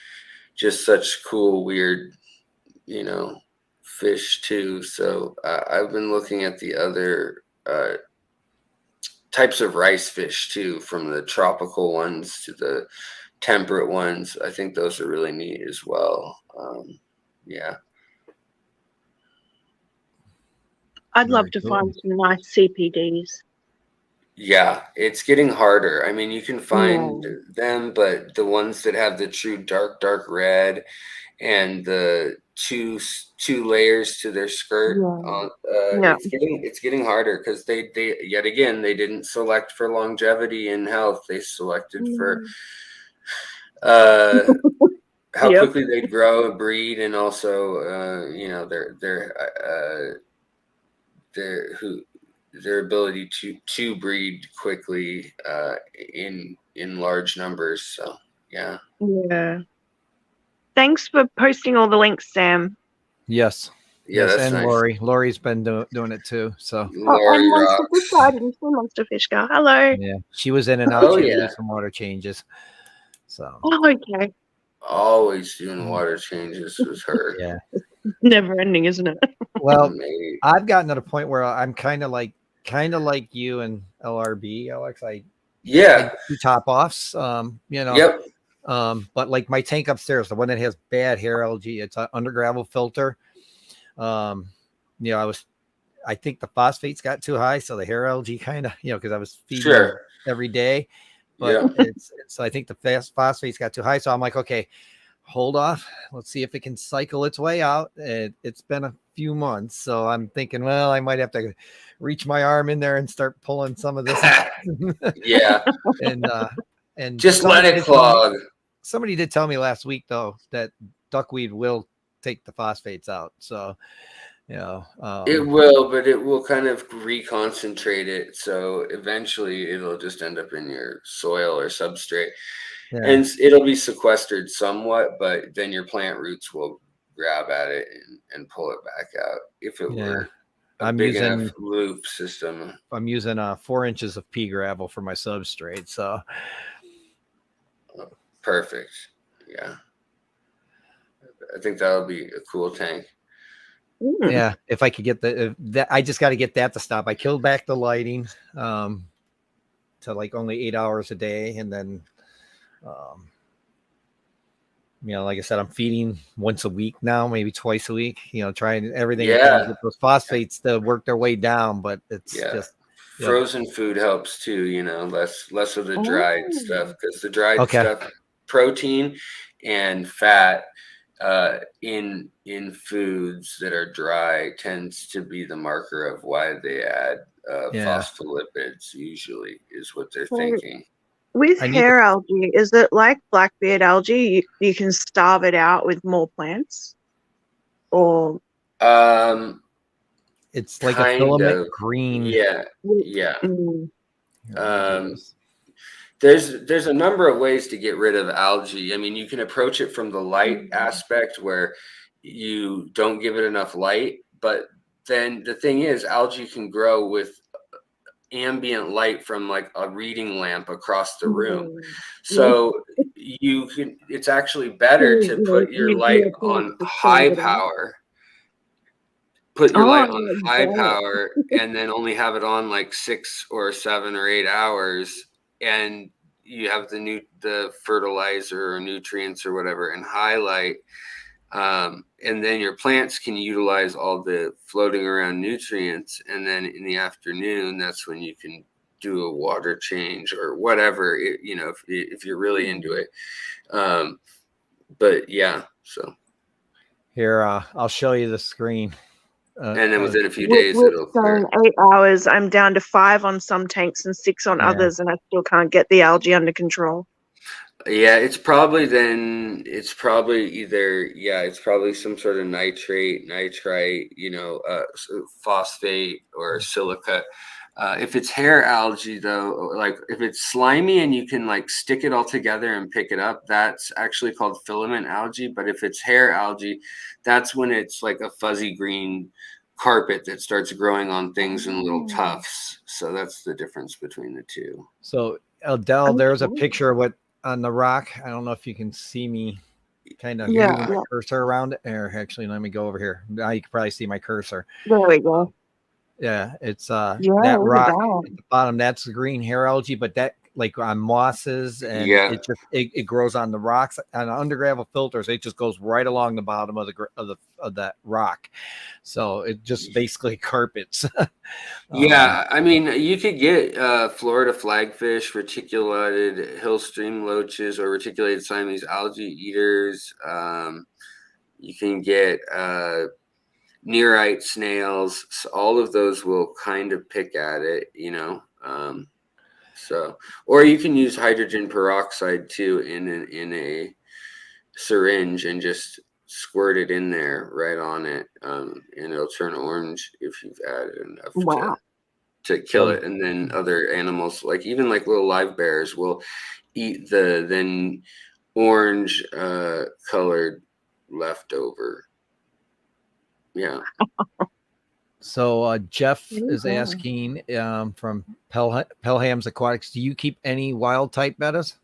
Speaker 2: Just such cool, weird, fish too. So I've been looking at the other types of rice fish too, from the tropical ones to the temperate ones. I think those are really neat as well. Yeah.
Speaker 3: I'd love to find some nice CPDs.
Speaker 2: Yeah, it's getting harder. I mean, you can find them, but the ones that have the true dark red and the two layers to their skirt, it's getting harder because they yet again they didn't select for longevity and health. They selected for how quickly they'd grow and breed, and also their ability to breed quickly in large numbers. So yeah.
Speaker 3: Thanks for posting all the links, Sam.
Speaker 1: Yes.
Speaker 2: Yeah, that's
Speaker 1: and
Speaker 2: nice.
Speaker 1: Lori's been doing it too. So
Speaker 2: Lori
Speaker 3: and
Speaker 2: rocks.
Speaker 3: Monster Fish, I didn't see Monster Fish girl. Hello.
Speaker 1: Yeah, she was in and out. She had to do some water changes. So
Speaker 3: okay.
Speaker 2: Always doing water changes with her.
Speaker 1: Yeah.
Speaker 3: Never ending, isn't it?
Speaker 1: Well, I've gotten to the point where I'm kind of like you and LRB, Alex. I do top offs.
Speaker 2: Yep.
Speaker 1: But like my tank upstairs, the one that has bad hair algae, it's an under gravel filter. I think the phosphates got too high, so the hair algae kind of, because I was feeding every day. But it's I think the phosphates got too high, so I'm like, okay, hold off. Let's see if it can cycle its way out. It's been a few months, so I'm thinking, well, I might have to reach my arm in there and start pulling some of this.
Speaker 2: Yeah.
Speaker 1: And
Speaker 2: just let it clog.
Speaker 1: Somebody did tell me last week though that duckweed will take the phosphates out. So,
Speaker 2: it will, but it will kind of reconcentrate it. So eventually it'll just end up in your soil or substrate. Yeah. And it'll be sequestered somewhat, but then your plant roots will grab at it and pull it back out. If it were a big enough loop system.
Speaker 1: I'm using 4 inches of pea gravel for my substrate. So
Speaker 2: perfect. Yeah. I think that'll be a cool tank.
Speaker 1: Yeah, if I could get that, I just got to get that to stop. I killed back the lighting to like only 8 hours a day, and then, like I said, I'm feeding once a week now, maybe twice a week. Trying everything to get those phosphates to work their way down, but it's just
Speaker 2: frozen food helps too. Less of the dried stuff, because the dried stuff, protein and fat. In foods that are dry tends to be the marker of why they add phospholipids, usually is what they're thinking.
Speaker 3: With hair algae, is it like blackbeard algae? You can starve it out with more plants? Or
Speaker 1: it's like a filament green.
Speaker 2: Yeah. There's a number of ways to get rid of algae. I mean, you can approach it from the light aspect, where you don't give it enough light. But then the thing is, algae can grow with ambient light from like a reading lamp across the room. So it's actually better to put your light on high power. Put your light on high power and then only have it on like 6 or 7 or 8 hours. And you have the fertilizer or nutrients or whatever and highlight, And then your plants can utilize all the floating around nutrients. And then in the afternoon, that's when you can do a water change or whatever, if you're really into it. But yeah, so.
Speaker 1: Here, I'll show you the screen.
Speaker 2: And then within a few days,
Speaker 3: Rick's
Speaker 2: it'll
Speaker 3: saying
Speaker 2: clear.
Speaker 3: 8 hours. I'm down to 5 on some tanks and 6 on others, and I still can't get the algae under control.
Speaker 2: Yeah, it's probably some sort of nitrite, phosphate or silica. If it's hair algae, though, like if it's slimy and you can like stick it all together and pick it up, that's actually called filament algae. But if it's hair algae, that's when it's like a fuzzy green carpet that starts growing on things in little tufts. So that's the difference between the two.
Speaker 1: So Adele, there's a picture of what on the rock. I don't know if you can see me kind of moving my cursor around it. Or actually, let me go over here. Now you can probably see my cursor.
Speaker 3: There we go.
Speaker 1: Yeah, it's that rock at the bottom. That's the green hair algae, but that like on mosses and it grows on the rocks on under gravel filters. It just goes right along the bottom of that rock, so it just basically carpets.
Speaker 2: Yeah, I mean, you could get Florida flagfish, reticulated hill stream loaches, or reticulated Siamese algae eaters. You can get nearite snails. So all of those will kind of pick at it, or you can use hydrogen peroxide too in a syringe and just squirt it in there right on it, and it'll turn orange if you've added enough to kill it. And then other animals, like even like little live bears, will eat the then orange colored leftover. Yeah.
Speaker 1: So Jeff is asking from Pelham's Aquatics, do you keep any wild type bettas?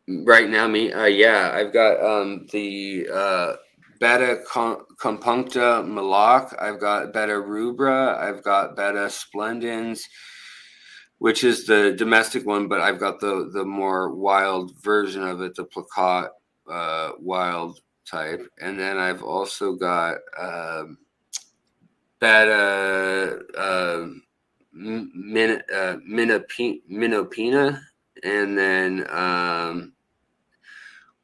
Speaker 2: Right now, I've got the Beta compuncta malak. I've got Beta rubra. I've got Beta splendens, which is the domestic one, but I've got the more wild version of it, the plakat wild type. And then I've also got Beta minopina, and then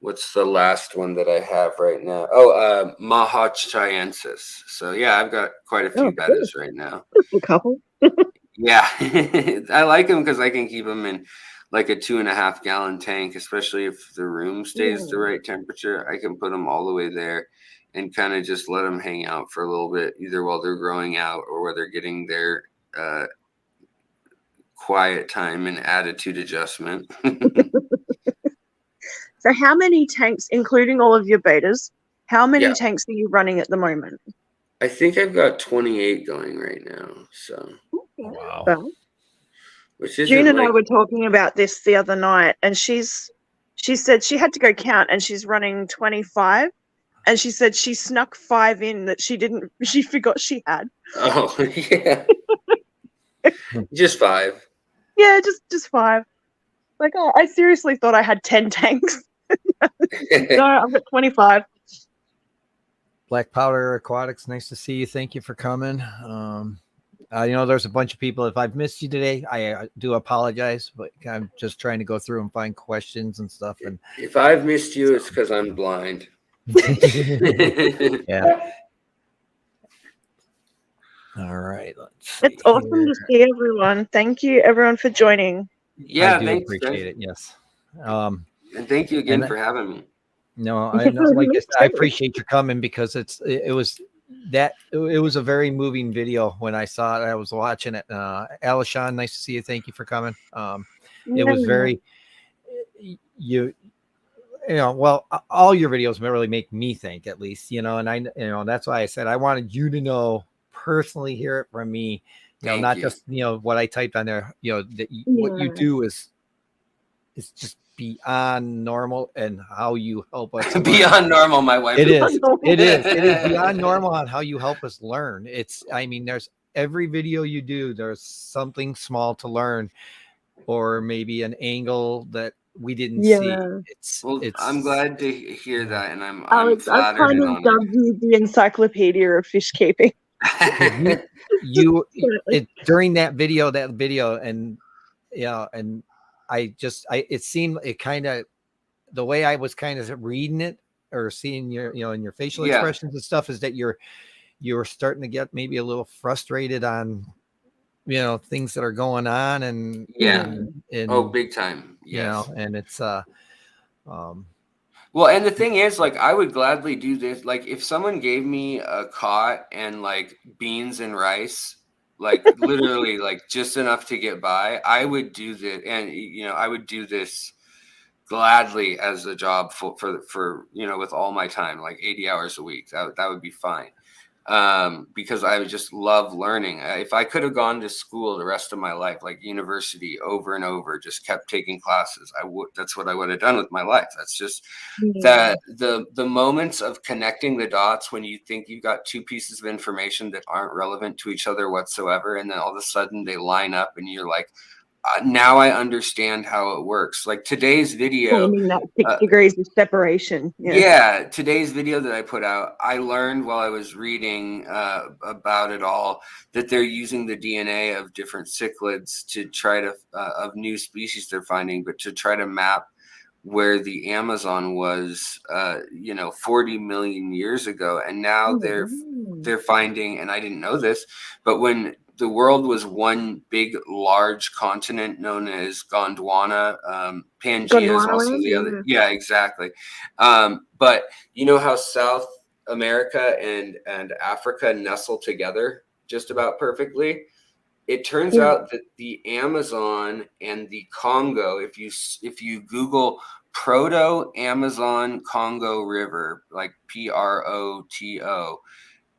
Speaker 2: what's the last one that I have right now? Oh, Mahachchiensis. So yeah, I've got quite a few bettas right now.
Speaker 3: A couple.
Speaker 2: Yeah, I like them because I can keep them in like a 2.5 gallon tank, especially if the room stays the right temperature. I can put them all the way there and kind of just let them hang out for a little bit, either while they're growing out or while they're getting their quiet time and attitude adjustment.
Speaker 3: So how many tanks, including all of your betas, how many tanks are you running at the moment?
Speaker 2: I think I've got 28 going right now. So
Speaker 1: wow.
Speaker 3: So,
Speaker 2: which is
Speaker 3: June and I were talking about this the other night, and she said she had to go count, and she's running 25. And she said she snuck 5 in that she forgot she had.
Speaker 2: Oh, yeah. Just 5.
Speaker 3: Yeah, just 5. Like, oh, I seriously thought I had 10 tanks. No, I've got 25.
Speaker 1: Black Powder Aquatics, nice to see you. Thank you for coming. There's a bunch of people. If I've missed you today, I do apologize, but I'm just trying to go through and find questions and stuff. And
Speaker 2: if I've missed you, it's because I'm blind.
Speaker 1: Yeah. All right.
Speaker 3: It's awesome to see everyone. Thank you, everyone, for joining.
Speaker 2: Yeah,
Speaker 1: I do appreciate it. Yes.
Speaker 2: And thank you again for having me.
Speaker 1: No, I appreciate you coming because it was a very moving video when I saw it. I was watching it. Alishan, nice to see you. Thank you for coming. It was very well, all your videos really make me think, at least, and that's why I said I wanted you to know personally, hear it from me, not just what I typed on there, what you do is just beyond normal, and how you help us
Speaker 2: beyond normal. My wife,
Speaker 1: it is beyond normal on how you help us learn. There's every video you do, there's something small to learn, or maybe an angle that we didn't see.
Speaker 3: Yeah.
Speaker 2: Well,
Speaker 1: It's
Speaker 2: I'm glad to hear that, and I'm
Speaker 3: Alex, I've
Speaker 2: flattered
Speaker 3: kind
Speaker 2: and
Speaker 3: of
Speaker 2: honored.
Speaker 3: dubbed you the encyclopedia of fish keeping.
Speaker 1: you during that video, and and it seemed, it kind of, the way I was kind of reading it or seeing your, in your facial
Speaker 2: Yeah.
Speaker 1: expressions and stuff, is that you're starting to get maybe a little frustrated on, things that are going on, and
Speaker 2: Yeah.
Speaker 1: and
Speaker 2: Oh, big time. Yes.
Speaker 1: and it's um
Speaker 2: Well, and the thing is, like, I would gladly do this. Like, if someone gave me a cot and like beans and rice, like literally, like just enough to get by, I would do this, and I would do this gladly as a job for with all my time, like 80 hours a week. That would be fine. Because I would just love learning. If I could have gone to school the rest of my life, like university, over and over, just kept taking classes, I would. That's what I would have done with my life. That's just that the moments of connecting the dots when you think you've got two pieces of information that aren't relevant to each other whatsoever, and then all of a sudden they line up, and you're like, now I understand how it works. Like today's video,
Speaker 3: Forming that 6 degrees of separation.
Speaker 2: yeah, today's video that I put out, I learned while I was reading about it all that they're using the DNA of different cichlids to try to of new species they're finding, but to try to map where the Amazon was 40 million years ago. And now they're finding, and I didn't know this, but when the world was one big large continent known as Gondwana, Pangea is also the other. Yeah, exactly. But you know how South America and Africa nestle together just about perfectly? It turns out that the Amazon and the Congo, if you Google Proto-Amazon Congo River, like Proto,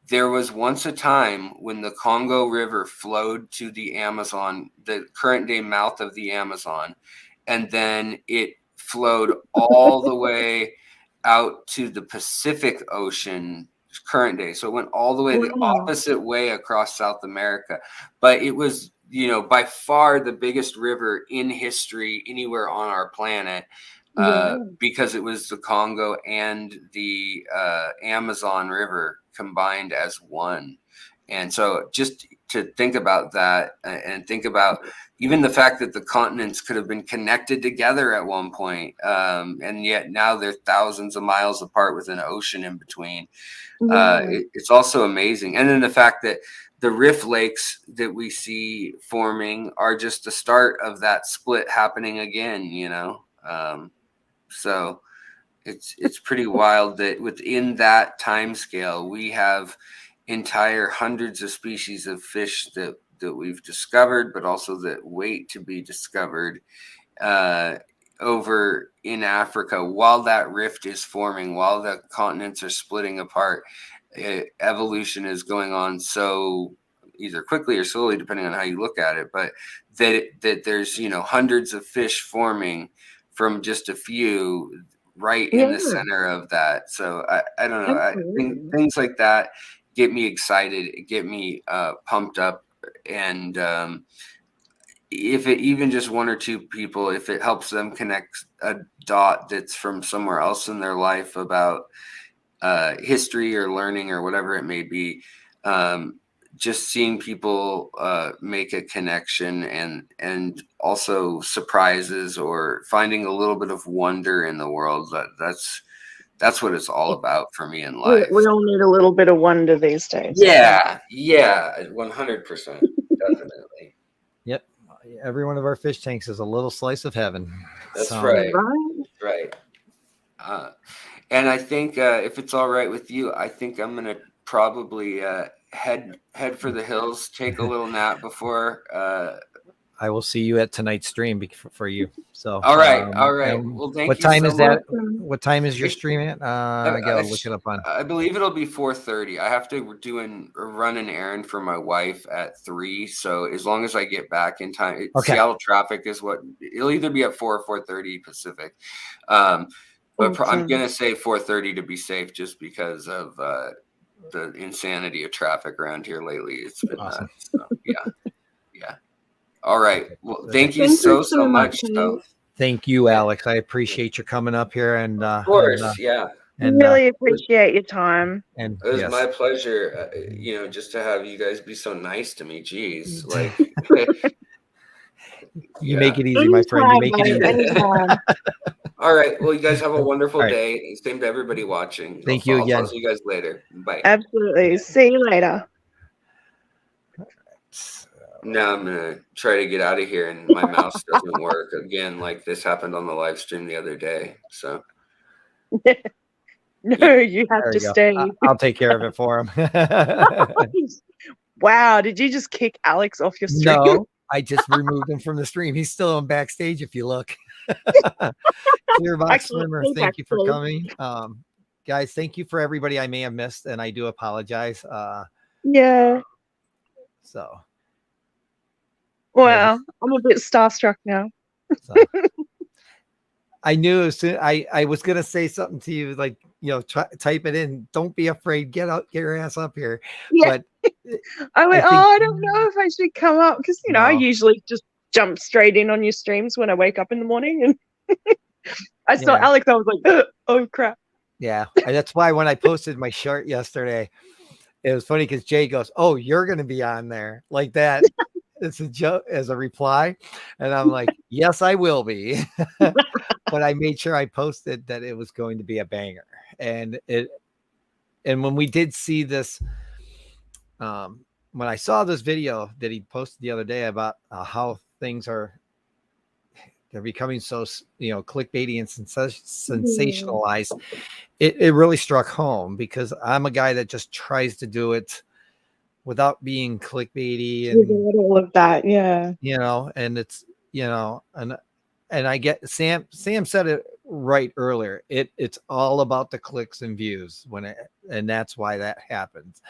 Speaker 2: there was once a time when the Congo River flowed to the Amazon, the current day mouth of the Amazon, and then it flowed all the way out to the Pacific Ocean current day. So it went all the way the opposite way across South America. But it was, by far the biggest river in history anywhere on our planet. Because it was the Congo and the Amazon River combined as one. And so just to think about that, and think about even the fact that the continents could have been connected together at one point, and yet now they're thousands of miles apart with an ocean in between. It's also amazing. And then the fact that the rift lakes that we see forming are just the start of that split happening again, so it's pretty wild that within that time scale, we have entire hundreds of species of fish that we've discovered, but also that wait to be discovered over in Africa while that rift is forming, while the continents are splitting apart. Evolution is going on so either quickly or slowly, depending on how you look at it, but that there's hundreds of fish forming from just a few right in the center of that. So I don't know. I think things like that get me excited, get me pumped up. And if it even just one or two people, if it helps them connect a dot that's from somewhere else in their life about history or learning or whatever it may be, just seeing people make a connection and also surprises or finding a little bit of wonder in the world, that's what it's all about for me in life.
Speaker 3: We all need a little bit of wonder these days.
Speaker 2: Yeah, 100%, definitely.
Speaker 1: Yep, every one of our fish tanks is a little slice of heaven.
Speaker 2: That's right. Right. And I think if it's all right with you, I think I'm gonna probably head for the hills, take a little nap before.
Speaker 1: I will see you at tonight's stream for you. So
Speaker 2: all right. Well, thank you.
Speaker 1: What time is that?
Speaker 3: Much.
Speaker 1: What time is your stream at? I gotta look it up on.
Speaker 2: I believe it'll be 4:30. I have to run an errand for my wife at 3. So as long as I get back in time, Seattle traffic is what it'll either be at 4 or 4:30 Pacific. But I'm gonna say 4:30 to be safe, just because of the insanity of traffic around here lately. It's been
Speaker 1: awesome.
Speaker 2: So, yeah. All right. Well, thank you so much. So.
Speaker 1: Thank you, Alex. I appreciate you coming up here and
Speaker 2: Of course, yeah.
Speaker 1: and
Speaker 3: really appreciate your time.
Speaker 1: and
Speaker 2: It was
Speaker 1: yes.
Speaker 2: my pleasure, just to have you guys be so nice to me. Jeez, like
Speaker 1: You make it easy, my friend. You make it easy.
Speaker 3: Anytime.
Speaker 2: All right. Well, you guys have a wonderful
Speaker 1: All right.
Speaker 2: day. Same to everybody watching.
Speaker 1: Thank you
Speaker 2: I'll
Speaker 1: again.
Speaker 2: talk to you guys later. Bye.
Speaker 3: Absolutely. See you later.
Speaker 2: Now I'm gonna try to get out of here, and my mouse doesn't work again. Like this happened on the live stream the other day. So
Speaker 3: No, you have
Speaker 1: There
Speaker 3: to
Speaker 1: you go.
Speaker 3: stay.
Speaker 1: I'll take care of it for him.
Speaker 3: Wow, did you just kick Alex off your stream?
Speaker 1: No, I just removed him from the stream. He's still on backstage if you look. Clearbox Swimmers, thank you for coming. Guys, thank you for everybody I may have missed, and I do apologize.
Speaker 3: Yeah.
Speaker 1: So
Speaker 3: Well, I'm a bit starstruck now.
Speaker 1: so. I knew as soon I was gonna say something to you, like, type it in. Don't be afraid. Get your ass up here.
Speaker 3: Yeah.
Speaker 1: But
Speaker 3: I went,
Speaker 1: think-
Speaker 3: I don't know if I should come up because I
Speaker 1: No.
Speaker 3: usually just jump straight in on your streams when I wake up in the morning, and I saw
Speaker 1: Yeah.
Speaker 3: Alex. I was like, oh crap.
Speaker 1: Yeah, and that's why when I posted my shirt yesterday, it was funny because Jay goes, "Oh, you're gonna be on there like that." It's a joke as a reply, and I'm like, "Yes, I will be." But I made sure I posted that it was going to be a banger, and when we did see this, when I saw this video that he posted the other day about how things they're becoming so clickbaity and sensationalized, it really struck home because I'm a guy that just tries to do it without being clickbaity and
Speaker 3: all of that, yeah.
Speaker 1: and it's and I get Sam said it right earlier. It's all about the clicks and views and that's why that happens.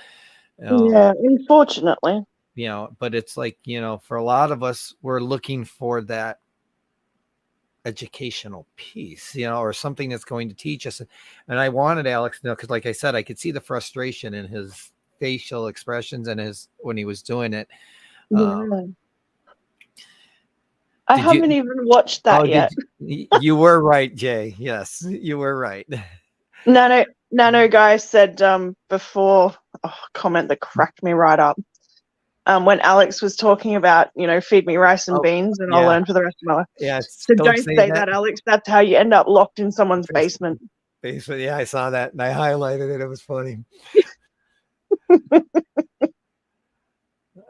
Speaker 3: Yeah, unfortunately.
Speaker 1: But it's like, for a lot of us, we're looking for that educational piece, or something that's going to teach us. And I wanted Alex to know, because like I said, I could see the frustration in his facial expressions and when he was doing it.
Speaker 3: Yeah. I haven't even watched that yet.
Speaker 1: You were right, Jay. Yes, you were right.
Speaker 3: Nano guy said before, comment that cracked me right up. When Alex was talking about, feed me rice and beans and I'll learn for the rest of my life.
Speaker 1: Yeah.
Speaker 3: So don't say that, Alex. That's how you end up locked in someone's basement.
Speaker 1: Yeah, I saw that and I highlighted it. It was funny.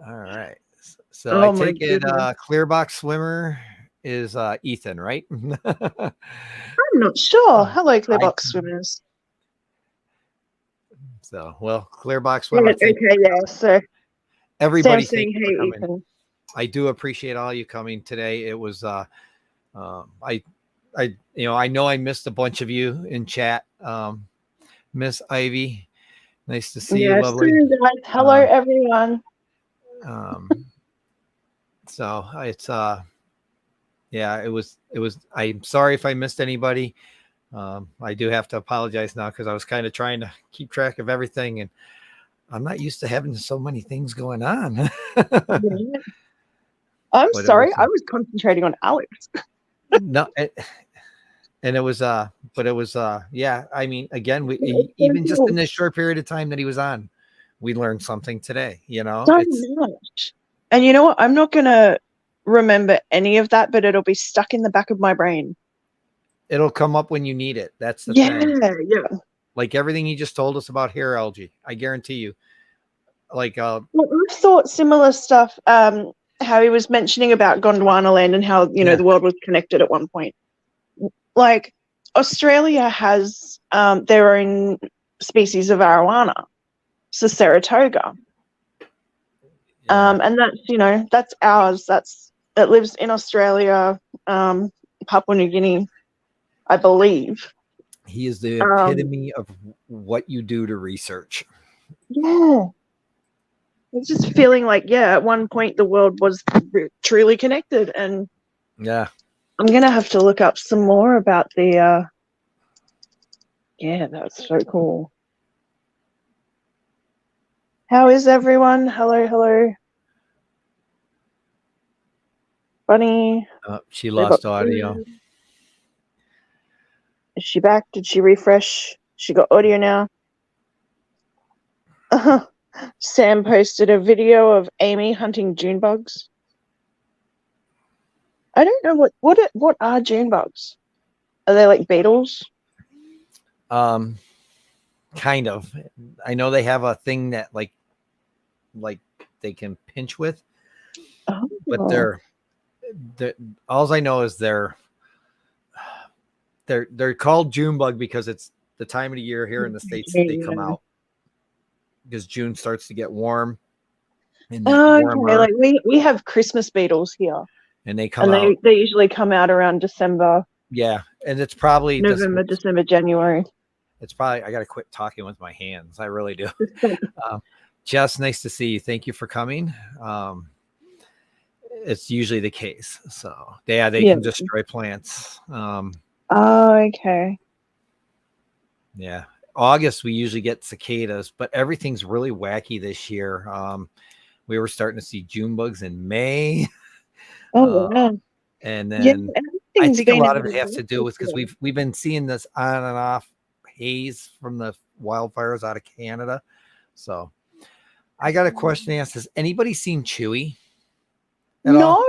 Speaker 1: All right. So I take it Clearbox Swimmer is Ethan, right?
Speaker 3: I'm not sure. Hello, Clearbox Swimmers.
Speaker 1: So, Clearbox Swimmer.
Speaker 3: Okay, yeah. So
Speaker 1: everybody
Speaker 3: saying, hey, Ethan.
Speaker 1: I do appreciate all you coming today. It was I know I missed a bunch of you in chat. Miss Ivy, nice to see you, lovely.
Speaker 3: Guys. Hello, everyone.
Speaker 1: So it's it was I'm sorry if I missed anybody. I do have to apologize now because I was kind of trying to keep track of everything and I'm not used to having so many things going on.
Speaker 3: I'm sorry, I was concentrating on Alex.
Speaker 1: No, and it was but it was yeah, I mean, again, even just in this short period of time that he was on, we learned something today,
Speaker 3: So much. And you know what? I'm not gonna remember any of that, but it'll be stuck in the back of my brain.
Speaker 1: It'll come up when you need it. That's the thing.
Speaker 3: Yeah.
Speaker 1: Like everything he just told us about hair algae, I guarantee you. Like
Speaker 3: I thought similar stuff. How he was mentioning about Gondwana land and how the world was connected at one point. Like Australia has their own species of arowana, so Saratoga. And that's ours. It lives in Australia, Papua New Guinea, I believe.
Speaker 1: He is the epitome of what you do to research.
Speaker 3: Yeah. It's just feeling like, at one point the world was truly connected. And I'm going to have to look up some more about the, that's so cool. How is everyone? Hello. Bunny.
Speaker 1: She lost audio.
Speaker 3: Is she back? Did she refresh? She got audio now. Sam posted a video of Amy hunting June bugs. I don't know what are June bugs. Are they like beetles?
Speaker 1: Kind of. I know they have a thing that like they can pinch with, but they're all I know is they're called June bug because it's the time of the year here in the States that they come out, because June starts to get warm. And
Speaker 3: okay. Like we have Christmas beetles here,
Speaker 1: and they come
Speaker 3: and
Speaker 1: out.
Speaker 3: they usually come out around December.
Speaker 1: Yeah, and it's probably
Speaker 3: November, December, January.
Speaker 1: It's probably, I got to quit talking with my hands. I really do. Jess, nice to see you. Thank you for coming. It's usually the case. So they can destroy plants.
Speaker 3: Okay.
Speaker 1: Yeah. August, we usually get cicadas, but everything's really wacky this year. We were starting to see June bugs in May.
Speaker 3: Wow.
Speaker 1: And then I think a lot of it has to do with, because we've been seeing this on and off haze from the wildfires out of Canada. So I got a question asked. Has anybody seen Chewy at all?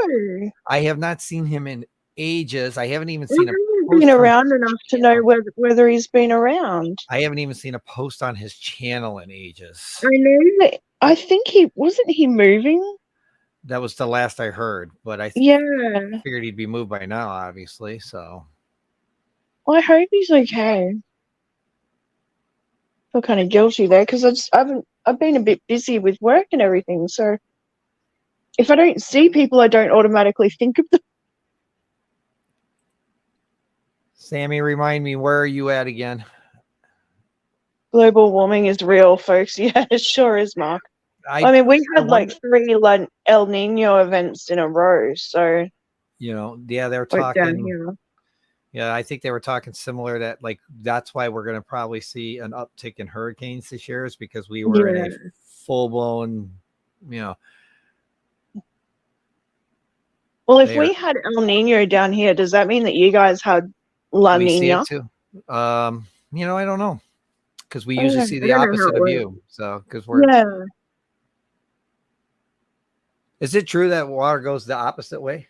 Speaker 1: I have not seen him in ages. I haven't even seen
Speaker 3: been around enough to know whether he's been around.
Speaker 1: I haven't even seen a post on his channel in ages.
Speaker 3: I know. I think he moving.
Speaker 1: That was the last I heard, but I figured he'd be moved by now, obviously. So
Speaker 3: I hope he's okay. I feel kind of guilty there because I've been a bit busy with work and everything. So if I don't see people, I don't automatically think of them.
Speaker 1: Sammy, remind me, where are you at again?
Speaker 3: Global warming is real, folks. Yeah, it sure is, Mark. I mean, we had like 3 El Nino events in a row. So,
Speaker 1: they're talking. Yeah, I think they were talking similar that that's why we're going to probably see an uptick in hurricanes this year, is because we were in a full blown,
Speaker 3: Well, if we had El Nino down here, does that mean that you guys had La Nina?
Speaker 1: Too. I don't know, because we usually see the opposite of you. So, because we're Is it true that water goes the opposite way?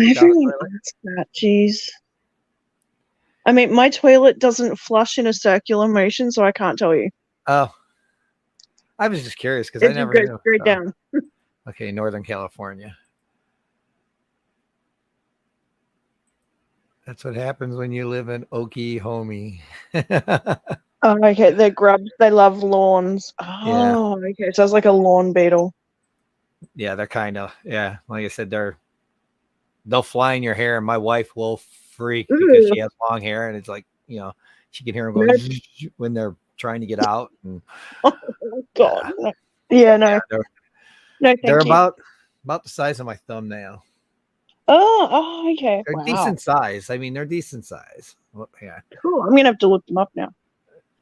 Speaker 3: Everyone asks that, jeez. I mean, my toilet doesn't flush in a circular motion, so I can't tell you.
Speaker 1: Oh, I was just curious because I never knew.
Speaker 3: Straight down.
Speaker 1: Okay, Northern California. That's what happens when you live in Oklahoma.
Speaker 3: Oh, okay. They're grubs. They love lawns. Oh, okay. So it's like a lawn beetle.
Speaker 1: Yeah, they're kind of, like I said, they'll fly in your hair, and my wife will freak because she has long hair, and it's like, she can hear them going when they're trying to get out. And,
Speaker 3: oh God. Yeah, no.
Speaker 1: They're about the size of my thumbnail.
Speaker 3: Oh, okay.
Speaker 1: They're decent size. I mean, they're decent size. Well, yeah.
Speaker 3: Cool. I'm gonna have to look them up now.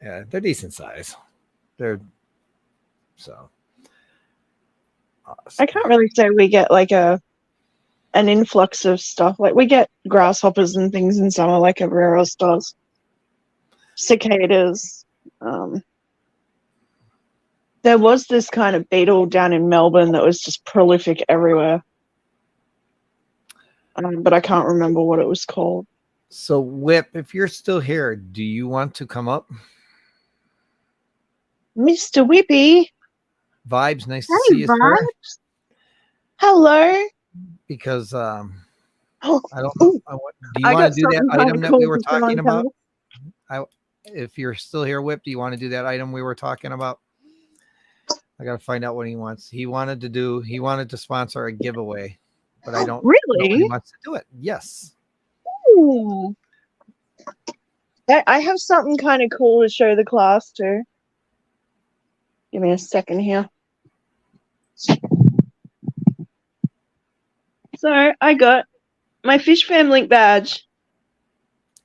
Speaker 1: Yeah, they're decent size. They're so.
Speaker 3: I can't really say we get like an influx of stuff. Like we get grasshoppers and things in summer, like everywhere else does. Cicadas. There was this kind of beetle down in Melbourne that was just prolific everywhere. But I can't remember what it was called.
Speaker 1: So, Whip, if you're still here, do you want to come up?
Speaker 3: Mr. Whippy.
Speaker 1: Vibes, nice to see you, sir.
Speaker 3: Hello.
Speaker 1: Because I don't know. Do you want to do that item that we were talking about? If you're still here, Whip, do you want to do that item we were talking about? I got to find out what he wants. He wanted to sponsor a giveaway, but I don't
Speaker 3: really
Speaker 1: know if he wants to do it. Yes.
Speaker 3: Ooh. I have something kind of cool to show the class too. Give me a second here. So I got my Fish Fam Link badge.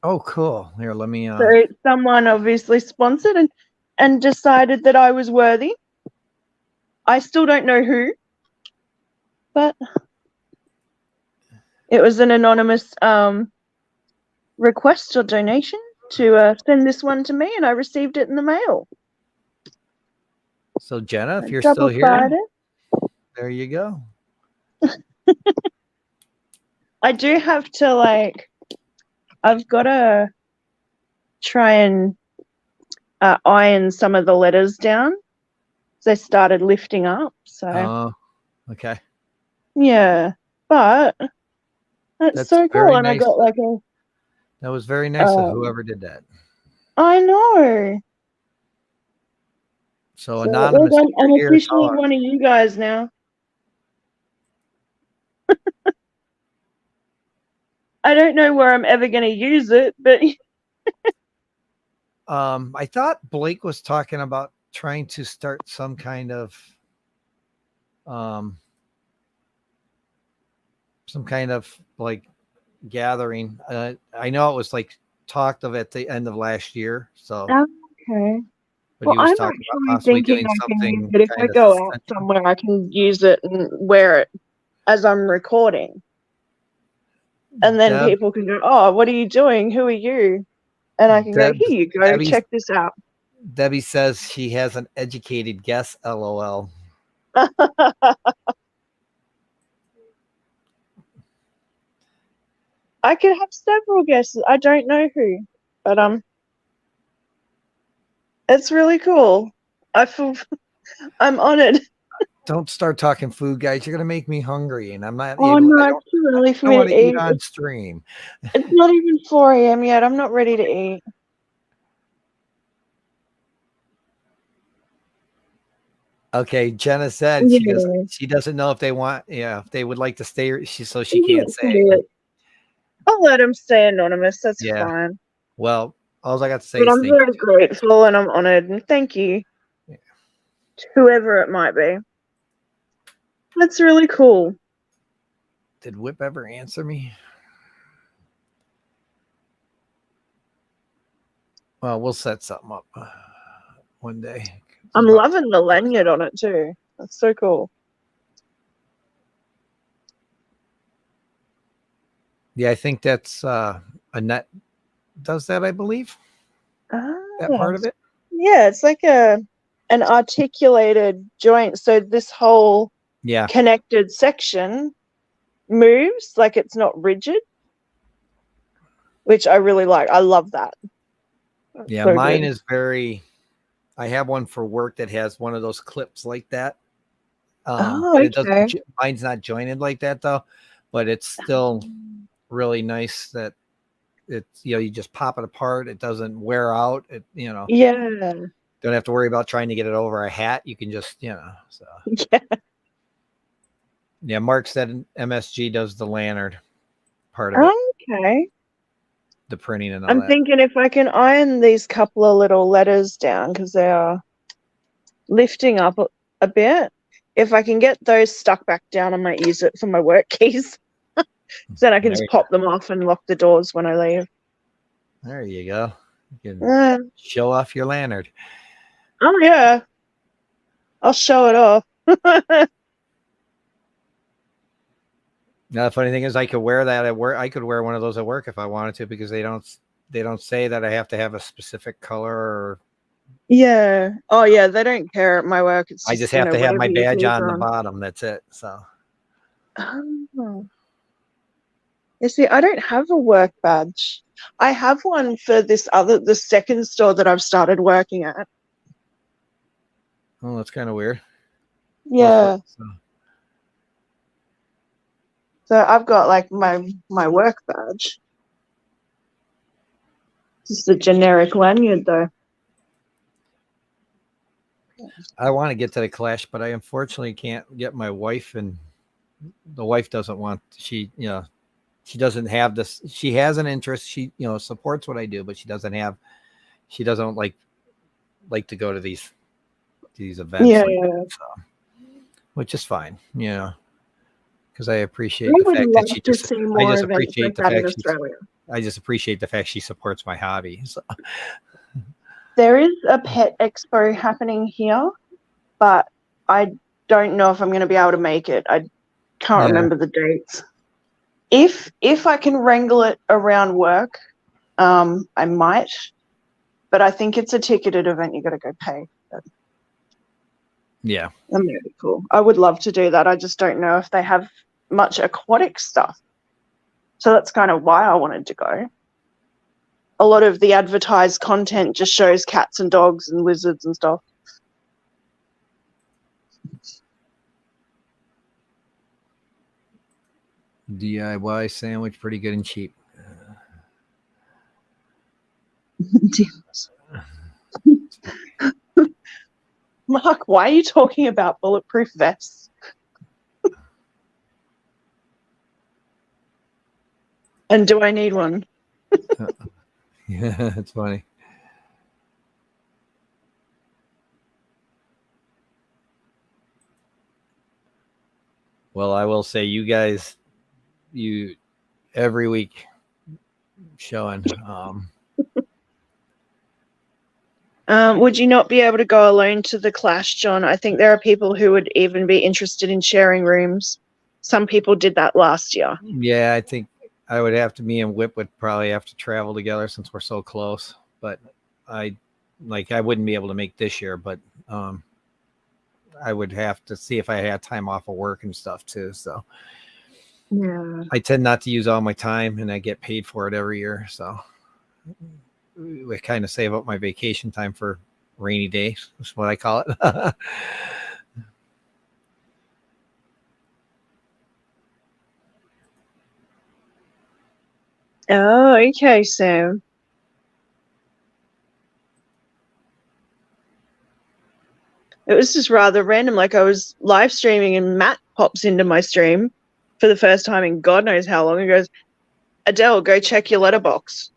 Speaker 1: Oh, cool. Here, let me.
Speaker 3: So someone obviously sponsored and decided that I was worthy. I still don't know who, but it was an anonymous request or donation to send this one to me, and I received it in the mail.
Speaker 1: So Jenna, if you're
Speaker 3: Double
Speaker 1: still here,
Speaker 3: sided.
Speaker 1: there you go.
Speaker 3: I do have to I've got to try and iron some of the letters down. They started lifting up. So
Speaker 1: Oh, okay.
Speaker 3: yeah, but that's so cool.
Speaker 1: very
Speaker 3: And I
Speaker 1: nice.
Speaker 3: got like a.
Speaker 1: That was very nice of whoever did that.
Speaker 3: I know.
Speaker 1: So
Speaker 3: So
Speaker 1: anonymous, if
Speaker 3: I'm
Speaker 1: you're here,
Speaker 3: officially
Speaker 1: talk.
Speaker 3: one of you guys now. I don't know where I'm ever going to use it, but
Speaker 1: I thought Blake was talking about trying to start some kind of like gathering. I know it was like talked of at the end of last year. So
Speaker 3: okay.
Speaker 1: but
Speaker 3: Well,
Speaker 1: he was
Speaker 3: I'm
Speaker 1: talking about
Speaker 3: actually
Speaker 1: possibly
Speaker 3: thinking
Speaker 1: doing
Speaker 3: I can use
Speaker 1: something
Speaker 3: it if I
Speaker 1: kind of
Speaker 3: go out somewhere. I can use it and wear it as I'm recording, and then
Speaker 1: Deb,
Speaker 3: people can go, "Oh, what are you doing? Who are you?" And I can go,
Speaker 1: Deb,
Speaker 3: "Here you go.
Speaker 1: Debbie,
Speaker 3: Check this out."
Speaker 1: Debbie says she has an educated guess. LOL.
Speaker 3: I could have several guesses. I don't know who, but it's really cool. I feel I'm honored.
Speaker 1: Don't start talking food, guys. You're gonna make me hungry, and I'm not
Speaker 3: Oh
Speaker 1: able.
Speaker 3: no, it's too early for
Speaker 1: I
Speaker 3: me
Speaker 1: want
Speaker 3: to
Speaker 1: to eat
Speaker 3: eat.
Speaker 1: on stream.
Speaker 3: It's not even 4 a.m. yet. I'm not ready to eat.
Speaker 1: Okay, Jenna said she doesn't know if they want, if they would like to stay. She can't say.
Speaker 3: I'll let them stay anonymous. That's
Speaker 1: Yeah.
Speaker 3: fine.
Speaker 1: Well, all I got to say
Speaker 3: But
Speaker 1: is
Speaker 3: I'm
Speaker 1: thank
Speaker 3: very grateful and I'm honored, and thank you
Speaker 1: Yeah.
Speaker 3: to whoever it might be. That's really cool.
Speaker 1: Did Whip ever answer me? Well, we'll set something up one day.
Speaker 3: I'm loving the lanyard on it too. That's so cool.
Speaker 1: Yeah, I think that's Annette does that, I believe. That part of it.
Speaker 3: Yeah, it's like an articulated joint. So this whole connected section moves, like it's not rigid, which I really like. I love that.
Speaker 1: Yeah, so mine is very. I have one for work that has one of those clips like that. But it doesn't. Mine's not jointed like that though, but it's still really nice that it's you just pop it apart. It doesn't wear out. It don't have to worry about trying to get it over a hat. You can just so yeah. Mark said MSG does the lanyard part of it.
Speaker 3: Okay.
Speaker 1: The printing and all
Speaker 3: I'm thinking if I can iron these couple of little letters down because they are lifting up a bit. If I can get those stuck back down, I might use it for my work keys. So then I can just pop them off and lock the doors when I leave.
Speaker 1: There you go. You can show off your lanyard.
Speaker 3: Oh yeah. I'll show it off.
Speaker 1: Now the funny thing is I could wear that at work. I could wear one of those at work if I wanted to because they don't say that I have to have a specific color or
Speaker 3: yeah. Oh yeah, they don't care at my work. It's
Speaker 1: I just have to have my badge on the bottom. That's it. So
Speaker 3: you see, I don't have a work badge. I have one for the second store that I've started working at.
Speaker 1: Oh, that's kind of weird.
Speaker 3: Yeah. So I've got like my work badge. Just a generic lanyard though.
Speaker 1: I want to get to the Clash, but I unfortunately can't get my wife, and the wife doesn't want. She doesn't have this. She has an interest. She supports what I do, but she doesn't like to go to these events.
Speaker 3: Yeah,
Speaker 1: so, which is fine, because I appreciate the fact that she just. I just appreciate the fact I just appreciate the fact she supports my hobby. So.
Speaker 3: There is a pet expo happening here, but I don't know if I'm going to be able to make it. I can't remember the dates. If I can wrangle it around work, I might, but I think it's a ticketed event. You got to go pay.
Speaker 1: Yeah.
Speaker 3: That might be cool. I would love to do that. I just don't know if they have much aquatic stuff. So that's kind of why I wanted to go. A lot of the advertised content just shows cats and dogs and lizards and stuff.
Speaker 1: DIY sandwich, pretty good and cheap.
Speaker 3: Mark, why are you talking about bulletproof vests? And do I need one?
Speaker 1: Yeah, it's funny. Well, I will say you guys, every week showing.
Speaker 3: Would you not be able to go alone to the Clash, John? I think there are people who would even be interested in sharing rooms. Some people did that last year.
Speaker 1: Yeah, I think I would have to. Me and Whip would probably have to travel together since we're so close. But I wouldn't be able to make this year, but I would have to see if I had time off of work and stuff too. So
Speaker 3: yeah,
Speaker 1: I tend not to use all my time, and I get paid for it every year. So we kind of save up my vacation time for rainy days. That's what I call it.
Speaker 3: Oh, okay, Sam. It was just rather random. Like I was live streaming and Matt pops into my stream for the first time in God knows how long. He goes, Adele, go check your letterbox.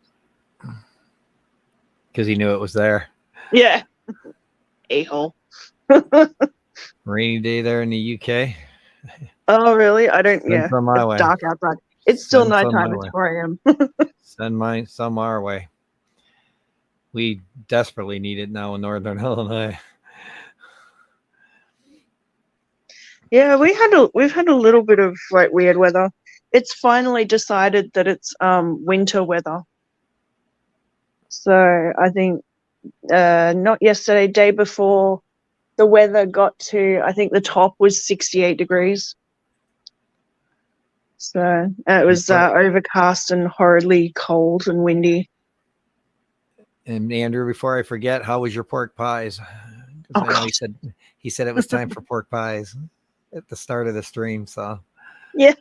Speaker 1: Because he knew it was there.
Speaker 3: Yeah. A-hole.
Speaker 1: Rainy day there in the UK.
Speaker 3: Oh, really? I don't,
Speaker 1: Send
Speaker 3: yeah.
Speaker 1: some my way.
Speaker 3: It's dark outside. It's still
Speaker 1: Send some
Speaker 3: nighttime.
Speaker 1: my
Speaker 3: It's
Speaker 1: way.
Speaker 3: 4 a.m.
Speaker 1: Send some our way. We desperately need it now in Northern Illinois.
Speaker 3: Yeah, we've had a little bit of like weird weather. It's finally decided that it's winter weather. So I think not yesterday, day before, the weather got to, I think the top was 68 degrees. So it was overcast and horridly cold and windy.
Speaker 1: And Andrew, before I forget, how was your pork pies?
Speaker 3: Oh,
Speaker 1: I know he said it was time for pork pies at the start of the stream. So
Speaker 3: yeah,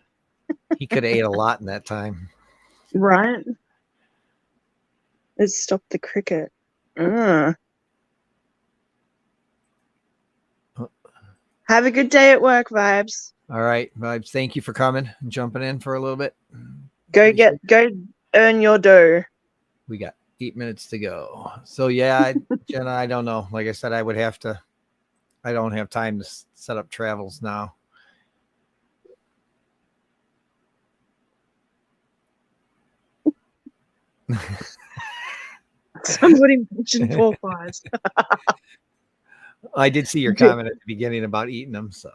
Speaker 1: he could have ate a lot in that time.
Speaker 3: right. Let's stop the cricket. Have a good day at work, Vibes.
Speaker 1: All right, Vibes. Thank you for coming and jumping in for a little bit.
Speaker 3: Go earn your dough.
Speaker 1: We got 8 minutes to go. So yeah, Jenna, I don't know. Like I said, I don't have time to set up travels now.
Speaker 3: Somebody mentioned pork pies.
Speaker 1: I did see your comment at the beginning about eating them. So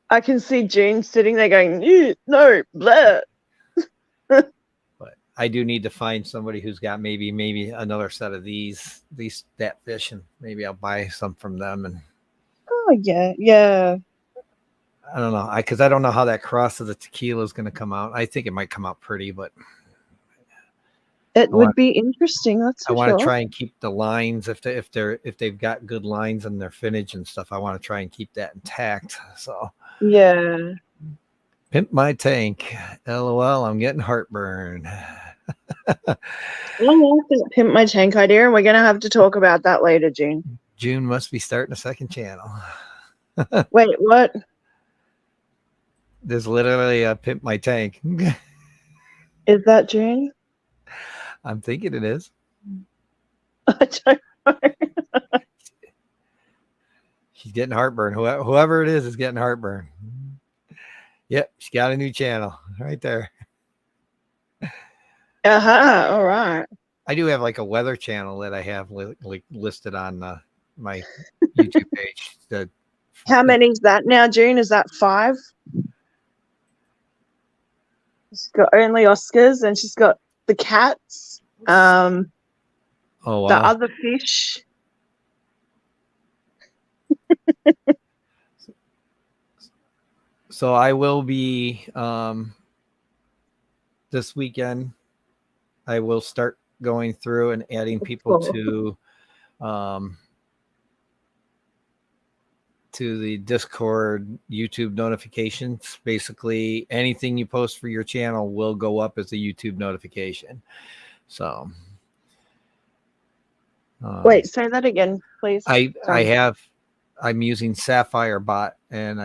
Speaker 3: I can see June sitting there going, no, blah.
Speaker 1: But I do need to find somebody who's got maybe another set of these that fish, and maybe I'll buy some from them. And
Speaker 3: Oh yeah.
Speaker 1: I don't know, because I don't know how that cross of the tequila is going to come out. I think it might come out pretty, but
Speaker 3: it would be interesting. That's for
Speaker 1: I want
Speaker 3: sure.
Speaker 1: to try and keep the lines if they've got good lines in their finnage and stuff. I want to try and keep that intact. So
Speaker 3: yeah.
Speaker 1: Pimp my tank. LOL. I'm getting heartburn.
Speaker 3: I like this Pimp My Tank idea, and we're going to have to talk about that later, June.
Speaker 1: June must be starting a second channel.
Speaker 3: Wait, what?
Speaker 1: There's literally a Pimp My Tank.
Speaker 3: Is that June?
Speaker 1: I'm thinking it is.
Speaker 3: I don't know.
Speaker 1: She's getting heartburn. Whoever it is getting heartburn. Yep, she got a new channel right there.
Speaker 3: All right.
Speaker 1: I do have like a weather channel that I have like listed on my YouTube page.
Speaker 3: How many is that now, June? Is that 5? She's got only Oscars, and she's got the cats, Um,
Speaker 1: Oh
Speaker 3: the
Speaker 1: wow.
Speaker 3: other fish.
Speaker 1: So I will be this weekend. I will start going through and adding people um, to the Discord, YouTube notifications. Basically, anything you post for your channel will go up as a YouTube notification. So,
Speaker 3: Wait, say that again, please. Sorry.
Speaker 1: I'm using Sapphire Bot, and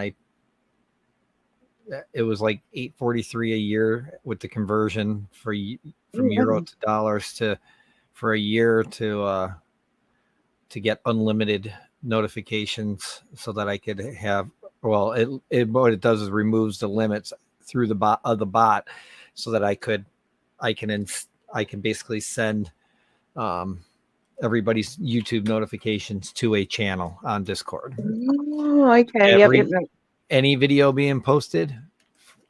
Speaker 1: it was like $8.43 a year with the conversion from euro to dollars for a year to get unlimited notifications so that I could have, well, what it does is removes the limits through the bot so that I can basically send everybody's YouTube notifications to a channel on Discord.
Speaker 3: Oh, okay. Yep.
Speaker 1: Any video being posted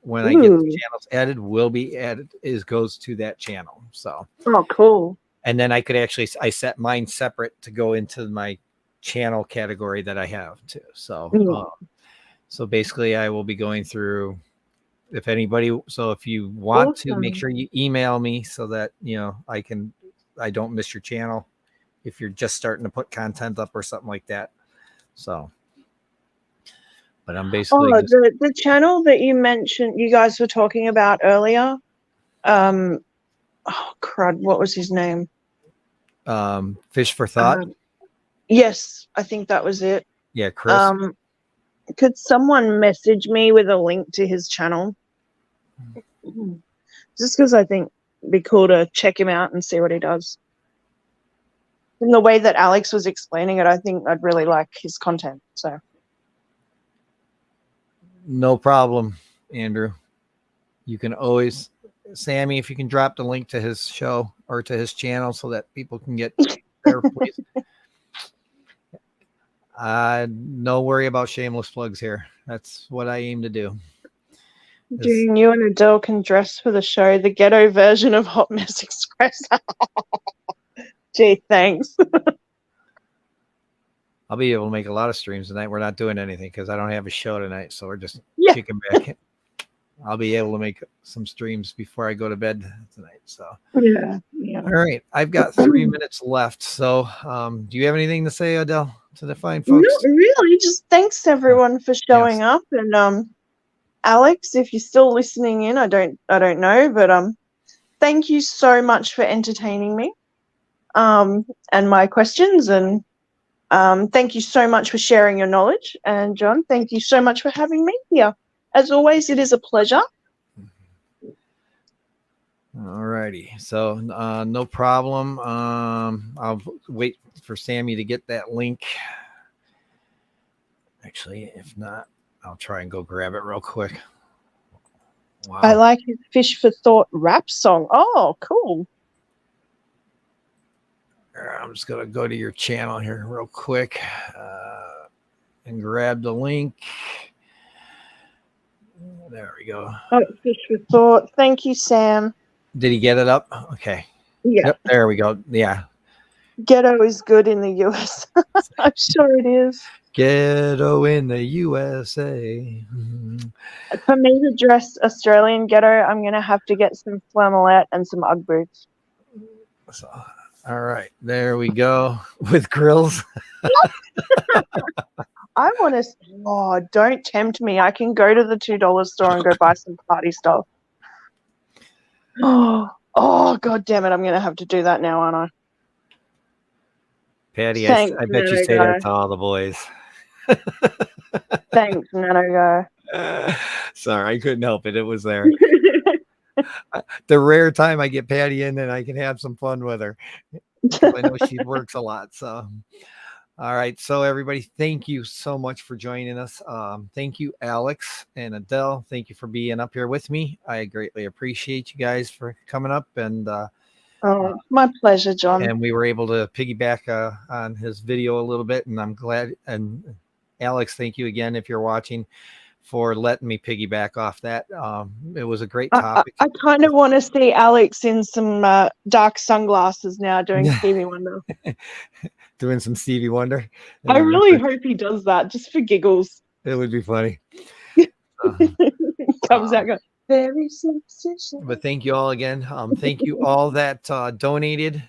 Speaker 1: when I get the channels added will be added goes to that channel. So,
Speaker 3: oh, cool.
Speaker 1: And then I set mine separate to go into my channel category that I have too. So, so basically I will be going through if you want to make sure you email me so that, I don't miss your channel if you're just starting to put content up or something like that. So, but I'm basically
Speaker 3: the channel that you mentioned, you guys were talking about earlier. Oh crud, what was his name?
Speaker 1: Fish for Thought.
Speaker 3: Yes, I think that was it.
Speaker 1: Yeah, Chris.
Speaker 3: Could someone message me with a link to his channel? Just because I think it'd be cool to check him out and see what he does. In the way that Alex was explaining it, I think I'd really like his content. So,
Speaker 1: no problem, Andrew. You can always, Sammy, if you can drop the link to his show or to his channel so that people can get there, please. No worry about shameless plugs here. That's what I aim to do.
Speaker 3: June, you and Adele can dress for the show, the ghetto version of Hot Mess Express. Gee, thanks.
Speaker 1: I'll be able to make a lot of streams tonight. We're not doing anything because I don't have a show tonight, so we're just kicking back. I'll be able to make some streams before I go to bed tonight. So
Speaker 3: yeah.
Speaker 1: All right, I've got 3 minutes left. So, do you have anything to say, Adele, to the fine folks?
Speaker 3: Not really. Just thanks everyone for showing up, and Alex, if you're still listening in, I don't know, but thank you so much for entertaining me, and my questions, and thank you so much for sharing your knowledge. And John, thank you so much for having me here. As always, it is a pleasure.
Speaker 1: All righty. So no problem. I'll wait for Sammy to get that link. Actually, if not, I'll try and go grab it real quick. Wow.
Speaker 3: I like his Fish for Thought rap song. Oh, cool.
Speaker 1: I'm just going to go to your channel here real quick and grab the link. There we go.
Speaker 3: Oh, Fish for Thought. Thank you, Sam.
Speaker 1: Did he get it up? Okay.
Speaker 3: Yeah.
Speaker 1: Yep, there we go. Yeah.
Speaker 3: Ghetto is good in the US. I'm sure it is.
Speaker 1: Ghetto in the USA.
Speaker 3: For me to dress Australian ghetto, I'm going to have to get some flannelette and some Ugg boots.
Speaker 1: So, all right. There we go. With grills.
Speaker 3: I want to. Oh, don't tempt me. I can go to the $2 store and go buy some party stuff. Oh, God damn it. I'm going to have to do that now, aren't I?
Speaker 1: Patty, I bet you say that to all the boys.
Speaker 3: Thanks, Nano Guy.
Speaker 1: Sorry, I couldn't help it. It was there. The rare time I get Patty in and I can have some fun with her. I know she works a lot. So, all right. So, everybody, thank you so much for joining us. Thank you, Alex and Adele. Thank you for being up here with me. I greatly appreciate you guys for coming up. And
Speaker 3: my pleasure, John.
Speaker 1: And we were able to piggyback on his video a little bit. And I'm glad. And Alex, thank you again if you're watching for letting me piggyback off that. It was a great
Speaker 3: I
Speaker 1: topic.
Speaker 3: kind of want to see Alex in some dark sunglasses now doing Stevie Wonder.
Speaker 1: Doing some Stevie Wonder.
Speaker 3: I really hope he does that just for giggles.
Speaker 1: It would be funny.
Speaker 3: Comes out going, very superstitious.
Speaker 1: But thank you all again. Thank you all that donated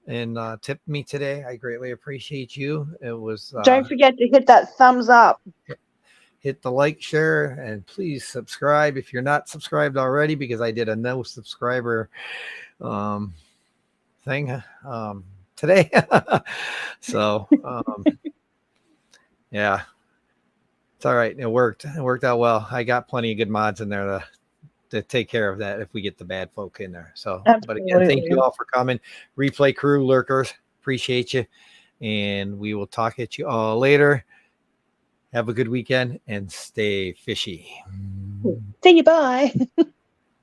Speaker 1: and tipped me today. I greatly appreciate you. It was
Speaker 3: Don't forget to hit that thumbs up.
Speaker 1: Hit the like, share, and please subscribe if you're not subscribed already, because I did a no subscriber thing today. So yeah, it's all right. It worked out well. I got plenty of good mods in there to take care of that if we get the bad folk in there. So But again, thank you all for coming. Replay crew, lurkers, appreciate you, and we will talk at you all later. Have a good weekend and stay fishy.
Speaker 3: See you. Bye.